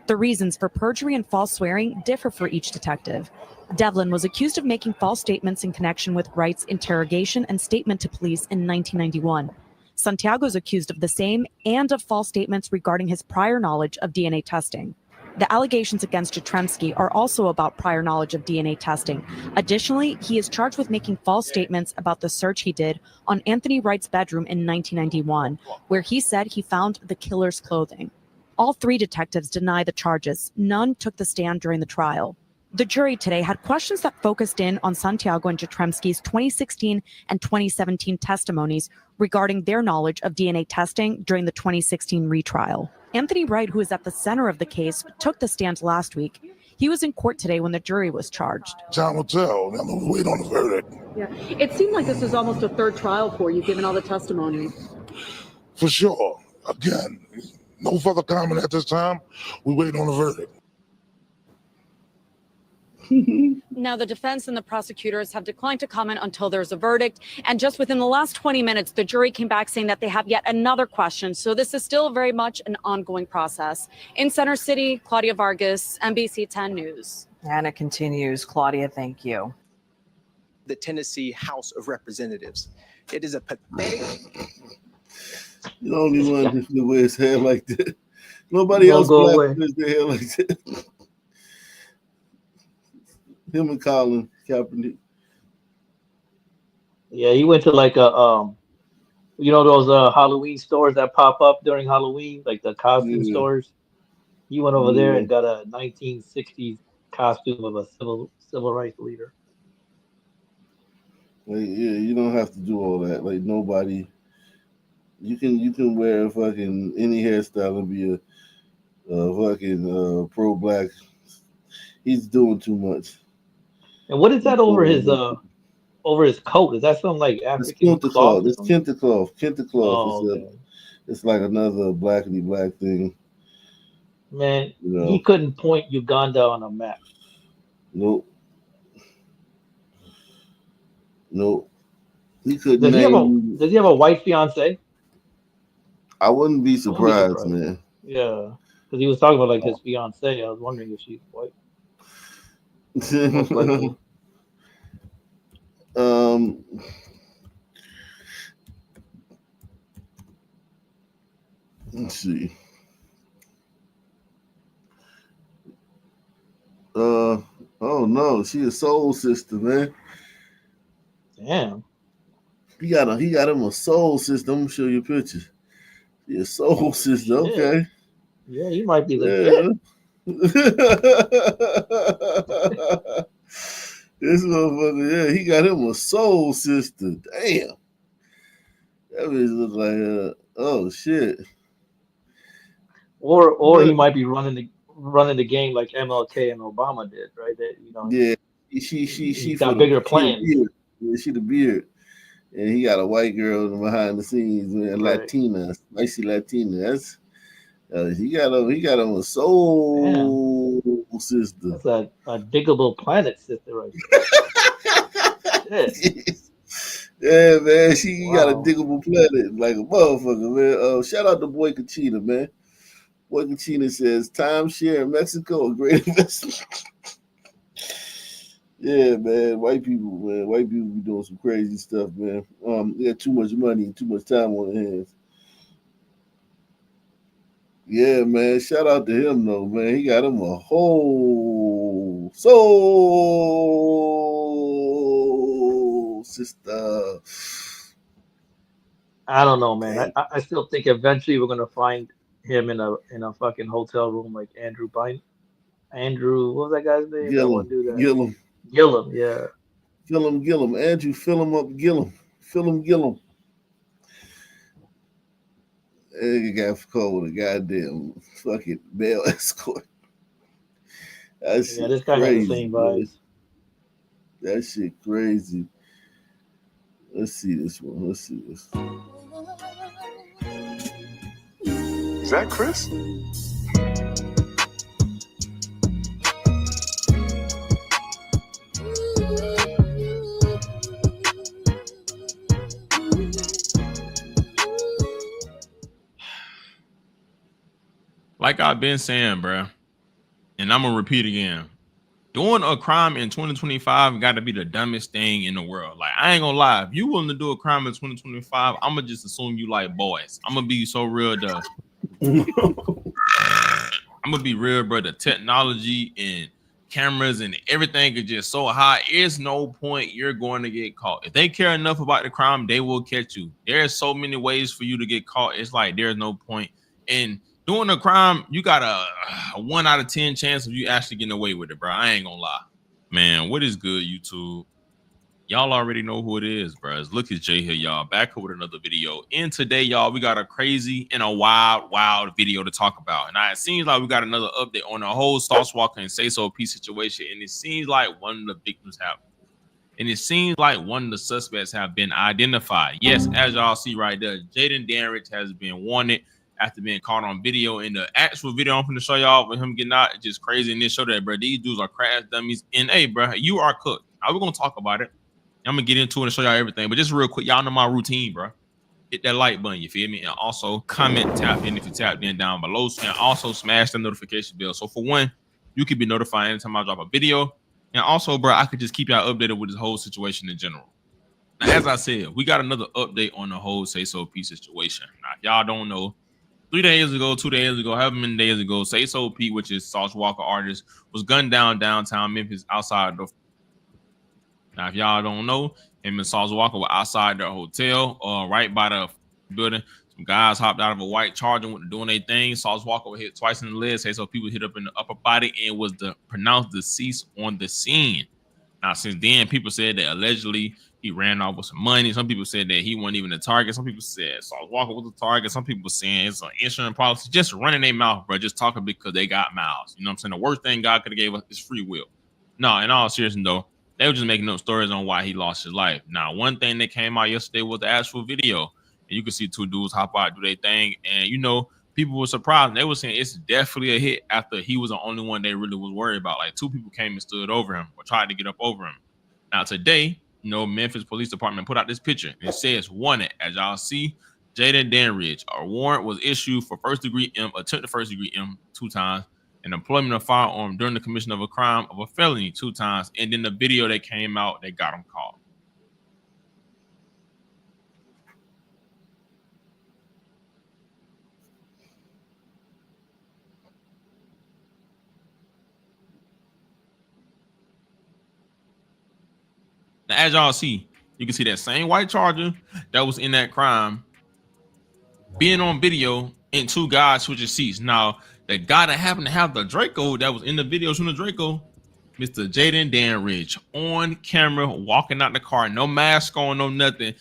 The reasons for perjury and false swearing differ for each detective. Devlin was accused of making false statements in connection with Wright's interrogation and statement to police in 1991. Santiago is accused of the same and of false statements regarding his prior knowledge of DNA testing. The allegations against Jatremski are also about prior knowledge of DNA testing. Additionally, he is charged with making false statements about the search he did on Anthony Wright's bedroom in 1991, where he said he found the killer's clothing. All three detectives deny the charges. None took the stand during the trial. The jury today had questions that focused in on Santiago and Jatremski's 2016 and 2017 testimonies regarding their knowledge of DNA testing during the 2016 retrial. Anthony Wright, who is at the center of the case, took the stand last week. He was in court today when the jury was charged. Time will tell. I'm going to wait on the verdict. Yeah, it seemed like this was almost a third trial for you, given all the testimony. For sure. Again, no further comment at this time. We wait on the verdict. Now, the defense and the prosecutors have declined to comment until there's a verdict. And just within the last 20 minutes, the jury came back saying that they have yet another question. So this is still very much an ongoing process. In Center City, Claudia Vargas, NBC 10 News. And it continues. Claudia, thank you. The Tennessee House of Representatives. It is a pathetic. You the only one that wears hair like that. Nobody else wears their hair like that. Him and Colin Kaepernick. Yeah, he went to like a you know those Halloween stores that pop up during Halloween, like the costume stores. He went over there and got a 1960s costume of a civil rights leader. Like, yeah, you don't have to do all that. Like nobody, you can wear fucking any hairstyle and be a fucking pro-black. He's doing too much. And what is that over his coat? Is that something like African cloth? It's kente cloth. Oh, okay. It's like another black thing. Man, he couldn't point Uganda on a map. Nope. He couldn't. Does he have a white fiance? I wouldn't be surprised, man. Yeah, because he was talking about like his fiance. I was wondering if she's white. Most likely. Let's see. Oh no, she a soul sister, man. Damn. He got him a soul sister. I'm gonna show you a picture. She a soul sister. Okay. Yeah, he might be legit. This motherfucker, yeah, he got him a soul sister. Damn. That bitch look like oh shit. Or he might be running the game like MLK and Obama did, right? That Yeah, she got bigger plans. Yeah, she the beard. And he got a white girl behind the scenes, man, Right. Latina, spicy Latina. That's he got him a soul sister. That's a diggable planet sister right there. Yeah, man, she got a diggable planet like a motherfucker, man. Shout out to Boy Kachina, man. Boy Kachina says timeshare in Mexico a great investment. Yeah, man, white people be doing some crazy stuff, man. They got too much money and too much time on their hands. Yeah, man. Shout out to him though, man. He got him a whole soul sister. I don't know, man. I still think eventually we're gonna find him in a fucking hotel room like Andrew Bynum. Andrew, what was that guy's name? Gillum. Gillum, yeah. Gillum. Andrew, fill him up, Gillum. And you got called with a goddamn fucking male escort. This guy has the same vibes. That shit crazy. Let's see this one. Is that Chris? like I've been saying, bro, and I'm gonna repeat again. Doing a crime in 2025 got to be the dumbest thing in the world. Like, I ain't gonna lie. If you willing to do a crime in 2025, I'm gonna just assume you like boys. I'm gonna be so real, I'm gonna be real, bro. The technology and cameras and everything is just so high. There's no point you're going to get caught. If they care enough about the crime, they will catch you. There's so many ways for you to get caught. It's like there's no point in doing a crime. You got a 1 out of 10 chance of you actually getting away with it, bro. I ain't gonna lie, man. What is good, YouTube? Y'all already know who it is, bro. Look at Jay here, y'all. Back with another video. And today, y'all, we got a crazy and a wild video to talk about. And it seems like we got another update on the whole Sauce Walker and Say So P situation. And it seems like one of the victims have, and it seems like one of the suspects have been identified. Yes, as y'all see right there, Jaden Danrich has been wanted after being caught on video. And the actual video I'm going to show y'all with him getting out, it's just crazy. And this show that, bro, these dudes are crash dummies. And hey, bro, you are cooked. We're going to talk about it. I'm gonna get into it and show y'all everything, but just real quick, y'all know my routine, bro. Hit that like button, you feel me? And also comment, tap in if you tapped in down below, and also smash the notification bell. So for one, you can be notified anytime I drop a video, and also, bro, I could just keep y'all updated with this whole situation in general. Now, as I said, we got another update on the whole Say So P situation. Now, if y'all don't know, 3 days ago, 2 days ago, however many days ago, Say So P, which is Sauce Walker artist, was gunned down downtown Memphis outside the. Now, if y'all don't know, him and Sauce Walker were outside their hotel, right by the building. Some guys hopped out of a white Charger and went doing their thing. Sauce Walker was hit twice in the leg. Say So people hit up in the upper body and was pronounced deceased on the scene. Now, since then, people said that allegedly he ran off with some money. Some people said that he wasn't even a target. Some people said Sauce Walker was a target. Some people saying it's an insurance policy. Just running their mouth, bro. Just talking because they got mouths. You know what I'm saying? The worst thing God could have gave us is free will. No, in all seriousness, though, they were just making up stories on why he lost his life. Now, one thing that came out yesterday was the actual video. And you can see two dudes hop out, do their thing. And, you know, people were surprised. They were saying it's definitely a hit after he was the only one they really was worried about. Like, 2 people came and stood over him or tried to get up over him. Now, today, you know, Memphis Police Department put out this picture. And it says, wanted, as y'all see, Jaden Danrich. A warrant was issued for first-degree M, attempted first-degree M 2 times. And employment of firearm during the commission of a crime of a felony 2 times. And then the video that came out, they got him caught. Now, as y'all see, you can see that same white Charger that was in that crime being on video and 2 guys switching seats. Now, the guy that happened to have the Draco that was in the video from the Draco, Mr. Jaden Danrich, on camera, walking out the car, no mask on, no nothing,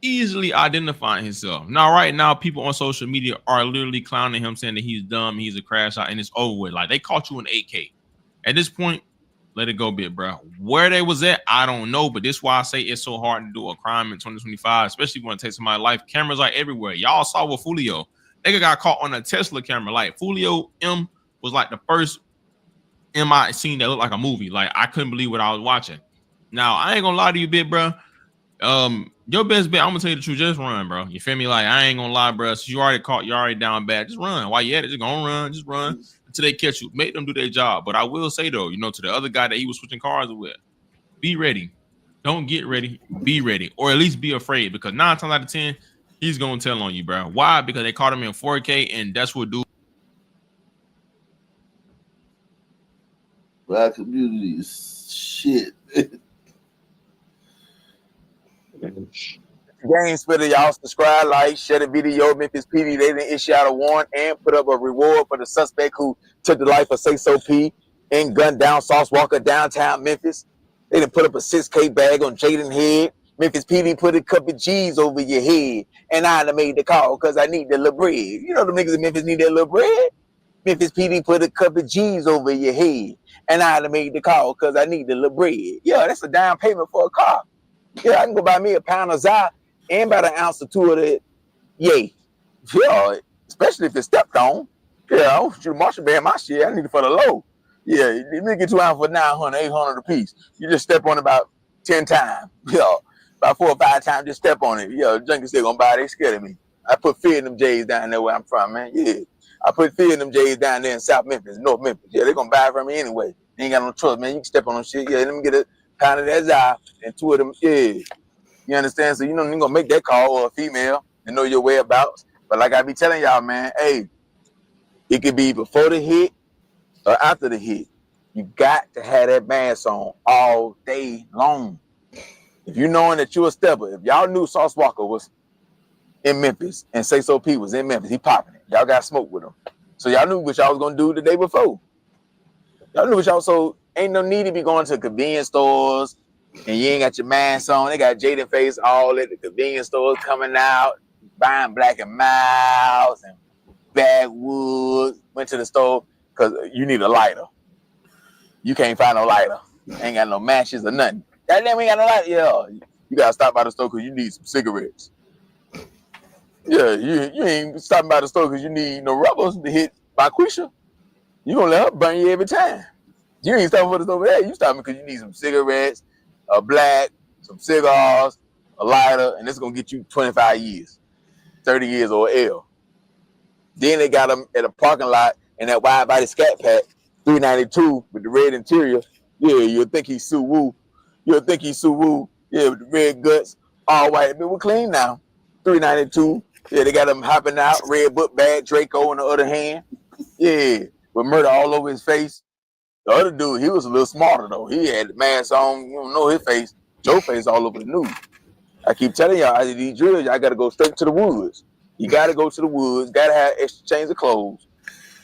easily identifying himself. Now, right now, people on social media are literally clowning him, saying that he's dumb, he's a crash out, and it's over with. Like, they caught you in 8K. At this point, let it go, bit, bro. Where they was at, I don't know, but this is why I say it's so hard to do a crime in 2025, especially when it takes somebody's life. Cameras are everywhere. Y'all saw with Fulio. Nigga got caught on a Tesla camera. Like, Fulio M was like the first M I seen that looked like a movie. Like, I couldn't believe what I was watching. Now, I ain't gonna lie to you, bit, bro. Your best bet, I'm gonna tell you the truth, just run, bro. You feel me? Like, I ain't gonna lie, bro. So you already caught, you already down bad. Just run. While you at it, just gonna run, just run until they catch you. Make them do their job. But I will say though, you know, to the other guy that he was switching cars with, be ready. Don't get ready. Be ready, or at least be afraid, because 9 times out of 10, he's gonna tell on you, bro. Why? Because they caught him in 4K, and that's what dude. Black community is shit. Game Splitter, y'all subscribe, like, share the video. Memphis PD, they didn't issue out a warrant and put up a reward for the suspect who took the life of Say So P and gunned down Sauce Walker downtown Memphis. They didn't put up a 6K bag on Jaden head. Memphis PD put a couple of G's over your head, and I done made the call because I need the little bread. You know the niggas in Memphis need that little bread. Memphis PD put a couple of G's over your head, and I done made the call because I need the little bread. Yeah, that's a down payment for a car. Yeah, I can go buy me a pound of Zy and about an ounce or 2 of that. Yay. Yeah, especially if it's stepped on. Yeah, I don't shoot Marshall band my shit. I need it for the low. Yeah, you need to get 2 ounces for 900, 800 a piece. You just step on it about 10 times. Yeah, about 4 or 5 times, just step on it. Yeah, junkies still gonna buy it. They scared of me. I put fear in them J's down there where I'm from, man. Yeah. I put 3 of them J's down there in South Memphis, North Memphis. Yeah, they're gonna buy it from me anyway. They ain't got no trust, man. You can step on them shit. Yeah, let me get a pound of that Zai and 2 of them. Yeah, you understand? So you know you're gonna make that call, or a female and know your whereabouts. But like I be telling y'all, man, hey, it could be before the hit or after the hit. You got to have that mask on all day long. If you knowing that you a stepper, if y'all knew Sauce Walker was in Memphis and Say So P was in Memphis, he popping it. Y'all got smoke with him. So y'all knew what y'all was gonna do the day before. Y'all knew what y'all, so ain't no need to be going to convenience stores and you ain't got your mask on. They got Jaden Face all at the convenience stores coming out, buying Black and Miles and Backwoods. Went to the store because you need a lighter. You can't find no lighter. Ain't got no matches or nothing. Goddamn, we ain't got no lighter. Yeah, you gotta stop by the store because you need some cigarettes. Yeah, you ain't stopping by the store because you need no rubbers to hit by Quisha. You gonna let her burn you every time. You ain't stopping for the store over there. You stopping because you need some cigarettes, a black, some cigars, a lighter, and it's gonna get you 25 years, 30 years or L. Then they got them at a parking lot in that wide body Scat Pack, 392 with the red interior. Yeah, you'll think he's Sue Woo. You'll think he's Sue Woo. Yeah, with the red guts, all white. But we're clean now. 392. Yeah, they got him hopping out, red book bag, Draco on the other hand. Yeah, with murder all over his face. The other dude, he was a little smarter though. He had the mask on, you don't know his face. Joe face all over the news. I keep telling y'all, after these drills, y'all gotta go straight to the woods. You gotta go to the woods, gotta have extra change of clothes.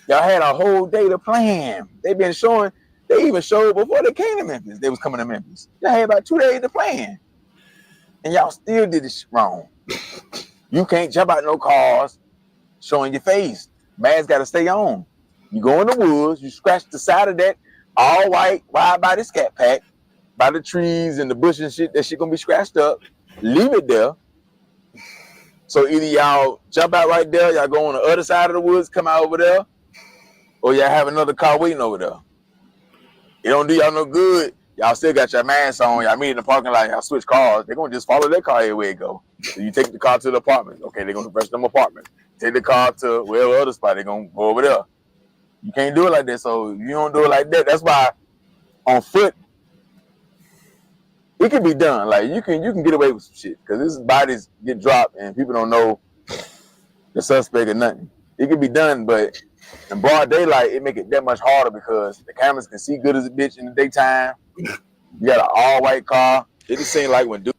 Y'all had a whole day to plan. They've been showing, they even showed before they came to Memphis. They was coming to Memphis. Y'all had about 2 days to plan. And y'all still did this shit wrong. You can't jump out no cars showing your face. Mask gotta stay on. You go in the woods, you scratch the side of that all white, wide body Scat Pack, by the trees and the bush and shit, that shit gonna be scratched up. Leave it there. So either y'all jump out right there, y'all go on the other side of the woods, come out over there, or y'all have another car waiting over there. It don't do y'all no good. Y'all still got your mask on. Y'all meet in the parking lot. Y'all switch cars. They're going to just follow their car everywhere it go. So you take the car to the apartment. Okay, they're going to rush them apartment. Take the car to wherever other spot. They're going to go over there. You can't do it like that. So you don't do it like that. That's why on foot, it can be done. Like you can get away with some shit because this bodies get dropped and people don't know the suspect or nothing. It can be done, but in broad daylight, it make it that much harder because the cameras can see good as a bitch in the daytime. You got an all-white car. It just seems like when dude.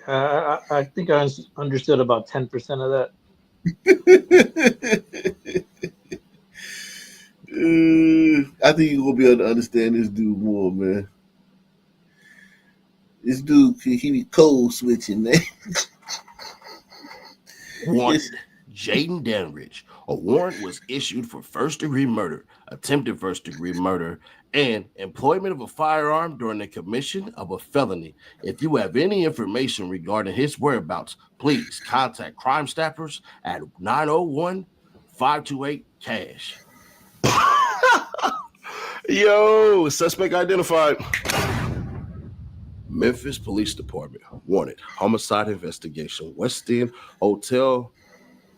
I think I understood about 10% of that. I think you're gonna be able to understand this dude more, man. This dude, he be code switching, man. Wanted, Jaden Danridge. A warrant was issued for first-degree murder, attempted first-degree murder, and employment of a firearm during the commission of a felony. If you have any information regarding his whereabouts, please contact Crime Staffers at 901-528-CASH. Yo, suspect identified. Memphis Police Department wanted homicide investigation. West End Hotel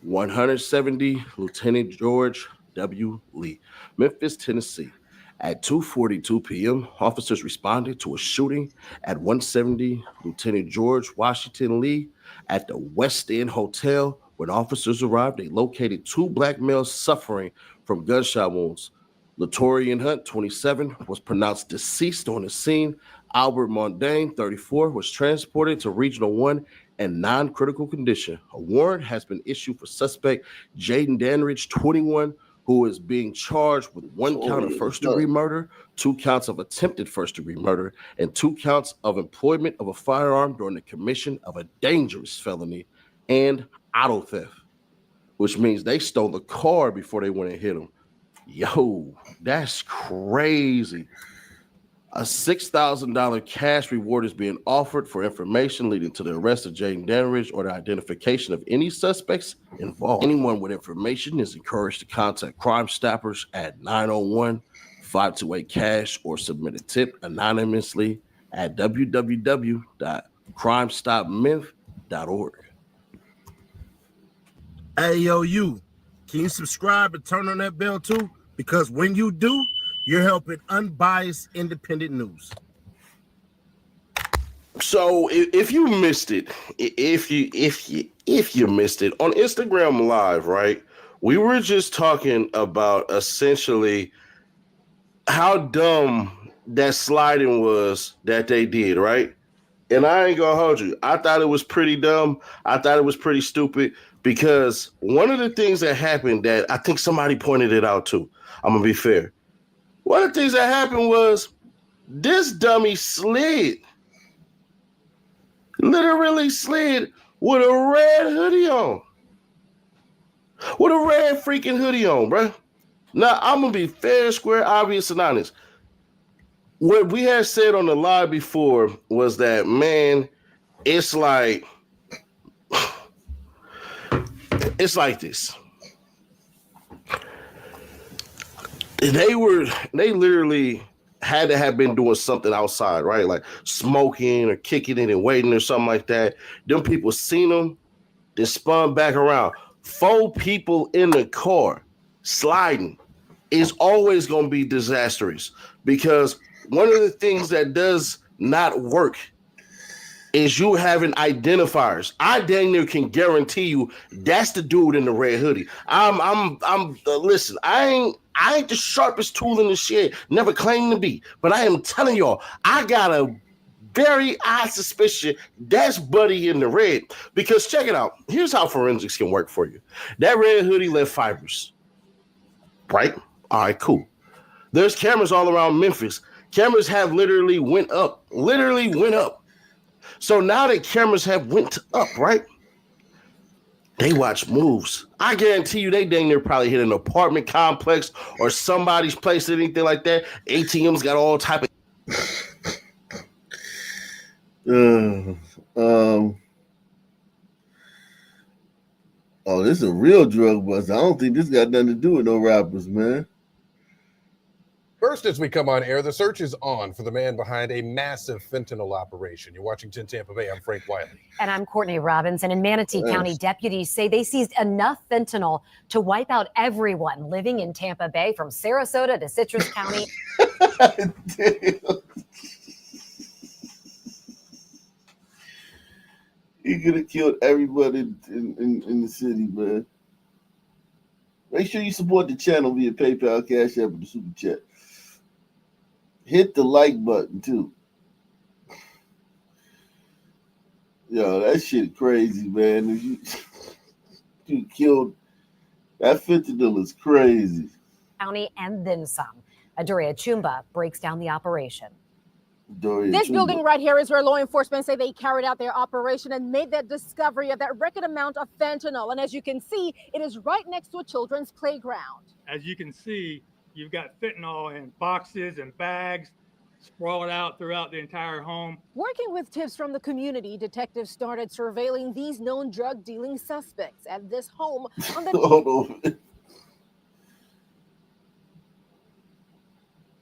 170, Lieutenant George W. Lee, Memphis, Tennessee. At 2:42 p.m., officers responded to a shooting at 170 Lieutenant George Washington Lee at the West End Hotel. When officers arrived, they located 2 black males suffering from gunshot wounds. Latorian Hunt, 27, was pronounced deceased on the scene. Albert Mondane, 34, was transported to Regional 1 in non-critical condition. A warrant has been issued for suspect Jaden Danridge, 21, who is being charged with 1 count of first-degree murder, 2 counts of attempted first-degree murder, and 2 counts of employment of a firearm during the commission of a dangerous felony and auto theft, which means they stole the car before they went and hit him. Yo, that's crazy. A $6,000 cash reward is being offered for information leading to the arrest of Jaden Danridge or the identification of any suspects involved. Anyone with information is encouraged to contact Crime Stoppers at 901-528-CASH or submit a tip anonymously at www.crime crimestopmyth.org. Hey, yo, you. Can you subscribe and turn on that bell too? Because when you do, you're helping unbiased, independent news. So if you missed it, if you missed it on Instagram Live, right? We were just talking about essentially how dumb that sliding was that they did, right? And I ain't gonna hold you. I thought it was pretty dumb. I thought it was pretty stupid because one of the things that happened that I think somebody pointed it out too. I'm gonna be fair. One of the things that happened was this dummy slid. Literally slid with a red hoodie on. With a red freaking hoodie on, bro. Now, I'm going to be fair, square, obvious, and honest. What we had said on the live before was that, man, it's like this. They literally had to have been doing something outside, right? Like smoking or kicking it and waiting or something like that. Them people seen them, then spun back around. 4 people in the car sliding is always going to be disastrous because one of the things that does not work is you having identifiers. I dang near can guarantee you that's the dude in the red hoodie. Listen, I ain't the sharpest tool in the shed, never claimed to be, but I am telling y'all, I got a very odd suspicion that's Buddy in the red. Because check it out. Here's how forensics can work for you. That red hoodie left fibers. Right? All right, cool. There's cameras all around Memphis. Cameras have literally went up. So now that cameras have went up, right? They watch moves. I guarantee you they dang near probably hit an apartment complex or somebody's place or anything like that. ATM's got all type of Oh, this is a real drug bust. I don't think this got nothing to do with no rappers, man. First, as we come on air, the search is on for the man behind a massive fentanyl operation. You're watching 10 Tampa Bay. I'm Frank Wiley. And I'm Courtney Robinson. In Manatee Yes. County, deputies say they seized enough fentanyl to wipe out everyone living in Tampa Bay, from Sarasota to Citrus County. He could have killed everybody in the city, man. Make sure you support the channel via PayPal, Cash App, and the Super Chat. Hit the like button, too. Yo, that shit crazy, man. You killed... That fentanyl is crazy. County and then some. Adoria Chumba breaks down the operation. This building right here is where law enforcement say they carried out their operation and made that discovery of that record amount of fentanyl. And as you can see, it is right next to a children's playground. As you can see, you've got fentanyl in boxes and bags sprawled out throughout the entire home. Working with tips from the community, detectives started surveilling these known drug dealing suspects at this home on the Hold on.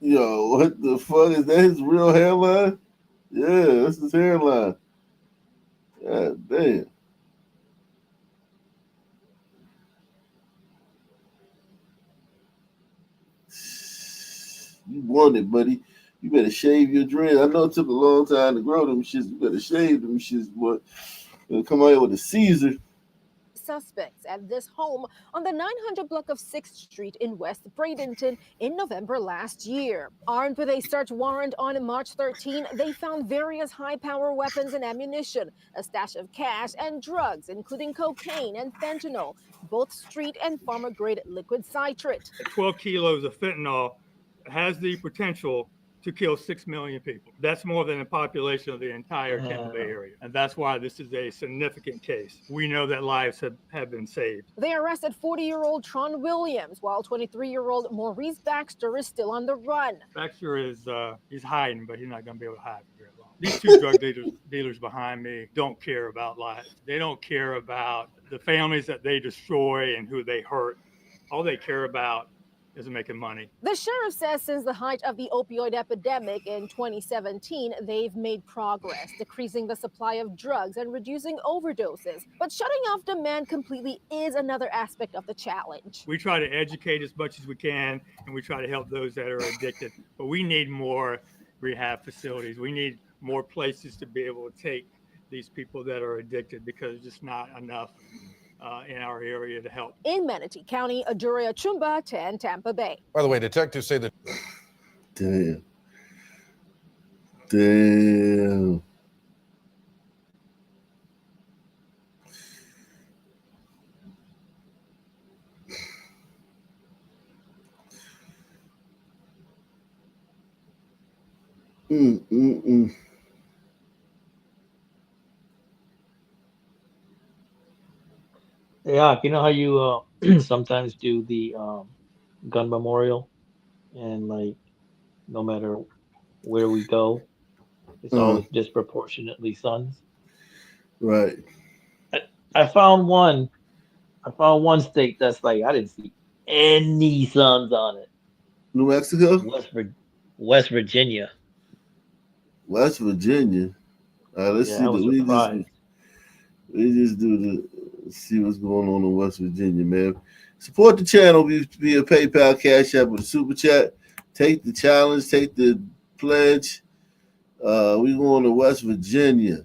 Yo, what the fuck? Is that his real hairline? Yeah, that's his hairline. God damn. You want it, buddy. You better shave your dreads. I know it took a long time to grow them shits. You better shave them shits, boy. You'll come out here with a Caesar. suspects at this home on the 900 block of 6th Street in West Bradenton in November last year. Armed with a search warrant on March 13, they found various high-power weapons and ammunition, a stash of cash, and drugs, including cocaine and fentanyl, both street and farmer-grade liquid citrate. 12 kilos of fentanyl has the potential to kill 6 million people. That's more than the population of the entire Tampa Bay area. And that's why this is a significant case. We know that lives have been saved. They arrested 40-year-old Tron Williams, while 23-year-old Maurice Baxter is still on the run. Baxter is he's hiding, but he's not going to be able to hide for very long. These two drug dealers behind me don't care about lives. They don't care about the families that they destroy and who they hurt. All they care about is making money. The sheriff says since the height of the opioid epidemic in 2017, they've made progress, decreasing the supply of drugs and reducing overdoses. But shutting off demand completely is another aspect of the challenge. We try to educate as much as we can, and we try to help those that are addicted. But we need more rehab facilities. We need more places to be able to take these people that are addicted, because there's just not enough in our area to help. In Manatee County, Aduria Chumba, 10 Tampa Bay. By the way, detectives say that. Damn. Yeah, you know how you sometimes do the gun memorial, and like no matter where we go, it's always disproportionately sons. Right. I found one. I found one state that's like I didn't see any sons on it. New Mexico? West Virginia. West Virginia. Let's Yeah, see I was surprised. we just do the see what's going on in West Virginia, man. Support the channel via PayPal, Cash App, with a super chat. Take the challenge, take the pledge. We going to West Virginia.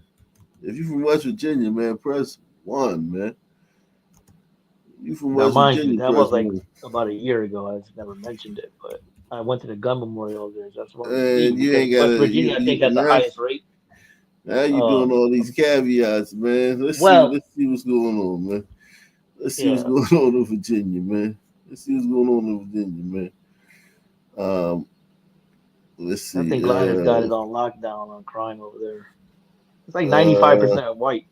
If you're from West Virginia, man, press 1, man. You from Now, West mind you, Virginia, that press was like 1. about a year ago. I just never mentioned it, but I went to the gun memorial there. That's what we see And you because ain't West got Virginia, I think, has the highest rate. Now you doing all these caveats, man. Let's see what's going on, man. Let's see what's going on in Virginia, man. Let's see what's going on in Virginia, man. Let's see. I think Gladys got it on lockdown on crime over there. It's like 95% white.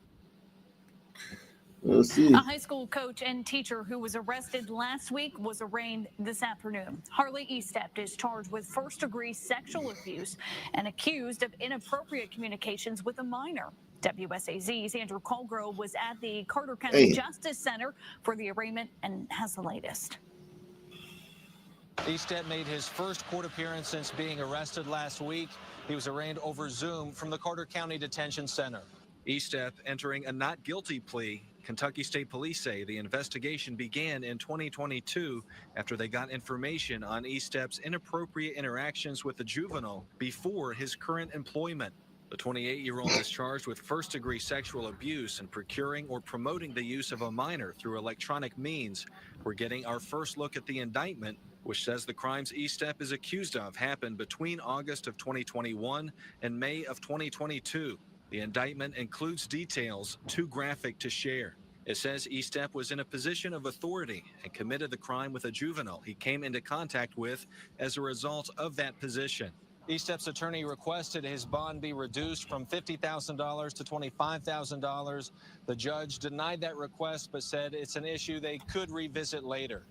Let's see. A high school coach and teacher who was arrested last week was arraigned this afternoon. Harley Estep is charged with first-degree sexual abuse and accused of inappropriate communications with a minor. WSAZ's Andrew Colgrove was at the Carter County Justice Center for the arraignment and has the latest. Estep made his first court appearance since being arrested last week. He was arraigned over Zoom from the Carter County Detention Center. Estep entering a not guilty plea. Kentucky State Police say the investigation began in 2022 after they got information on Estep's inappropriate interactions with a juvenile before his current employment. The 28-year-old is charged with first-degree sexual abuse and procuring or promoting the use of a minor through electronic means. We're getting our first look at the indictment, which says the crimes Estep is accused of happened between August of 2021 and May of 2022. The indictment includes details too graphic to share. It says Estep was in a position of authority and committed the crime with a juvenile he came into contact with as a result of that position. Estep's attorney requested his bond be reduced from $50,000 to $25,000. The judge denied that request but said it's an issue they could revisit later.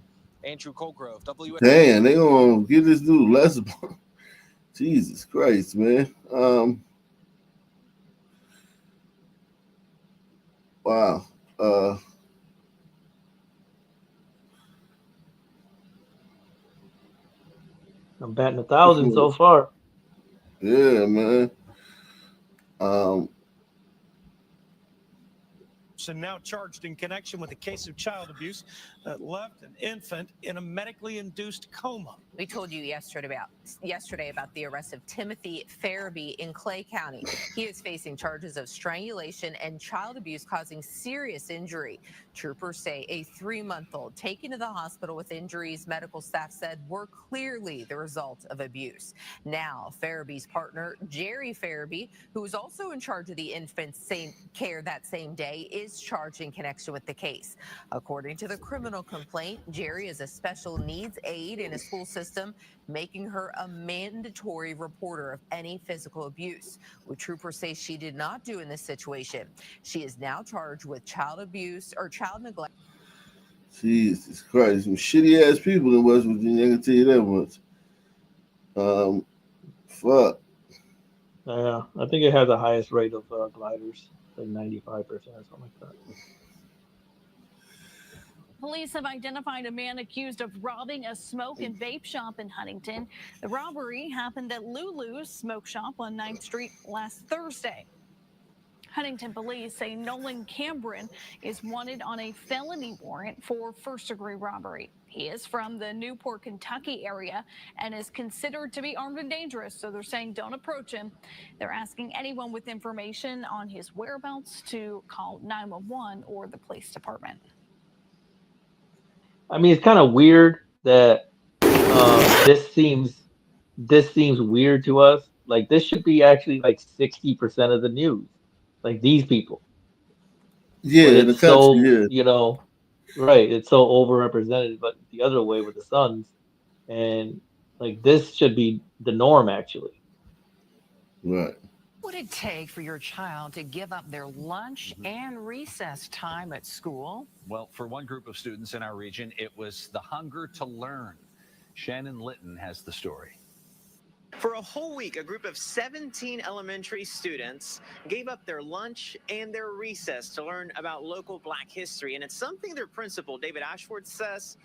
Andrew Colgrove, WSAZ. Damn, they gonna give this dude less. Jesus Christ, man. Wow. I'm batting 1,000 so far. Yeah, man. And now charged in connection with a case of child abuse that left an infant in a medically induced coma. We told you yesterday about the arrest of Timothy Farabee in Clay County. He is facing charges of strangulation and child abuse causing serious injury. Troopers say a 3-month-old taken to the hospital with injuries medical staff said were clearly the result of abuse. Now, Farabee's partner, Jerry Farabee, who was also in charge of the infant's care that same day, is charged in connection with the case. According to the criminal complaint, Jerry is a special needs aide in a school system, making her a mandatory reporter of any physical abuse, which troopers say she did not do in this situation. She is now charged with child abuse or child neglect. Jesus Christ, some shitty ass people in West Virginia. I can tell you that much. Fuck. Yeah, I think it has the highest rate of gliders, like 95% or something like that. police have identified a man accused of robbing a smoke and vape shop in Huntington. The robbery happened at Lulu's Smoke Shop on 9th Street last Thursday. Huntington police say Nolan Cameron is wanted on a felony warrant for first-degree robbery. He is from the Newport, Kentucky area and is considered to be armed and dangerous, so they're saying don't approach him. They're asking anyone with information on his whereabouts to call 911 or the police department. I mean, it's kind of weird that this seems weird to us. Like this should be actually like 60% of the news. Like these people. Yeah, But in the it's country, so, yeah. you know, right, it's so overrepresented, but the other way with the Suns. And like this should be the norm actually. Right. What would it take for your child to give up their lunch and recess time at school? Well, for one group of students in our region, it was the hunger to learn. Shannon Litton has the story. For a whole week, a group of 17 elementary students gave up their lunch and their recess to learn about local Black history. And it's something their principal, David Ashford, says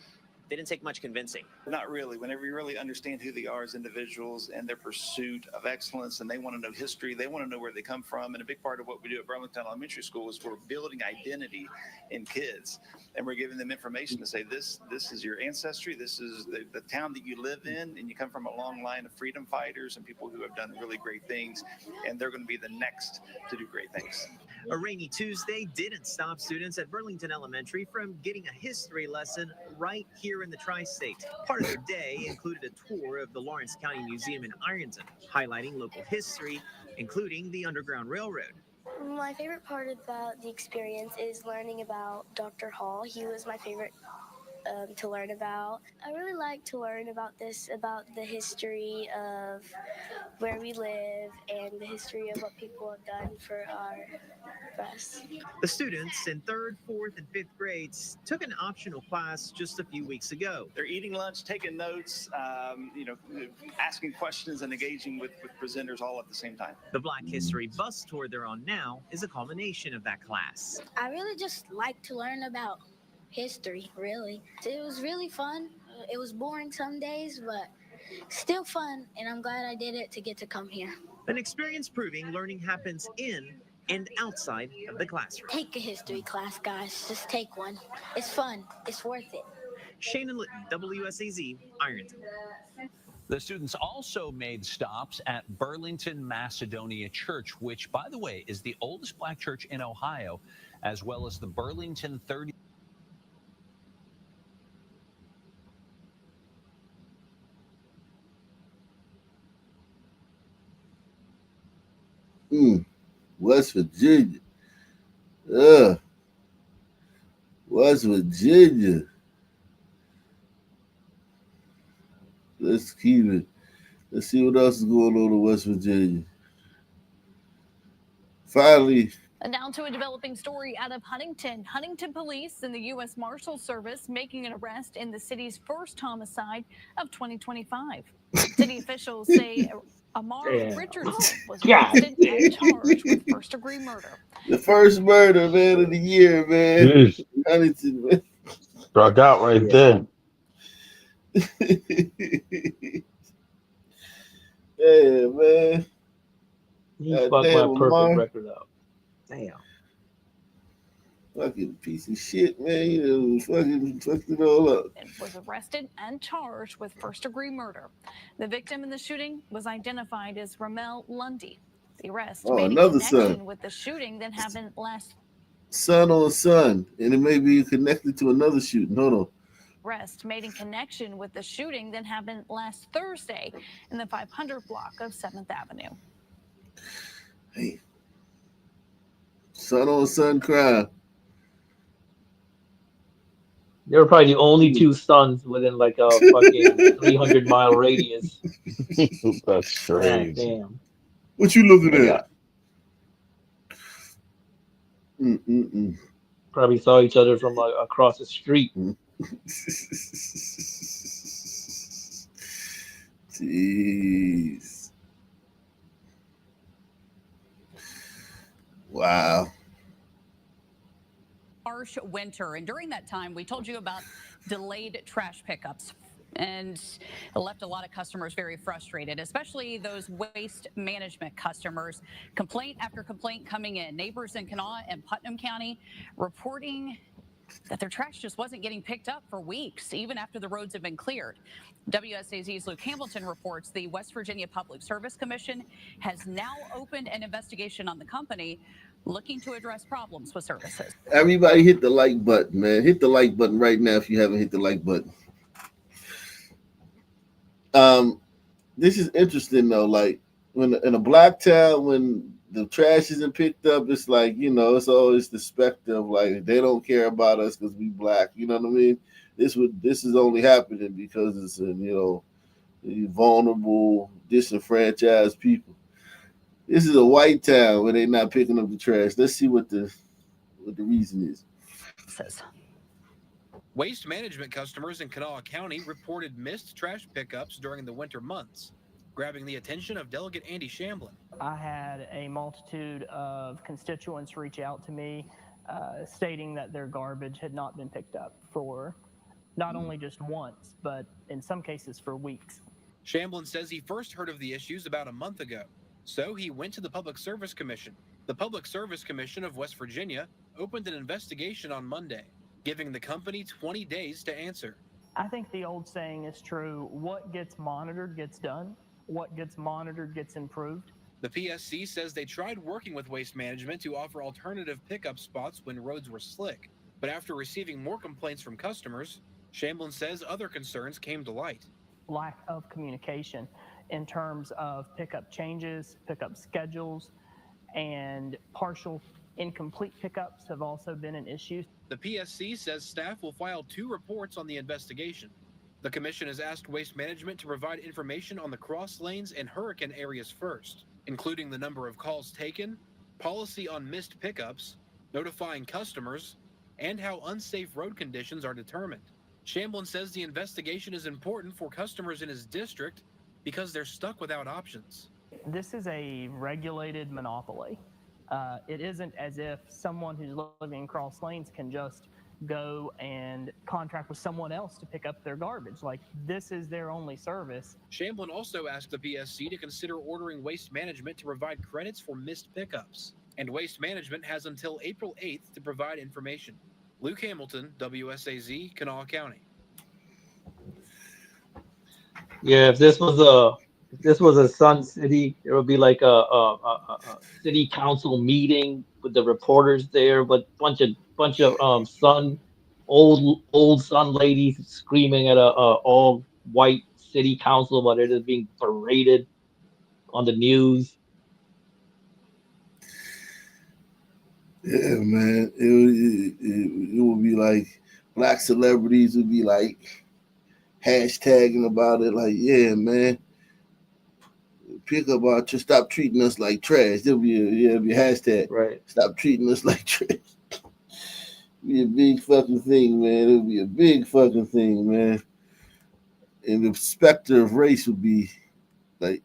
didn't take much convincing. Not really. Whenever you really understand who they are as individuals and their pursuit of excellence, and they want to know history, they want to know where they come from. And a big part of what we do at Burlington Elementary School is we're building identity in kids, and we're giving them information to say this is your ancestry, this is the town that you live in, and you come from a long line of freedom fighters and people who have done really great things, and they're going to be the next to do great things. A rainy Tuesday didn't stop students at Burlington Elementary from getting a history lesson right here in the tri-state. Part of their day included a tour of the Lawrence County Museum in Ironton, highlighting local history, including the Underground Railroad. My favorite part about the experience is learning about Dr. Hall. He was my favorite to learn about. I really like to learn about the history of where we live and the history of what people have done for us. The students in 3rd, 4th, and 5th grades took an optional class just a few weeks ago. They're eating lunch, taking notes, asking questions and engaging with presenters all at the same time. The Black History bus tour they're on now is a culmination of that class. I really just like to learn about history, really. It was really fun. It was boring some days, but still fun, and I'm glad I did it to get to come here. An experience proving learning happens in and outside of the classroom. Take a history class, guys. Just take one. It's fun. It's worth it. Shannon Litton, WSAZ, Ironton. The students also made stops at Burlington Macedonia Church, which, by the way, is the oldest Black church in Ohio, as well as the Burlington 30. West Virginia. West Virginia. Let's keep it. Let's see what else is going on in West Virginia. Finally. And now to a developing story out of Huntington. Huntington police and the U.S. Marshal Service making an arrest in the city's first homicide of 2025. City officials say Amar Richardson was arrested and charged with first-degree murder. The first murder, man, of the year, man. Huntington, man. Struck out right there. Yeah, man. He fucked my perfect record up. Damn. Fucking piece of shit, man. You know, fucking fucked it all up. And was arrested and charged with first-degree murder. The victim in the shooting was identified as Ramel Lundy. The arrest made a connection with the shooting that happened last. Son on son, and it may be connected to another shooting. Hold on. Arrest made in connection with the shooting that happened last Thursday in the 500 block of 7th Avenue. Hey. Son on son crime. They were probably the only two sons within like a fucking 300-mile radius. That's strange. Damn. What you looking at? Probably saw each other from across the street. Jeez. Wow. harsh winter. And during that time, we told you about delayed trash pickups. And it left a lot of customers very frustrated, especially those waste management customers. Complaint after complaint coming in. Neighbors in Kanawha and Putnam County reporting that their trash just wasn't getting picked up for weeks, even after the roads have been cleared. WSAZ's Luke Hamilton reports the West Virginia Public Service Commission has now opened an investigation on the company, looking to address problems with services. Everybody hit the like button, man. Hit the like button right now if you haven't hit the like button. This is interesting though. Like when in a black town, when the trash isn't picked up, it's like, it's always the specter of like they don't care about us because we black. You know what I mean? This is only happening because it's vulnerable, disenfranchised people. This is a white town where they're not picking up the trash. Let's see what the reason is. Waste management customers in Kanawha County reported missed trash pickups during the winter months, grabbing the attention of Delegate Andy Shamblin. I had a multitude of constituents reach out to me stating that their garbage had not been picked up for not only just once, but in some cases for weeks. Shamblin says he first heard of the issues about a month ago, so he went to the Public Service Commission. The Public Service Commission of West Virginia opened an investigation on Monday, giving the company 20 days to answer. I think the old saying is true: what gets monitored gets done, what gets monitored gets improved. The PSC says they tried working with Waste Management to offer alternative pickup spots when roads were slick, but after receiving more complaints from customers, Shamblin says other concerns came to light. Lack of communication in terms of pickup changes, pickup schedules, and partial incomplete pickups have also been an issue. The PSC says staff will file 2 reports on the investigation. The commission has asked Waste Management to provide information on the cross lanes and hurricane areas first, including the number of calls taken, policy on missed pickups, notifying customers, and how unsafe road conditions are determined. Shamblin says the investigation is important for customers in his district because they're stuck without options. This is a regulated monopoly. It isn't as if someone who's living across lanes can just go and contract with someone else to pick up their garbage. Like, this is their only service. Shamblin also asked the PSC to consider ordering Waste Management to provide credits for missed pickups. And Waste Management has until April 8th to provide information. Luke Hamilton, WSAZ, Kanawha County. Yeah, if this was a Sun City, it would be like a city council meeting with the reporters there, but bunch of old Sun ladies screaming at a all white city council, but it is being paraded on the news. Yeah, man. It would be like black celebrities would be like hashtagging about it, like, yeah, man. Pick up our stop treating us like trash. There'll be a hashtag. Right. Stop treating us like trash. Be a big fucking thing, man. It'll be a big fucking thing, man. And the specter of race would be like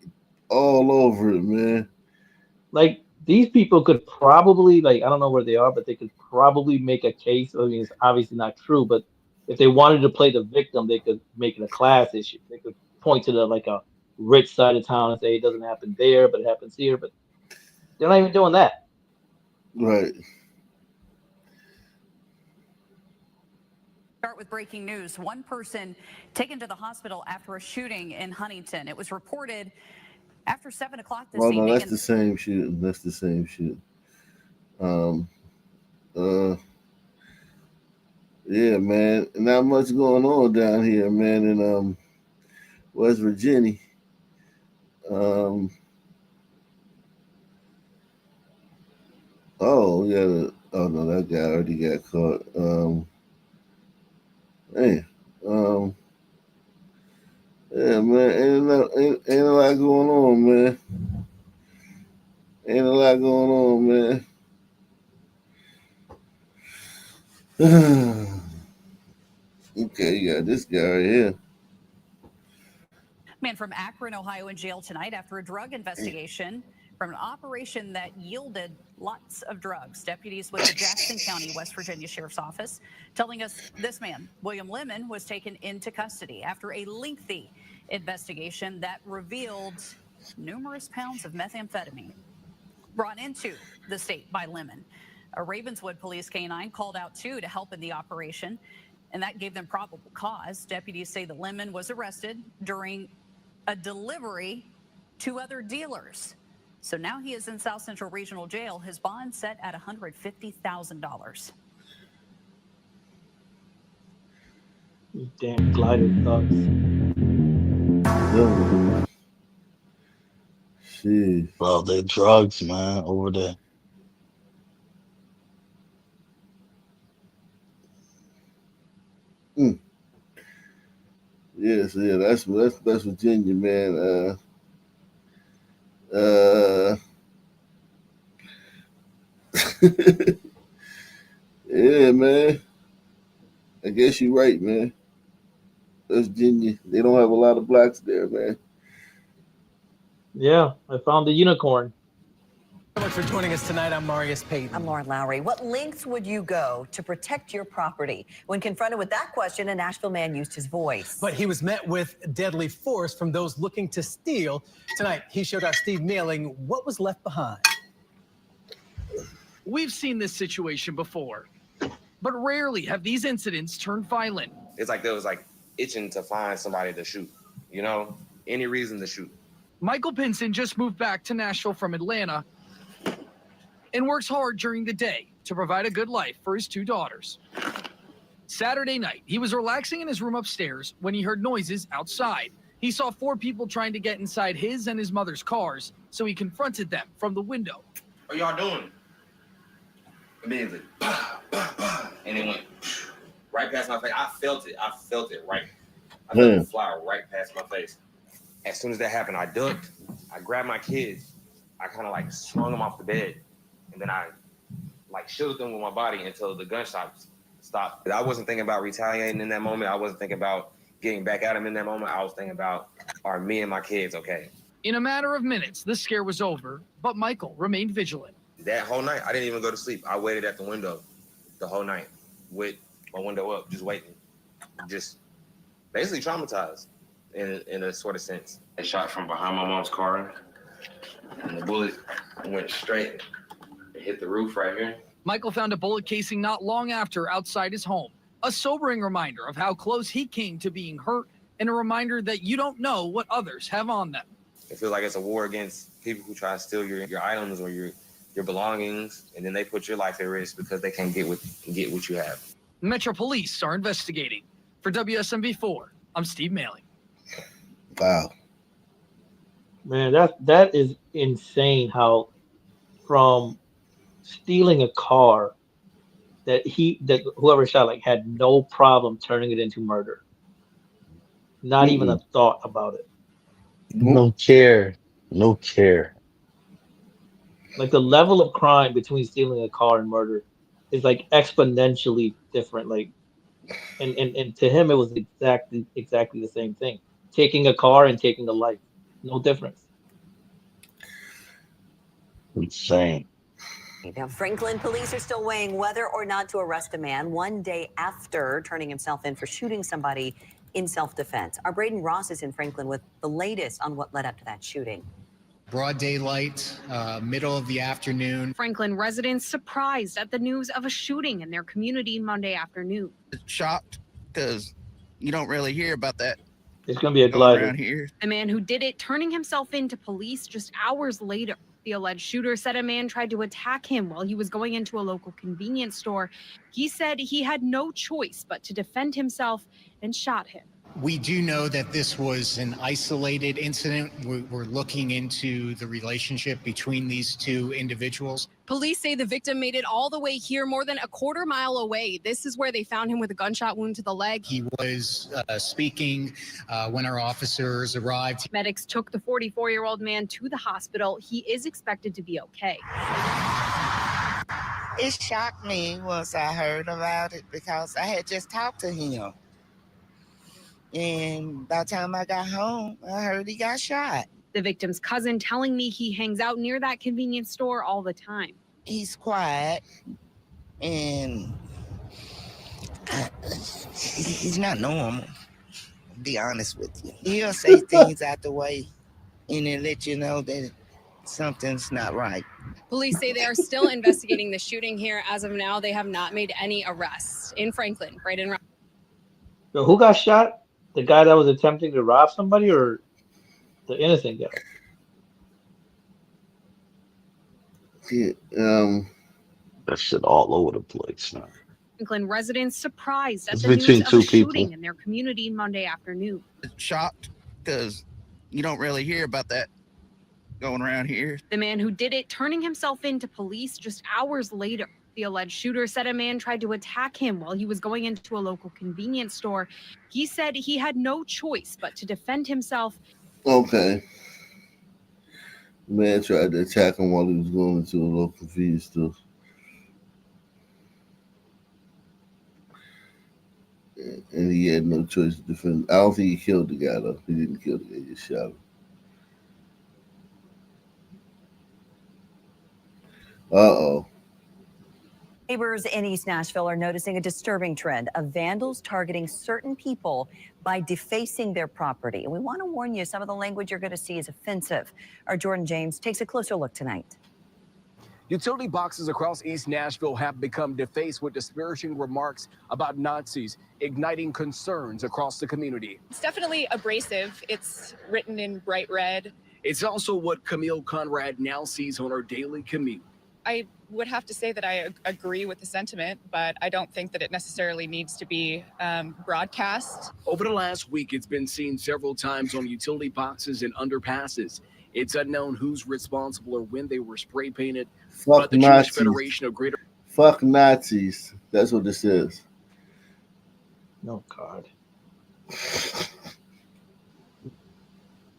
all over it, man. Like, these people could probably, like, I don't know where they are, but they could probably make a case. I mean, it's obviously not true, but if they wanted to play the victim, they could make it a class issue. They could point to a rich side of town and say it doesn't happen there, but it happens here. But they're not even doing that. Right. Start with breaking news. One person taken to the hospital after a shooting in Huntington. It was reported after 7 o'clock this evening. That's the same shit. That's the same shit. Yeah, man. Not much going on down here, man, in West Virginia. Oh yeah. Oh no, that guy already got caught. Yeah, man. Ain't a lot going on, man. Ain't a lot going on, man. Okay, you got this guy right here. Man from Akron, Ohio, in jail tonight after a drug investigation from an operation that yielded lots of drugs. Deputies with the Jackson County, West Virginia Sheriff's Office telling us this man, William Lemon, was taken into custody after a lengthy investigation that revealed numerous pounds of methamphetamine brought into the state by Lemon. A Ravenswood police canine called out too to help in the operation, and that gave them probable cause. Deputies say the Lemon was arrested during a delivery to other dealers. So now he is in South Central Regional Jail. His bond set at $150,000. Damn glider thugs. Shit. Bro, they drugs, man, over there. Yes, yeah, that's Virginia, man. Yeah, man. I guess you're right, man. That's Virginia. They don't have a lot of blacks there, man. Yeah, I found the unicorn. So much for joining us tonight. I'm Marius Payton. I'm Lauren Lowry. What lengths would you go to protect your property? When confronted with that question, a Nashville man used his voice. But he was met with deadly force from those looking to steal. Tonight, he showed our Steve Mailing what was left behind. We've seen this situation before, but rarely have these incidents turned violent. It's like there was like itching to find somebody to shoot, you know, any reason to shoot. Michael Pinson just moved back to Nashville from Atlanta and works hard during the day to provide a good life for his two daughters. Saturday night, he was relaxing in his room upstairs when he heard noises outside. He saw 4 people trying to get inside his and his mother's cars, so he confronted them from the window. What y'all doing? Immediately, and it went right past my face. I felt it right. I felt it fly right past my face. As soon as that happened, I ducked. I grabbed my kids. I kind of like swung them off the bed, and then I like shielded them with my body until the gunshots stopped. I wasn't thinking about retaliating in that moment. I wasn't thinking about getting back at them in that moment. I was thinking about, are me and my kids okay? In a matter of minutes, the scare was over, but Michael remained vigilant. That whole night, I didn't even go to sleep. I waited at the window the whole night with my window up, just waiting. Just basically traumatized in a sort of sense. They shot from behind my mom's car, and the bullet went straight. It hit the roof right here. Michael found a bullet casing not long after outside his home, a sobering reminder of how close he came to being hurt, and a reminder that you don't know what others have on them. It feels like it's a war against people who try to steal your items or your belongings, and then they put your life at risk because they can't get what you have. Metro Police are investigating. For WSMV4, I'm Steve Mailing. Wow. Man, that is insane how from stealing a car that whoever shot like had no problem turning it into murder. Not even a thought about it. No care. Like the level of crime between stealing a car and murder is like exponentially different. Like, and to him it was exactly the same thing. Taking a car and taking a life, no difference. Insane. Now, Franklin police are still weighing whether or not to arrest a man one day after turning himself in for shooting somebody in self-defense. Our Braden Ross is in Franklin with the latest on what led up to that shooting. Broad daylight, middle of the afternoon. Franklin residents surprised at the news of a shooting in their community Monday afternoon. Shocked because you don't really hear about that. It's going to be a glider. Around here. The man who did it turning himself in to police just hours later. The alleged shooter said a man tried to attack him while he was going into a local convenience store. He said he had no choice but to defend himself and shot him. We do know that this was an isolated incident. We're looking into the relationship between these two individuals. Police say the victim made it all the way here, more than a quarter mile away. This is where they found him with a gunshot wound to the leg. He was speaking when our officers arrived. Medics took the 44-year-old man to the hospital. He is expected to be okay. It shocked me once I heard about it because I had just talked to him. And by the time I got home, I heard he got shot. The victim's cousin telling me he hangs out near that convenience store all the time. He's quiet and he's not normal, to be honest with you. He'll say things out the way and then let you know that something's not right. Police say they are still investigating the shooting here. As of now, they have not made any arrests in Franklin. Braden. So who got shot? The guy that was attempting to rob somebody, or the innocent guy? Yeah, that shit all over the place now. Franklin residents surprised at It's the news between of two a shooting people. in their community Monday afternoon. Shocked because you don't really hear about that going around here. The man who did it turning himself in to police just hours later. The alleged shooter said a man tried to attack him while he was going into a local convenience store. He said he had no choice but to defend himself. Okay. The man tried to attack him while he was going into a local convenience store. And he had no choice to defend. I don't think he killed the guy, though. He didn't kill the guy. He just shot him. Uh-oh. Neighbors in East Nashville are noticing a disturbing trend of vandals targeting certain people by defacing their property. And we want to warn you, some of the language you're going to see is offensive. Our Jordan James takes a closer look tonight. Utility boxes across East Nashville have become defaced with disparaging remarks about Nazis, igniting concerns across the community. It's definitely abrasive. It's written in bright red. It's also what Camille Conrad now sees on her daily commute. I would have to say that I agree with the sentiment, but I don't think that it necessarily needs to be broadcast. Over the last week, it's been seen several times on utility boxes and underpasses. It's unknown who's responsible or when they were spray painted. Fuck the Nazis. Jewish Federation of Greater Fuck Nazis. That's what this is. No, God.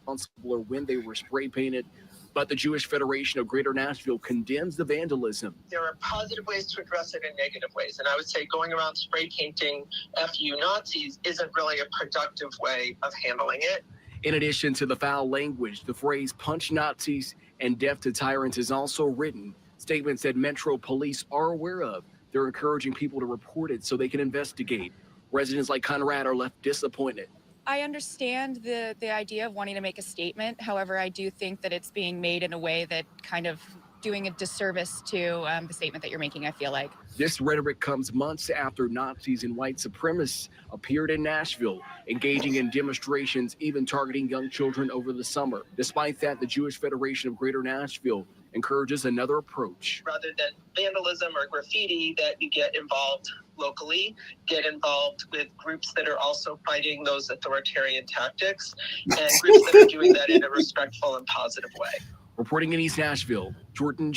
Responsible or when they were spray painted. But the Jewish Federation of Greater Nashville condemns the vandalism. There are positive ways to address it and negative ways. And I would say going around spray painting FU Nazis isn't really a productive way of handling it. In addition to the foul language, the phrase punch Nazis and death to tyrants is also written. Statements that Metro Police are aware of. They're encouraging people to report it so they can investigate. Residents like Conrad are left disappointed. I understand the idea of wanting to make a statement. However, I do think that it's being made in a way that kind of doing a disservice to the statement that you're making, I feel like. This rhetoric comes months after Nazis and white supremacists appeared in Nashville, engaging in demonstrations, even targeting young children over the summer. Despite that, the Jewish Federation of Greater Nashville encourages another approach. Rather than vandalism or graffiti, that you get involved locally, get involved with groups that are also fighting those authoritarian tactics, and groups that are doing that in a respectful and positive way. Reporting in East Nashville, Jordan.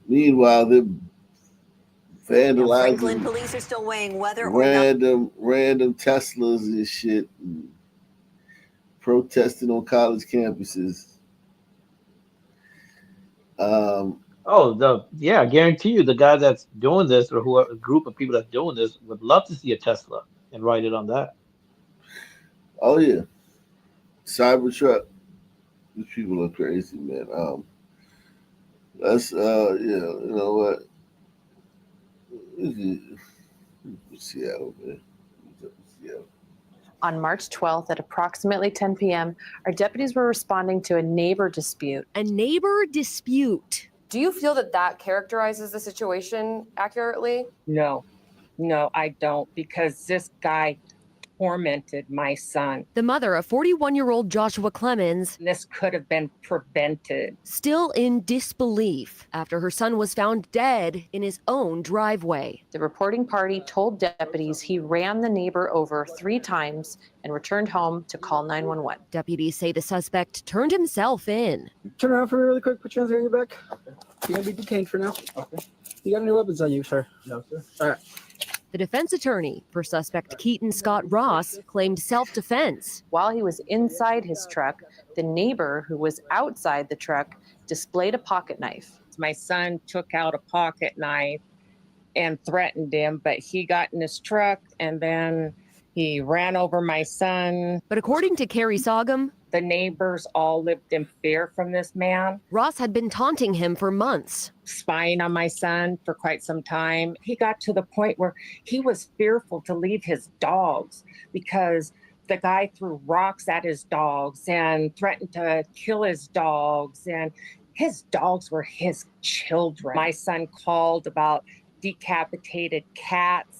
Meanwhile, they're vandalizing. Franklin police are still weighing whether or not random Teslas and shit, and protesting on college campuses. I guarantee you the guy that's doing this, or whoever, a group of people that's doing this, would love to see a Tesla and write it on that. Oh yeah, Cybertruck. These people are crazy, man. That's you know what? Seattle, man. Seattle. On March 12th at approximately 10 p.m., our deputies were responding to a neighbor dispute. A neighbor dispute. Do you feel that that characterizes the situation accurately? No, I don't, because this guy tormented my son. The mother of 41-year-old Joshua Clemens. This could have been prevented. Still in disbelief after her son was found dead in his own driveway. The reporting party told deputies he ran the neighbor over 3 times and returned home to call 911. Deputies say the suspect turned himself in. Turn around for me really quick. Put your hands on your back. You're going to be detained for now. Okay. You got any weapons on you, sir? No, sir. All right. The defense attorney for suspect Keaton Scott Ross claimed self-defense. While he was inside his truck, the neighbor who was outside the truck displayed a pocket knife. My son took out a pocket knife and threatened him, but he got in his truck and then he ran over my son. But according to Carrie Sogum, the neighbors all lived in fear from this man. Ross had been taunting him for months, spying on my son for quite some time. He got to the point where he was fearful to leave his dogs because the guy threw rocks at his dogs and threatened to kill his dogs, and his dogs were his children. My son called about decapitated cats,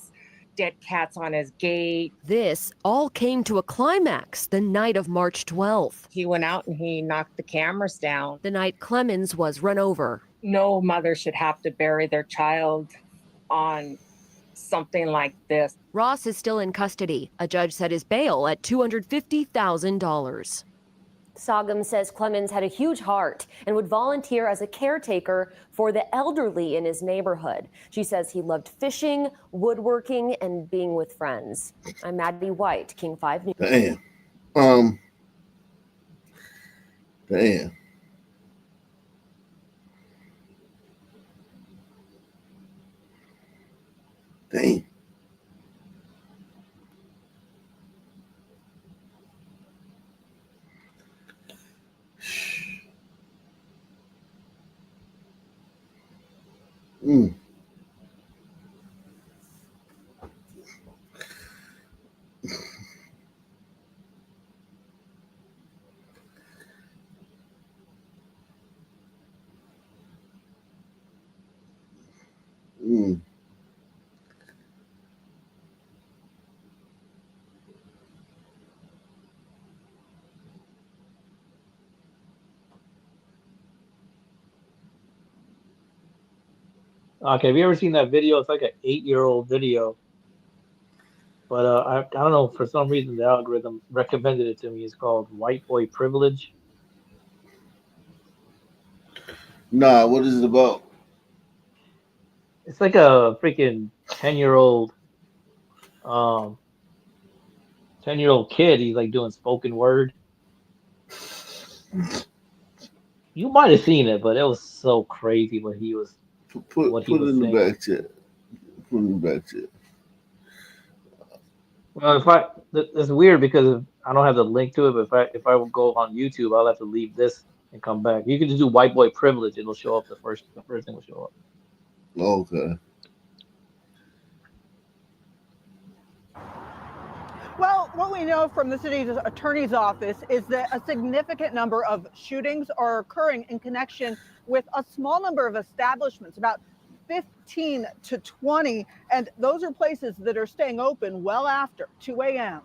dead cats on his gate. This all came to a climax the night of March 12th. He went out and he knocked the cameras down. The night Clemens was run over. No mother should have to bury their child on something like this. Ross is still in custody. A judge set his bail at $250,000. Sogum says Clemens had a huge heart and would volunteer as a caretaker for the elderly in his neighborhood. She says he loved fishing, woodworking, and being with friends. I'm Maddie White, King 5 News. Damn. Damn. Damn. Mm. Mm. Okay, have you ever seen that video? It's like an 8-year-old video, but I don't know, for some reason the algorithm recommended it to me. It's called White Boy Privilege. Nah, what is it about? It's like a freaking 10-year-old kid. He's like doing spoken word. You might have seen it, but it was so crazy what he was Put it in the back chat. Put it in the back chat. Well, it's weird because I don't have the link to it, but if I would go on YouTube, I'll have to leave this and come back. You can just do White Boy Privilege; it'll show up the first thing will show up. Okay. Well, what we know from the city's attorney's office is that a significant number of shootings are occurring in connection with a small number of establishments, about 15 to 20, and those are places that are staying open well after 2 a.m.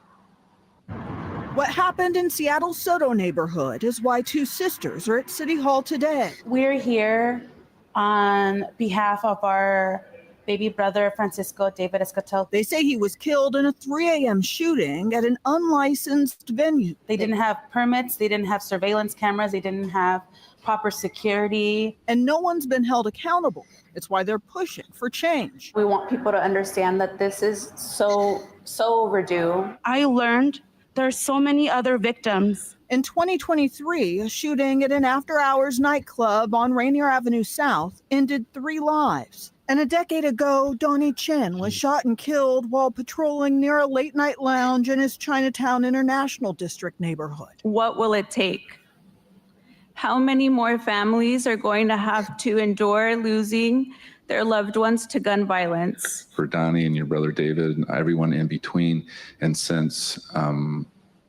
What happened in Seattle's Soto neighborhood is why two sisters are at City Hall today. We're here on behalf of our baby brother, Francisco David Escotel. They say he was killed in a 3 a.m. shooting at an unlicensed venue. They didn't have permits, they didn't have surveillance cameras, they didn't have proper security. And no one's been held accountable. It's why they're pushing for change. We want people to understand that this is so overdue. I learned there's so many other victims. In 2023, a shooting at an after-hours nightclub on Rainier Avenue South ended 3 lives. And a decade ago, Donnie Chin was shot and killed while patrolling near a late-night lounge in his Chinatown International District neighborhood. What will it take? How many more families are going to have to endure losing their loved ones to gun violence? For Donnie and your brother David and everyone in between, and since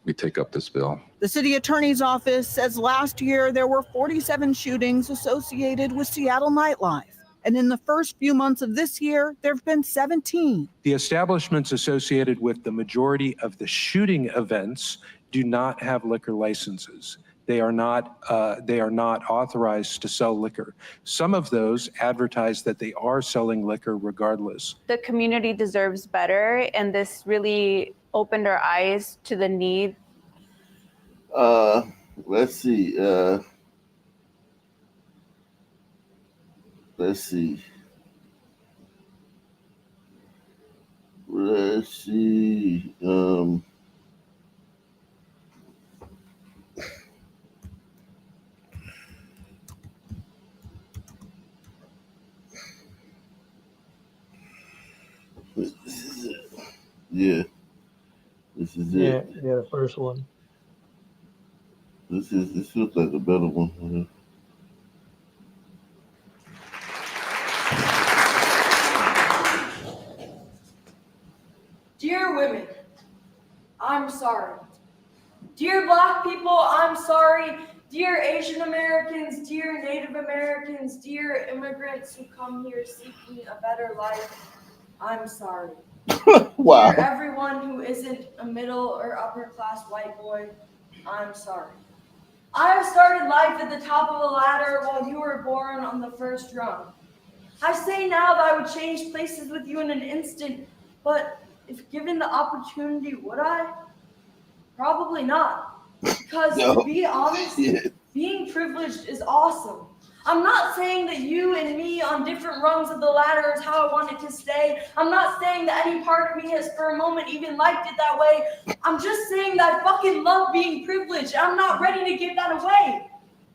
we take up this bill. The city attorney's office says last year there were 47 shootings associated with Seattle nightlife. And in the first few months of this year, there have been 17. The establishments associated with the majority of the shooting events do not have liquor licenses. They are not authorized to sell liquor. Some of those advertise that they are selling liquor regardless. The community deserves better, and this really opened our eyes to the need. Let's see. Let's see. This is it. Yeah. This is Yeah, it. yeah, the first one. This feels like a better one. Dear women, I'm sorry. Dear Black people, I'm sorry. Dear Asian Americans, dear Native Americans, dear immigrants who come here seeking a better life, I'm sorry. Wow. Dear everyone who isn't a middle or upper class white boy, I'm sorry. I have started life at the top of a ladder while you were born on the first rung. I say now that I would change places with you in an instant, but if given the opportunity, would I? Probably not. Because to be honest, being privileged is awesome. I'm not saying that you and me on different rungs of the ladder is how I want it to stay. I'm not saying that any part of me has for a moment even liked it that way. I'm just saying that I fucking love being privileged. I'm not ready to give that away.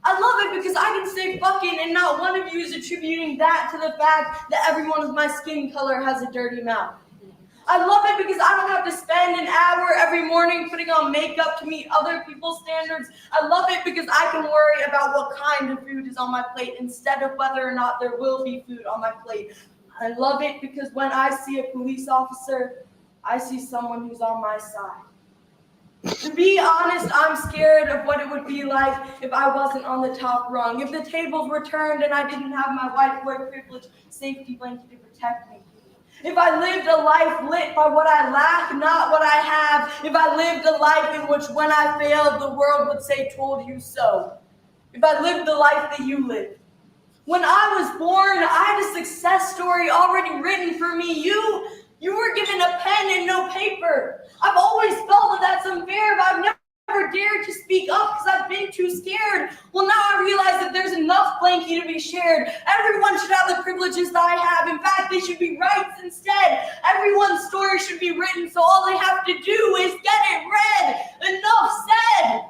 I love it because I can say fucking and not one of you is attributing that to the fact that everyone with my skin color has a dirty mouth. I love it because I don't have to spend an hour every morning putting on makeup to meet other people's standards. I love it because I can worry about what kind of food is on my plate instead of whether or not there will be food on my plate. I love it because when I see a police officer, I see someone who's on my side. To be honest, I'm scared of what it would be like if I wasn't on the top rung, if the tables were turned and I didn't have my white boy privilege safety blanket to protect me. If I lived a life lit by what I lack, not what I have. If I lived a life in which when I failed, the world would say, told you so. If I lived the life that you lived. When I was born, I had a success story already written for me. You were given a pen and no paper. I've always felt that that's unfair, but I've never dared to speak up because I've been too scared. Well, now I realize that there's enough blankie to be shared. Everyone should have the privileges that I have. In fact, they should be rights instead. Everyone's story should be written, so all they have to do is get it read. Enough said.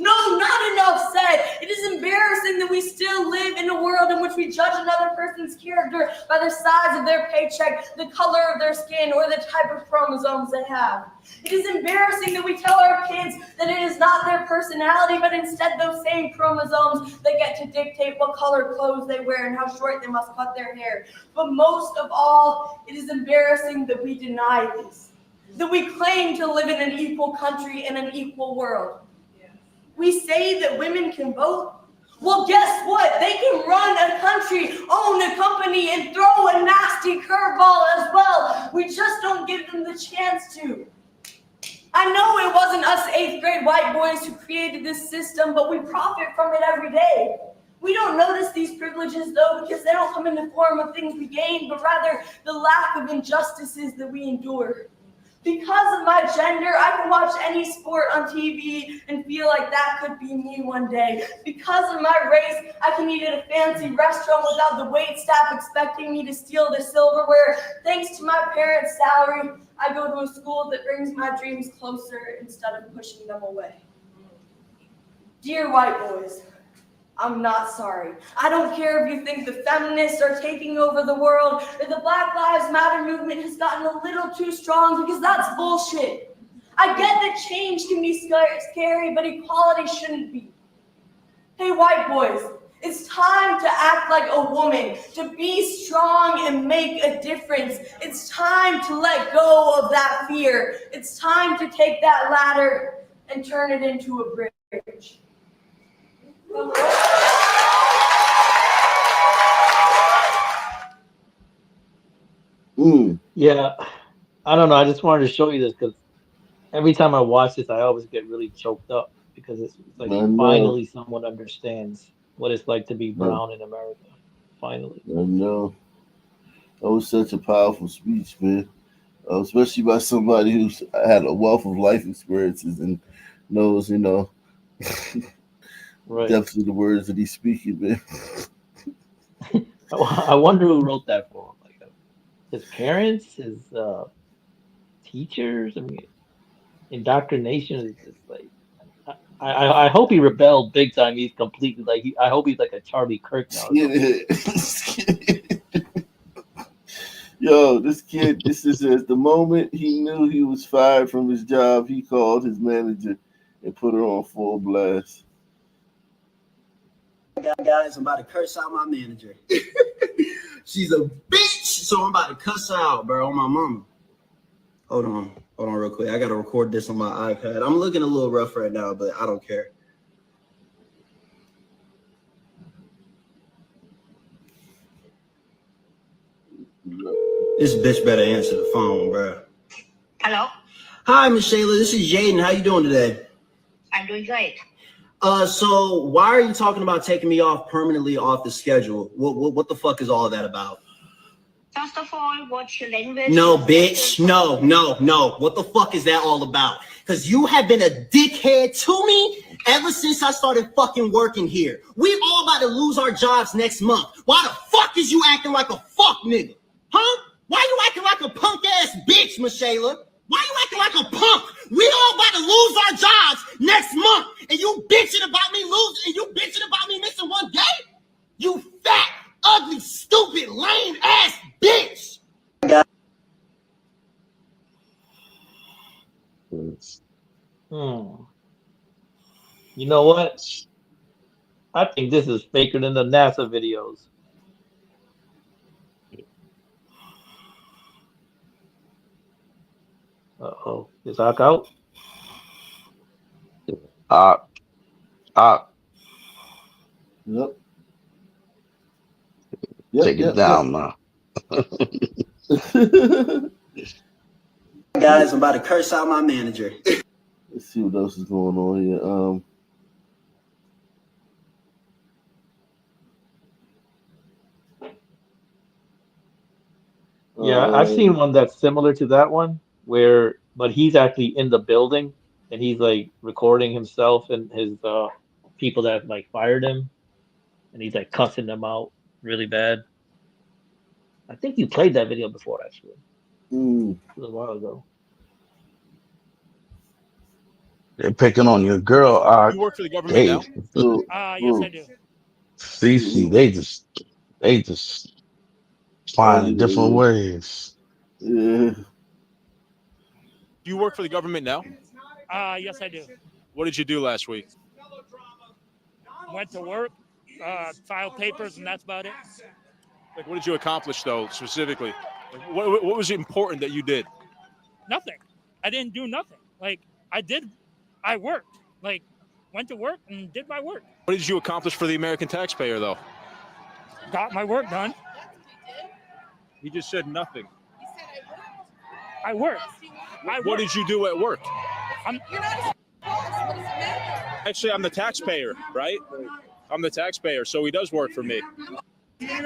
No, not enough said. It is embarrassing that we still live in a world in which we judge another person's character by the size of their paycheck, the color of their skin, or the type of chromosomes they have. It is embarrassing that we tell our kids that it is not their personality, but instead those same chromosomes that get to dictate what color clothes they wear and how short they must cut their hair. But most of all, it is embarrassing that we deny this, that we claim to live in an equal country and an equal world. We say that women can vote. Well, guess what? They can run a country, own a company, and throw a nasty curveball as well. We just don't give them the chance to. I know it wasn't us 8th grade white boys who created this system, but we profit from it every day. We don't notice these privileges, though, because they don't come in the form of things we gain, but rather the lack of injustices that we endure. Because of my gender, I can watch any sport on TV and feel like that could be me one day. Because of my race, I can eat at a fancy restaurant without the waitstaff expecting me to steal the silverware. Thanks to my parents' salary, I go to a school that brings my dreams closer instead of pushing them away. Dear white boys, I'm not sorry. I don't care if you think the feminists are taking over the world or the Black Lives Matter movement has gotten a little too strong, because that's bullshit. I get that change can be scary, but equality shouldn't be. Hey, white boys, it's time to act like a woman, to be strong and make a difference. It's time to let go of that fear. It's time to take that ladder and turn it into a bridge. Yeah, I don't know. I just wanted to show you this because every time I watch this, I always get really choked up because it's like I know. finally someone understands what it's like to be brown in America. Finally. I know. That was such a powerful speech, man. Especially by somebody who's had a wealth of life experiences and knows, Right. depth of the words that he's speaking, man. I wonder who wrote that for him. Like his parents, his teachers. I mean, indoctrination is just like. I hope he rebelled big time. He's completely like. I hope he's like a Charlie Kirk now. Or something. Yo, this kid, this is the moment he knew he was fired from his job, he called his manager and put her on full blast. Guys, I'm about to curse out my manager. She's a bitch, so I'm about to cuss her out, bro, on my mama. Hold on real quick. I gotta record this on my iPad. I'm looking a little rough right now, but I don't care. This bitch better answer the phone, bro. Hello? Hi, Miss Shayla. This is Jaden. How you doing today? I'm doing great. So why are you talking about taking me off permanently off the schedule? What the fuck is all of that about? First of all, what's your language? No, bitch. No. What the fuck is that all about? Because you have been a dickhead to me ever since I started fucking working here. We all about to lose our jobs next month. Why the fuck is you acting like a fuck nigga? Huh? Why you acting like a punk ass bitch, Michela? Why you acting like a punk? We all about to lose our jobs next month, and you bitching about me losing, and you bitching about me missing one day? You fat, ugly, stupid, lame ass bitch. You know what? I think this is faker than the NASA videos. Uh-oh. Is Hawk out? Yep. Take it down, man. Guys, I'm about to curse out my manager. Let's see what else is going on here. Yeah, I've seen one that's similar to that one, but he's actually in the building and he's like recording himself and his people that like fired him, and he's like cussing them out really bad. I think you played that video before, actually. It was a while ago. They're picking on your girl. You work for the government now? Yes, I do. CC, they just find different ways. Yeah. Do you work for the government now? Yes, I do. What did you do last week? Went to work, filed papers, and that's about it. Like, what did you accomplish, though, specifically? Like, what was important that you did? Nothing. I didn't do nothing. Like, I worked. Like, went to work and did my work. What did you accomplish for the American taxpayer, though? Got my work done. You just said nothing. I worked. What did you do at work? You're not Actually, I'm the taxpayer, right? I'm the taxpayer, so he does work for me. That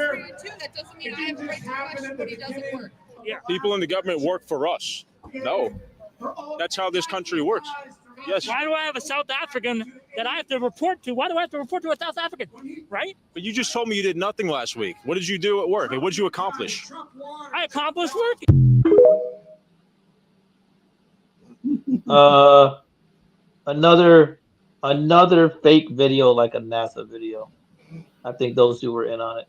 doesn't mean I have the right to question what he does at work. Yeah. People in the government work for us. No. That's how this country works. Yes. Why do I have a South African that I have to report to? Why do I have to report to a South African? Right? But you just told me you did nothing last week. What did you do at work? What did you accomplish? I accomplished work. Another fake video, like a NASA video. I think those two were in on it.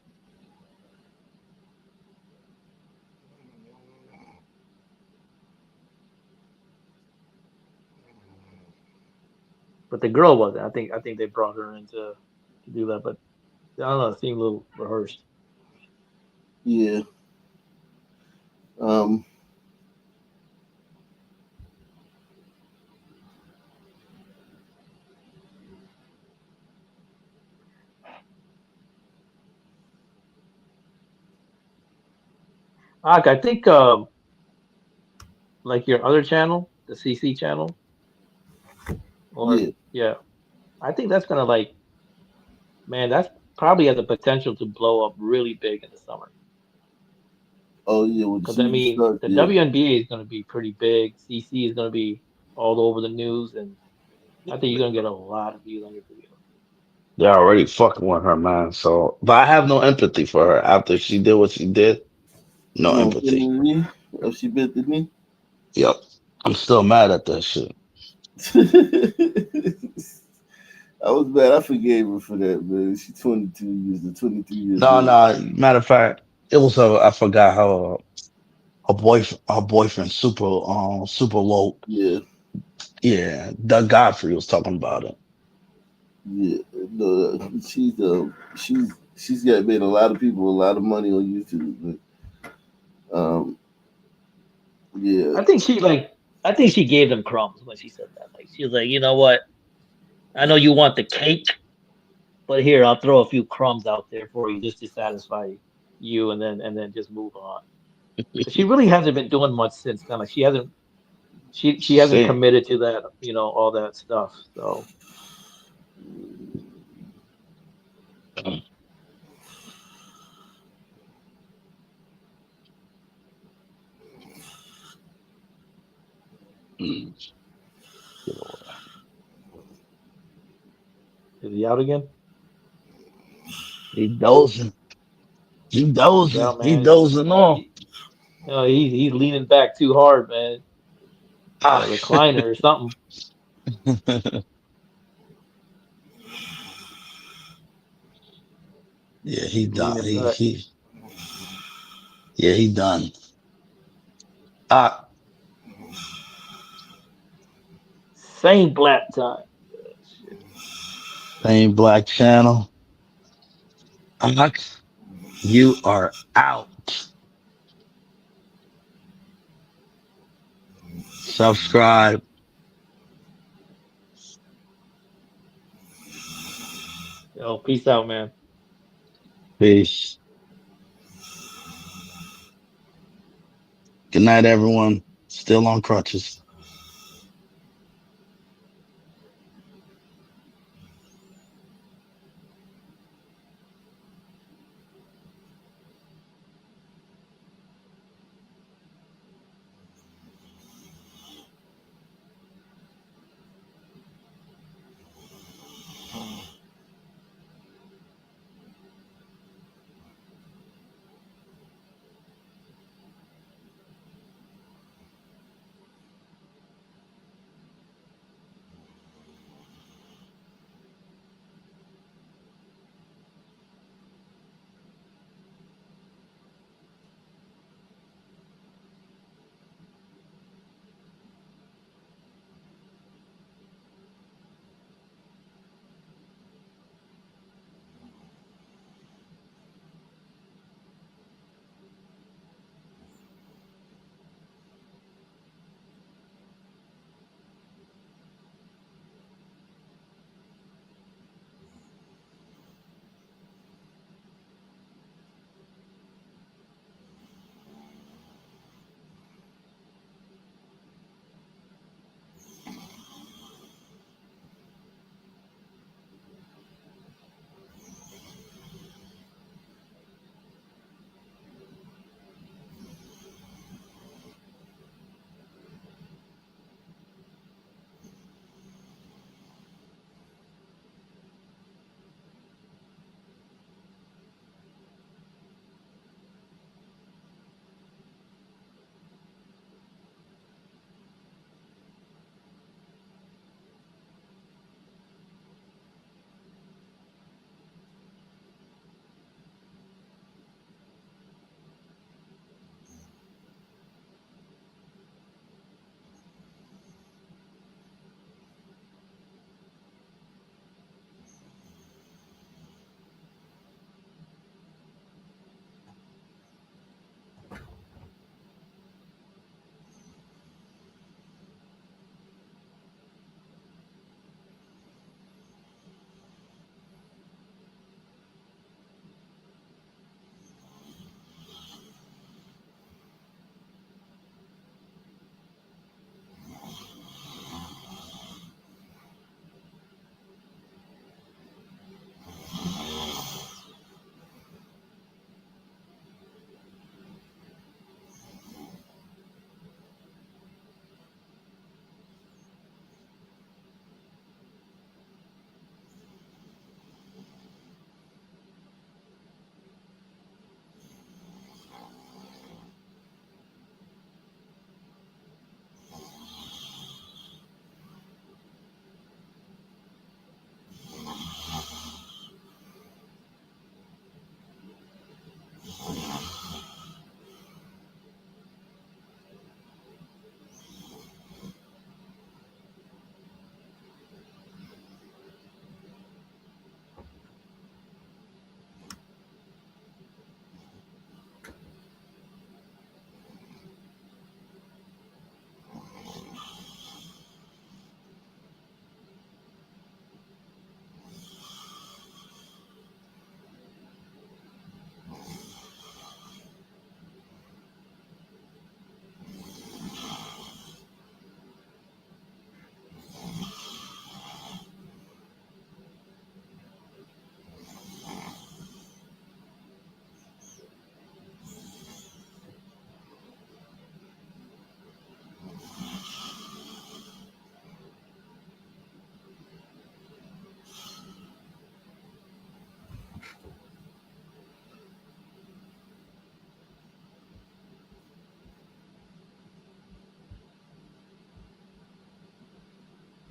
But the girl wasn't. I think they brought her in to do that, but I don't know, it seemed a little rehearsed. Yeah. I think like your other channel, the CC channel, or yeah, I think that's gonna that's probably has the potential to blow up really big in the summer. Oh yeah, because I mean the WNBA is gonna be pretty big. CC is gonna be all over the news, and I think you're gonna get a lot of views on your video. They're already fucking with her, man. So, but I have no empathy for her after she did what she did. No empathy. If she bit the knee. Yep. I'm still mad at that shit. I was bad. I forgave her for that, man. She's 22 years. No. Matter of fact, it was I forgot how her boyfriend super woke. Yeah. Yeah, Doug Godfrey was talking about it. Yeah, no, she's got made a lot of people a lot of money on YouTube. Yeah, I think she gave them crumbs when she said that. Like she was like, you know what? I know you want the cake, but here I'll throw a few crumbs out there for you just to satisfy you, and then just move on. Because she really hasn't been doing much since then. Like she hasn't Same. committed to that, all that stuff. So is he out again? He dozing. He He's dozing. out, He man. dozing off. He's leaning back too hard, man. Ah. A recliner or something. Yeah, he He's done. leaning back. He done. Ah, Same black time. same black channel. Ox, you are out. Subscribe. Yo, peace out, man. Peace. Good night, everyone. Still on crutches.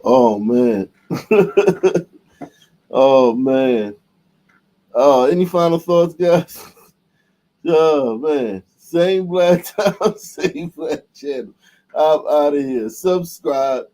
Oh man. Oh man. Oh, any final thoughts, guys? Oh man. Same black time, same black channel. I'm out of here. Subscribe.